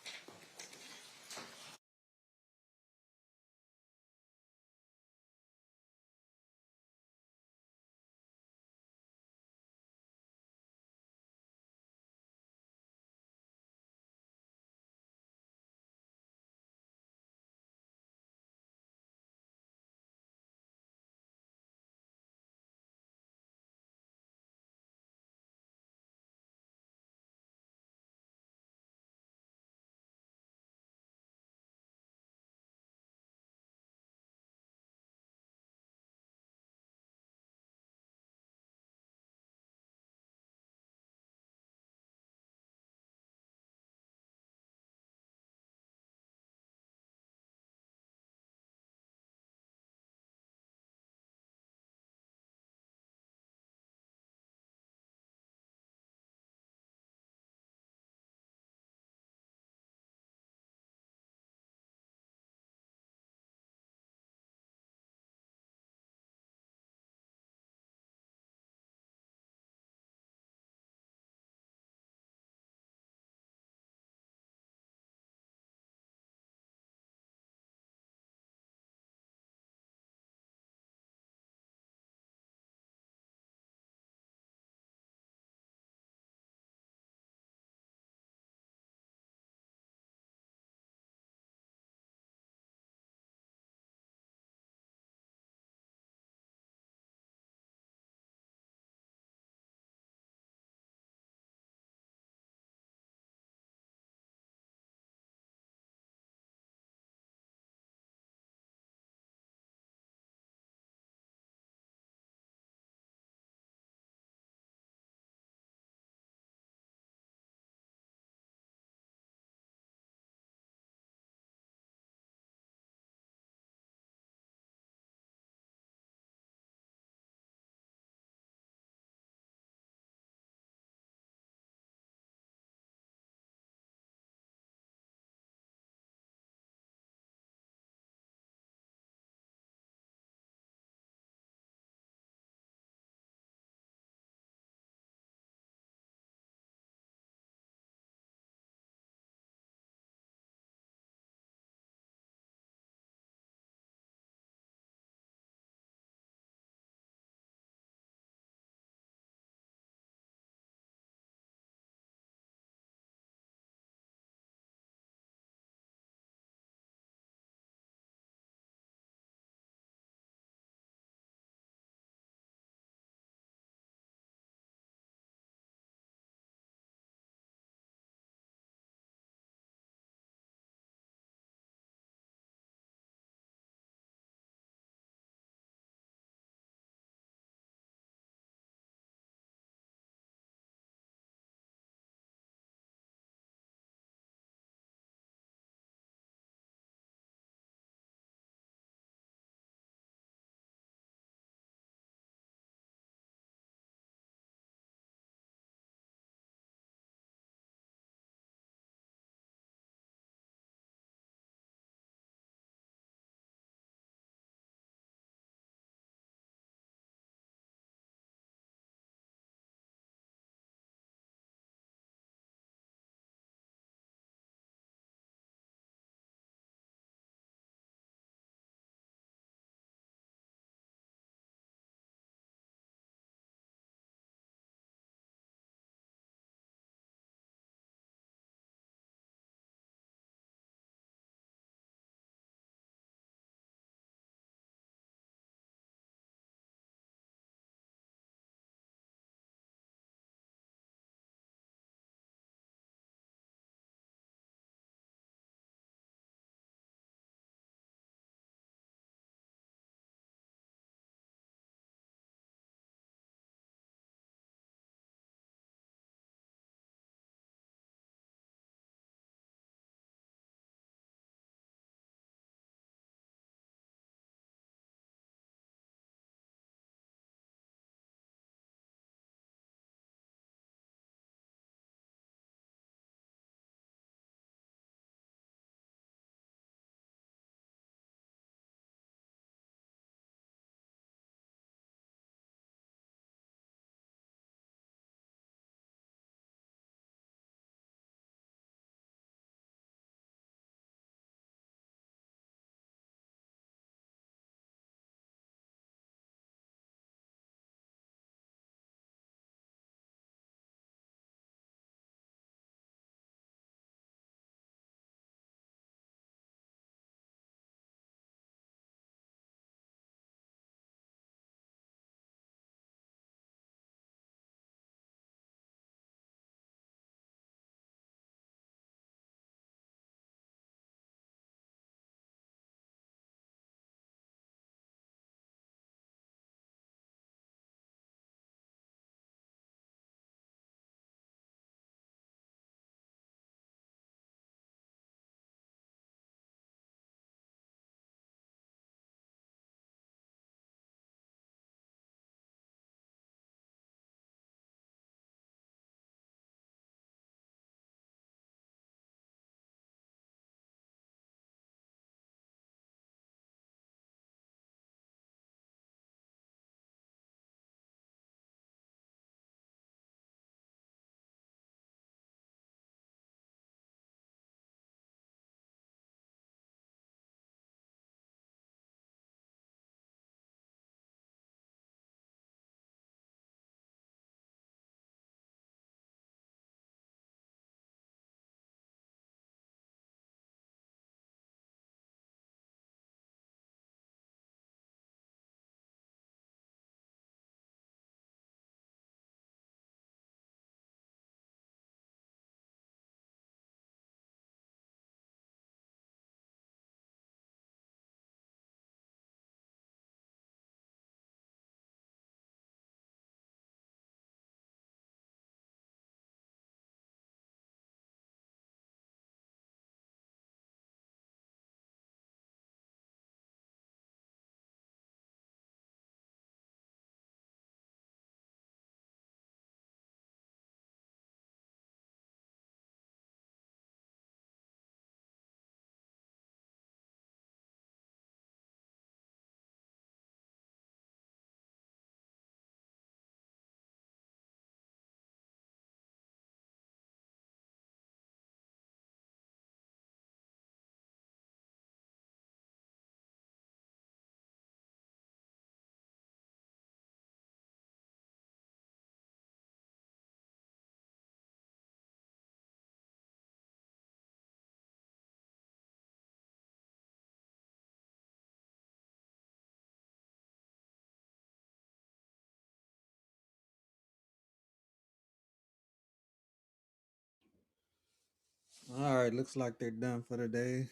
All right, looks like they're done for the day.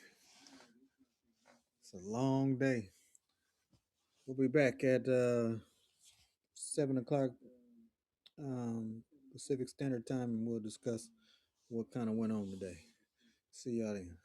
It's a long day. We'll be back at 7 o'clock Pacific Standard Time, and we'll discuss what kind of went on today. See y'all then.